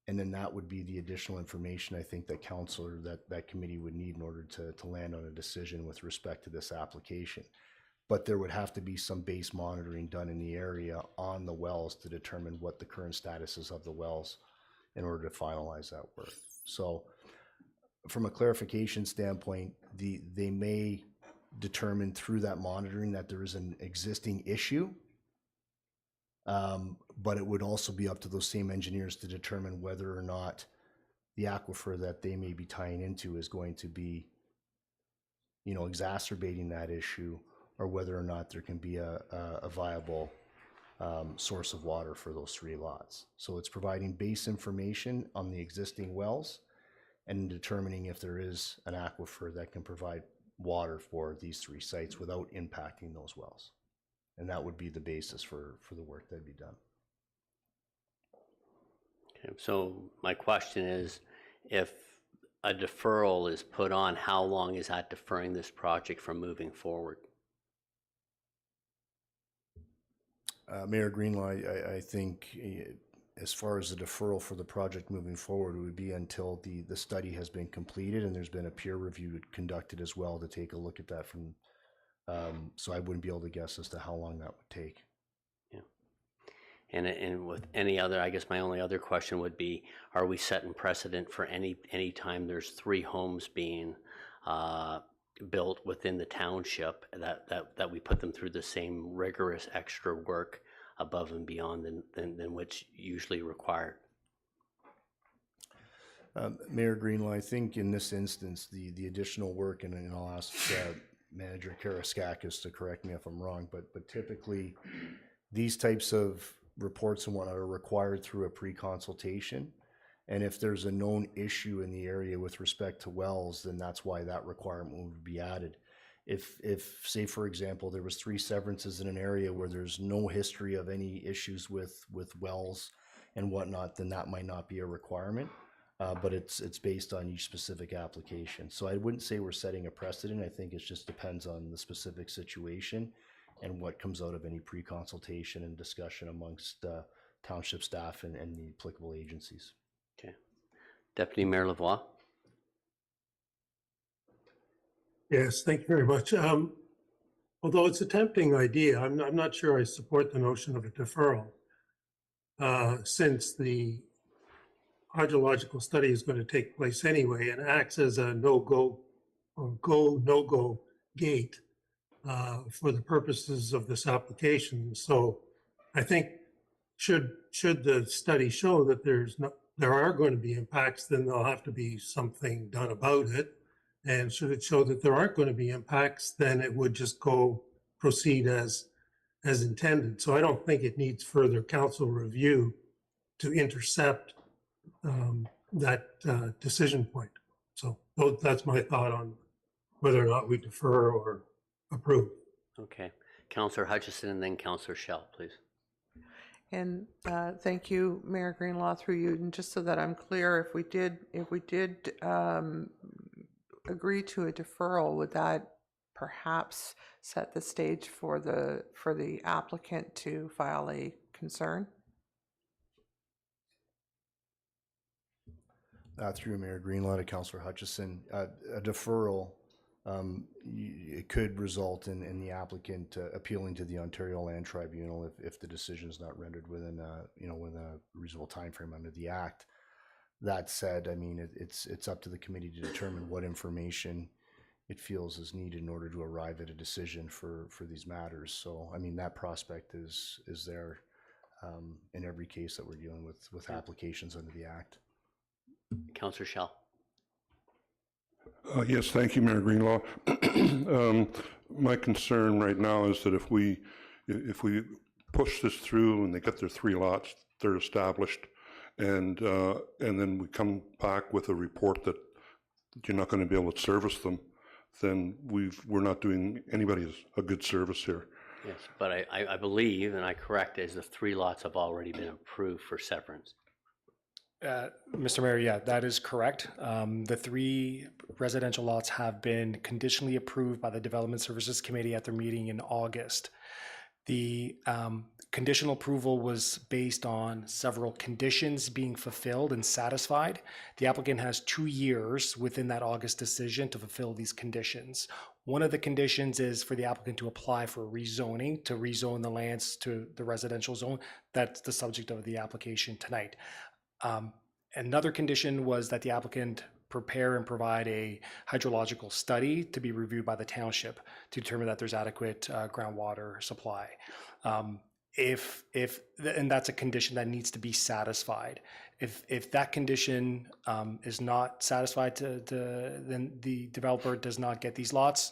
and then that would be the additional information I think that council or that committee would need in order to land on a decision with respect to this application. But there would have to be some base monitoring done in the area on the wells to determine what the current status is of the wells in order to finalize that work. So from a clarification standpoint, they may determine through that monitoring that there is an existing issue, but it would also be up to those same engineers to determine whether or not the aquifer that they may be tying into is going to be, exacerbating that issue, or whether or not there can be a viable source of water for those three lots. So it's providing base information on the existing wells and determining if there is an aquifer that can provide water for these three sites without impacting those wells. And that would be the basis for the work that'd be done.
Okay, so my question is, if a deferral is put on, how long is that deferring this project from moving forward?
Mayor Greenlaw, I think as far as the deferral for the project moving forward, it would be until the study has been completed and there's been a peer review conducted as well to take a look at that from, so I wouldn't be able to guess as to how long that would take.
Yeah. And with any other, I guess my only other question would be, are we setting precedent for any time there's 3 homes being built within the township that we put them through the same rigorous extra work above and beyond than what's usually required?
Mayor Greenlaw, I think in this instance, the additional work, and I'll ask Manager Karaskakis to correct me if I'm wrong, but typically these types of reports and whatnot are required through a pre-consultation. And if there's a known issue in the area with respect to wells, then that's why that requirement would be added. If say, for example, there was 3 severances in an area where there's no history of any issues with wells and whatnot, then that might not be a requirement, but it's based on each specific application. So I wouldn't say we're setting a precedent. I think it just depends on the specific situation and what comes out of any pre-consultation and discussion amongst township staff and the applicable agencies.
Okay. Deputy Mayor Lavoie.
Yes, thank you very much. Although it's a tempting idea, I'm not sure I support the notion of a deferral, since the hydrological study is going to take place anyway and acts as a no-go or no-go gate for the purposes of this application. So I think should the study show that there are going to be impacts, then there'll have to be something done about it. And should it show that there aren't going to be impacts, then it would just proceed as intended. So I don't think it needs further council review to intercept that decision point. So that's my thought on whether or not we defer or approve.
Okay. Councillor Hutchison and then Councillor Schell, please.
And thank you, Mayor Greenlaw, through you. And just so that I'm clear, if we did agree to a deferral, would that perhaps set the stage for the applicant to file a concern?
Through Mayor Greenlaw to Councillor Hutchison, a deferral it could result in the applicant appealing to the Ontario Land Tribunal if the decision is not rendered within within a reasonable time frame under the Act. That said, I mean, it's up to the committee to determine what information it feels is needed in order to arrive at a decision for these matters. So, I mean, that prospect is there in every case that we're dealing with applications under the Act.
Councillor Shell.
Yes, thank you, Mayor Greenlaw. My concern right now is that if we push this through and they get their 3 lots, they're established, and then we come back with a report that you're not going to be able to service them, then we're not doing anybody a good service here.
Yes, but I believe, and I correct, is the 3 lots have already been approved for severance.
Mr. Mayor, yeah, that is correct. The 3 residential lots have been conditionally approved by the Development Services Committee at their meeting in August. The conditional approval was based on several conditions being fulfilled and satisfied. The applicant has 2 years within that August decision to fulfill these conditions. One of the conditions is for the applicant to apply for rezoning, to rezone the lands to the residential zone. That's the subject of the application tonight. Another condition was that the applicant prepare and provide a hydrological study to be reviewed by the township to determine that there's adequate groundwater supply. And that's a condition that needs to be satisfied. If that condition is not satisfied, then the developer does not get these lots,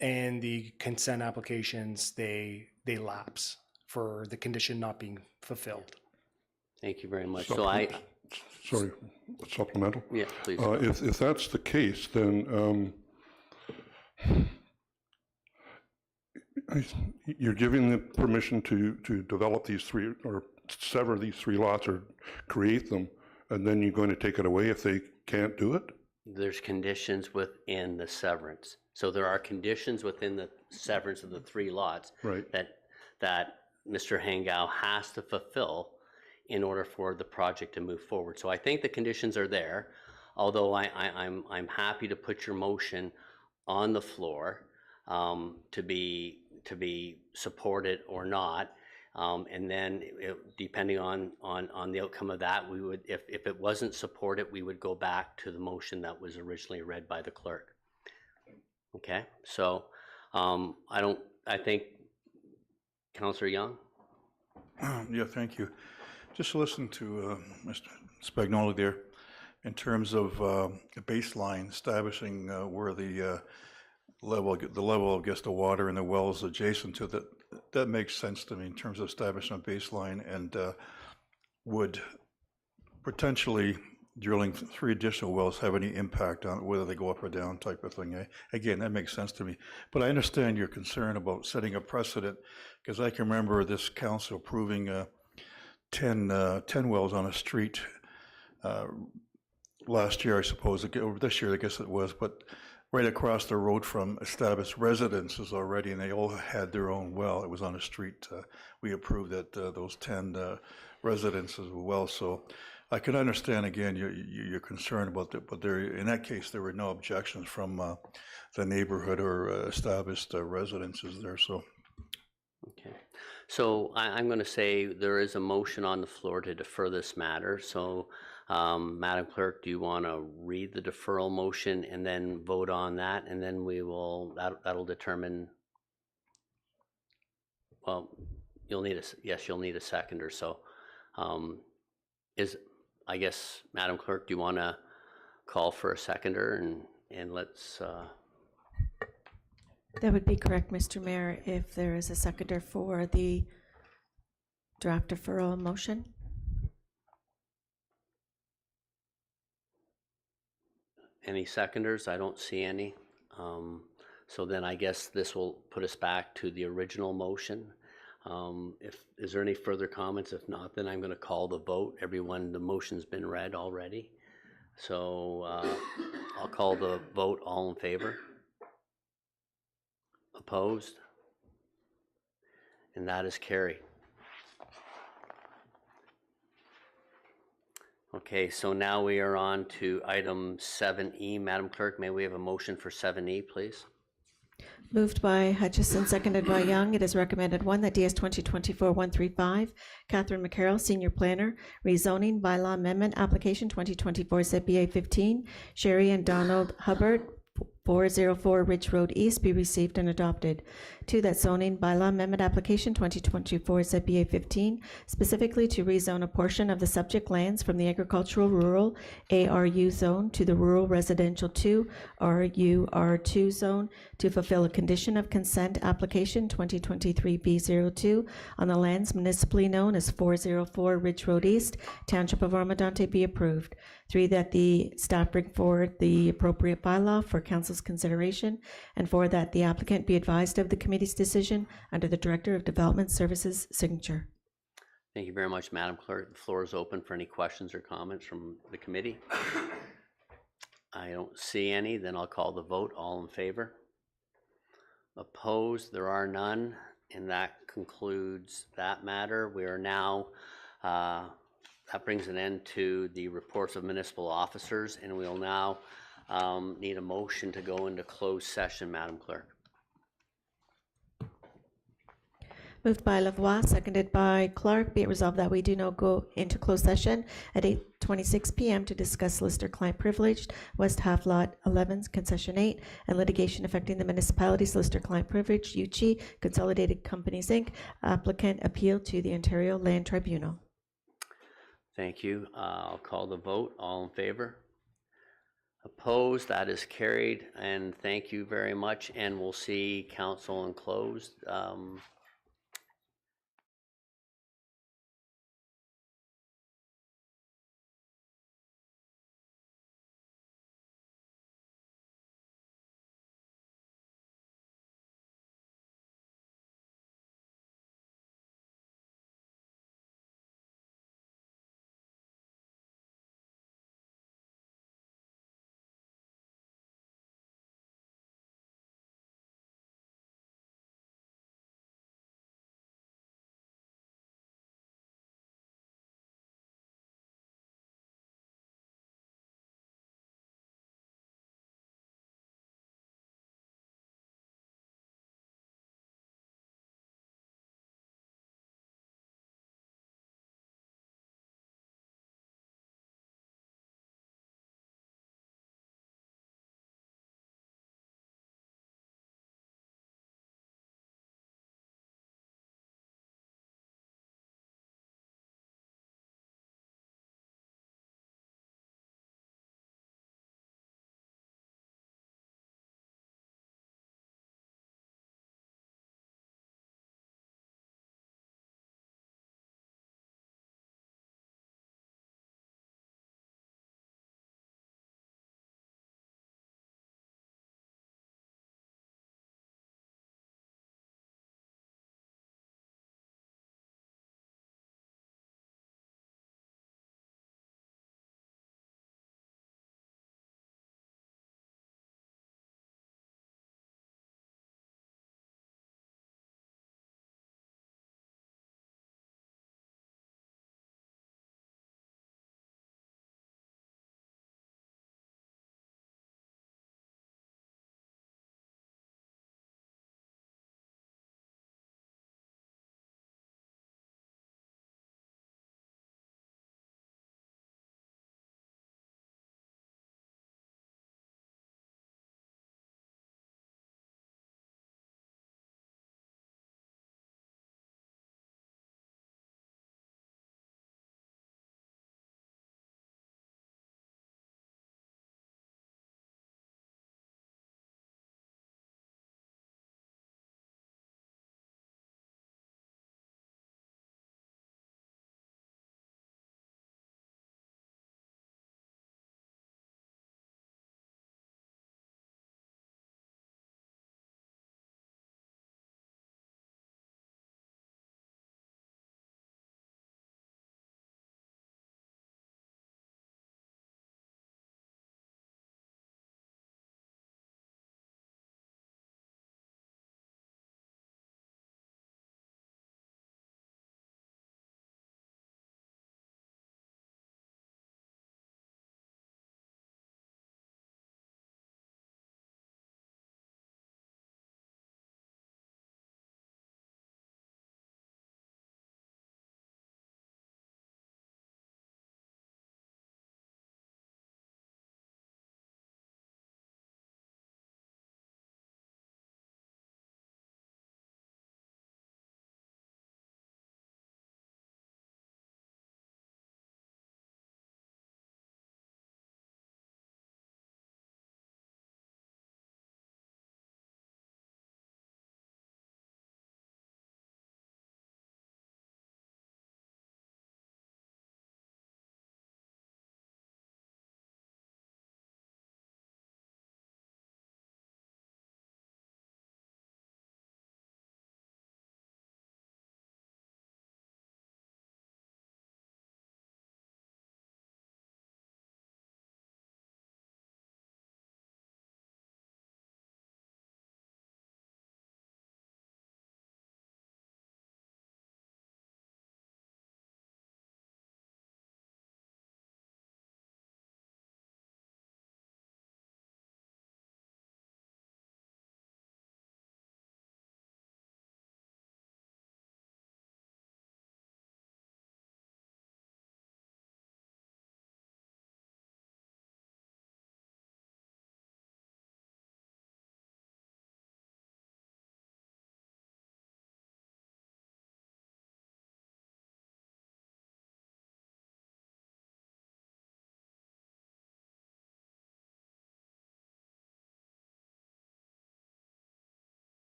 and the consent applications they lapse for the condition not being fulfilled.
Thank you very much.
Sorry, supplemental?
Yeah, please.
If that's the case, then you're giving the permission to develop these 3 or sever these 3 lots or create them, and then you're going to take it away if they can't do it?
There's conditions within the severance. So there are conditions within the severance of the 3 lots that Mr. Hangau has to fulfill in order for the project to move forward. So I think the conditions are there, although I'm happy to put your motion on the floor to be supported or not. And then depending on the outcome of that, we would, if it wasn't supported, we would go back to the motion that was originally read by the clerk. Okay, so I think Councillor Young.
Yeah, thank you. Just listen to Mr. Spagnoli there in terms of a baseline establishing where the level of, I guess, the water in the wells adjacent to that. That makes sense to me in terms of establishing a baseline, and would potentially drilling 3 additional wells have any impact on whether they go up or down type of thing. Again, that makes sense to me. But I understand your concern about setting a precedent, because I can remember this council approving 10 wells on a street last year, I suppose, or this year, I guess it was, but right across the road from established residences already, and they all had their own well. It was on a street. We approved that those 10 residences were well. So I can understand, again, your concern about that, but in that case, there were no objections from the neighborhood or established residences there. So.
Okay. So I'm going to say there is a motion on the floor to defer this matter. So, Madam Clerk, do you want to read the deferral motion and then vote on that? And then we will, that'll determine, well, you'll need a second or so. I guess, Madam Clerk, do you want to call for a seconder and let's...
That would be correct, Mr. Mayor, if there is a seconder for the draft deferral motion.
Any seconders? I don't see any. So then I guess this will put us back to the original motion. Is there any further comments? If not, then I'm going to call the vote. Everyone, the motion's been read already. So I'll call the vote. All in favor? Opposed? And that is carried. Okay, so now we are on to item 7E. Madam Clerk, may we have a motion for 7E, please?
Moved by Hutchison, seconded by Young. It is recommended, one, that DS 2024-135, Catherine McCarroll, Senior Planner, rezoning bylaw amendment application 2024 ZBA 15, Sherry and Donald Hubbard, 404 Ridge Road East, be received and adopted. Two, that zoning bylaw amendment application 2024 ZBA 15, specifically to rezone a portion of the subject lands from the agricultural rural ARU zone to the rural residential 2 RUR2 zone to fulfill a condition of consent application 2023 B02 on the lands municipally known as 404 Ridge Road East, Township of Oro-Medonte, be approved. Three, that the staff bring forward the appropriate bylaw for council's consideration. And four, that the applicant be advised of the committee's decision under the Director of Development Services signature.
Thank you very much, Madam Clerk. The floor is open for any questions or comments from the committee. I don't see any. Then I'll call the vote. All in favor? Opposed? There are none. And that concludes that matter. We are now, that brings an end to the reports of municipal officers, and we'll now need a motion to go into closed session, Madam Clerk.
Moved by Lavoie, seconded by Clark. Be it resolved that we do not go into closed session at 8:26 p.m. to discuss Lister-Client Privileged, West Half Lot 11, Concession 8, and litigation affecting the municipality's Lister-Client Privilege, UCHI, Consolidated Companies, Inc., applicant appeal to the Ontario Land Tribunal.
Thank you. I'll call the vote. All in favor? Opposed? That is carried. And thank you very much. And we'll see council in closed.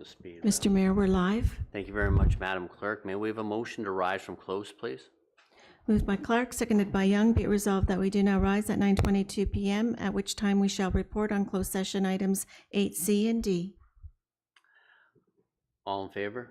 the speed.
Mr. Mayor, we're live.
Thank you very much, Madam Clerk. May we have a motion to rise from close, please?
Moved by Clark, seconded by Young. Be it resolved that we do now rise at 9:22 p.m., at which time we shall report on closed session items 8C and D.
All in favor?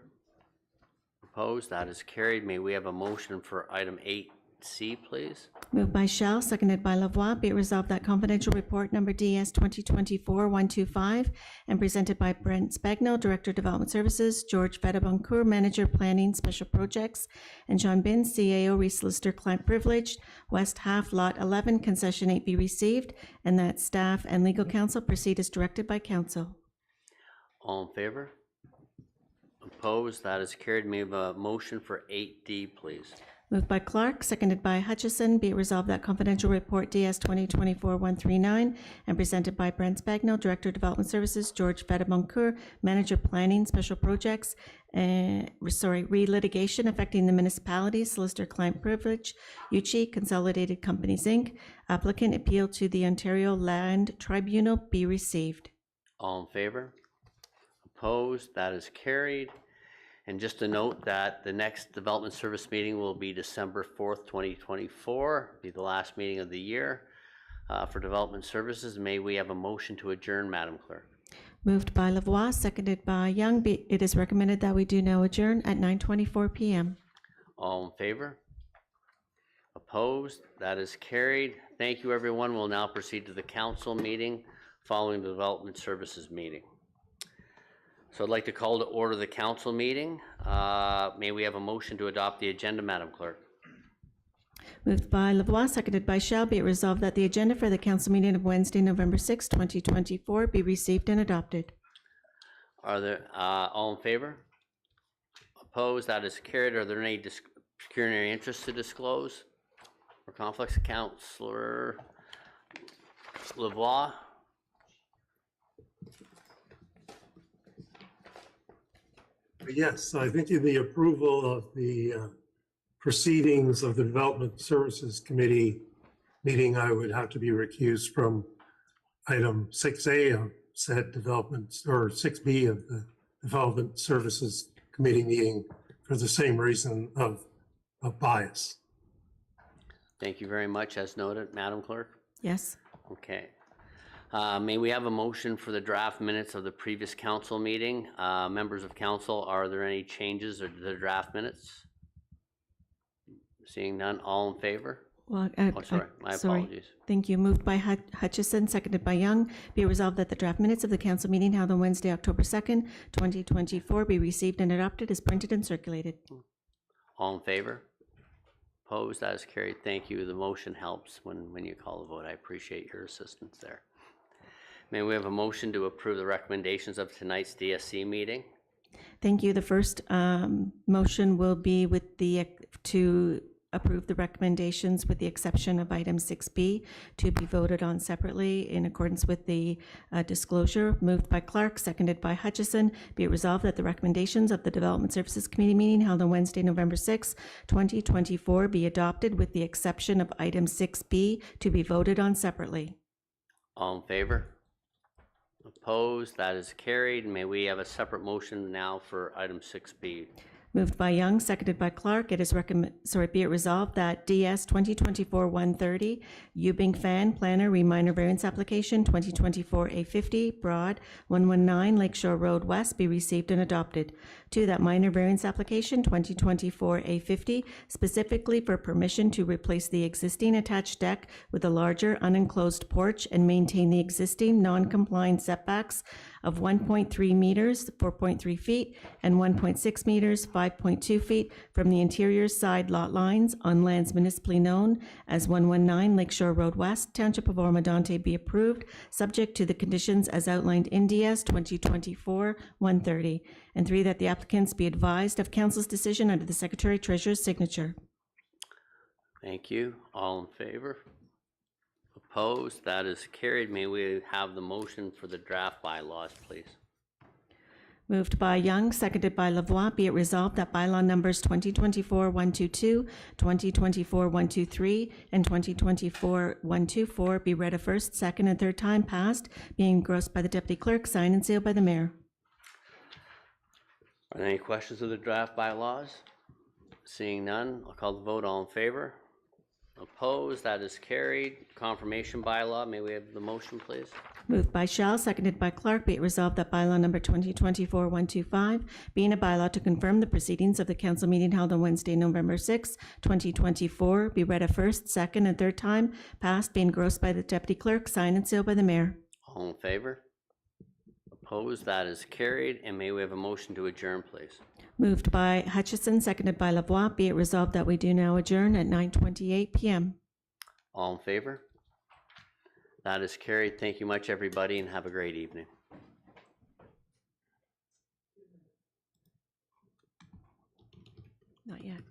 Opposed? That is carried. May we have a motion for item 8C, please?
Moved by Shell, seconded by Lavoie. Be it resolved that confidential report number DS 2024-125 and presented by Brent Spagnell, Director of Development Services, George Vedaboncourt, Manager Planning Special Projects, and John Bin, CAO, Re-Solicitor Client Privileged, West Half, Lot 11, Concession 8 be received, and that staff and legal counsel proceed as directed by counsel.
All in favor? Opposed? That is carried. May we have a motion for 8D, please?
Moved by Clark, seconded by Hutchison. Be it resolved that confidential report DS 2024-139 and presented by Brent Spagnell, Director of Development Services, George Vedaboncourt, Manager Planning Special Projects, re-litigation affecting the municipality, Solicitor Client Privilege, UCHI Consolidated Companies, Inc., applicant appeal to the Ontario Land Tribunal be received.
All in favor? Opposed? That is carried. And just a note that the next Development Service meeting will be December 4th, 2024, be the last meeting of the year for Development Services. May we have a motion to adjourn, Madam Clerk?
Moved by Lavoie, seconded by Young. It is recommended that we do now adjourn at 9:24 p.m.
All in favor? Opposed? That is carried. Thank you, everyone. We'll now proceed to the council meeting following the Development Services meeting. So I'd like to call to order the council meeting. May we have a motion to adopt the agenda, Madam Clerk?
Moved by Lavoie, seconded by Shell. Be it resolved that the agenda for the council meeting of Wednesday, November 6, 2024 be received and adopted.
Are there all in favor? Opposed? That is carried. Are there any pecuniary interests to disclose or conflicts? Councillor Lavoie?
Yes, I think in the approval of the proceedings of the Development Services Committee meeting, I would have to be recused from item 6A of said development, or 6B of the Development Services Committee meeting for the same reason of bias.
Thank you very much. As noted, Madam Clerk?
Yes.
Okay. May we have a motion for the draft minutes of the previous council meeting? Members of council, are there any changes to the draft minutes? Seeing none, all in favor?
Well,
Sorry, apologies.
Thank you. Moved by Hutchison, seconded by Young. Be it resolved that the draft minutes of the council meeting held on Wednesday, October 2nd, 2024 be received and adopted as printed and circulated.
All in favor? Opposed? That is carried. Thank you. The motion helps when you call a vote. I appreciate your assistance there. May we have a motion to approve the recommendations of tonight's DSC meeting?
Thank you. The first motion will be with to approve the recommendations with the exception of item 6B to be voted on separately in accordance with the disclosure. Moved by Clark, seconded by Hutchison. Be it resolved that the recommendations of the Development Services Committee meeting held on Wednesday, November 6, 2024 be adopted with the exception of item 6B to be voted on separately.
All in favor? Opposed? That is carried. May we have a separate motion now for item 6B?
Moved by Young, seconded by Clark. It is be it resolved that DS 2024-130, Yubing Fan Planner Reminor Variance Application 2024-A50, Broad 119 Lakeshore Road West be received and adopted. 2, that minor variance application 2024-A50, specifically for permission to replace the existing attached deck with a larger unenclosed porch and maintain the existing non-compliant setbacks of 1.3 meters, 4.3 feet, and 1.6 meters, 5.2 feet from the interior side lot lines on lands municipally known as 119 Lakeshore Road West, Township of Oro-Medonte be approved, subject to the conditions as outlined in DS 2024-130. And 3, that the applicants be advised of council's decision under the Secretary Treasurer's signature.
Thank you. All in favor? Opposed? That is carried. May we have the motion for the draft bylaws, please?
Moved by Young, seconded by Lavoie. Be it resolved that bylaw numbers 2024-122, 2024-123, and 2024-124 be read a first, second, and third time passed, being engrossed by the Deputy Clerk, signed and sealed by the Mayor.
Are there any questions of the draft bylaws? Seeing none, I'll call the vote. All in favor? Opposed? That is carried. Confirmation bylaw, may we have the motion, please?
Moved by Shell, seconded by Clark, be it resolved that bylaw number 2024-125, being a bylaw to confirm the proceedings of the council meeting held on Wednesday, November 6, 2024, be read a first, second, and third time, passed, be engrossed by the deputy clerk, signed and sealed by the mayor.
All in favor? Opposed? That is carried. And may we have a motion to adjourn, please?
Moved by Hutchison, seconded by Lavoie, be it resolved that we do now adjourn at 9:28 p.m.
All in favor? That is carried. Thank you much, everybody, and have a great evening.
Not yet.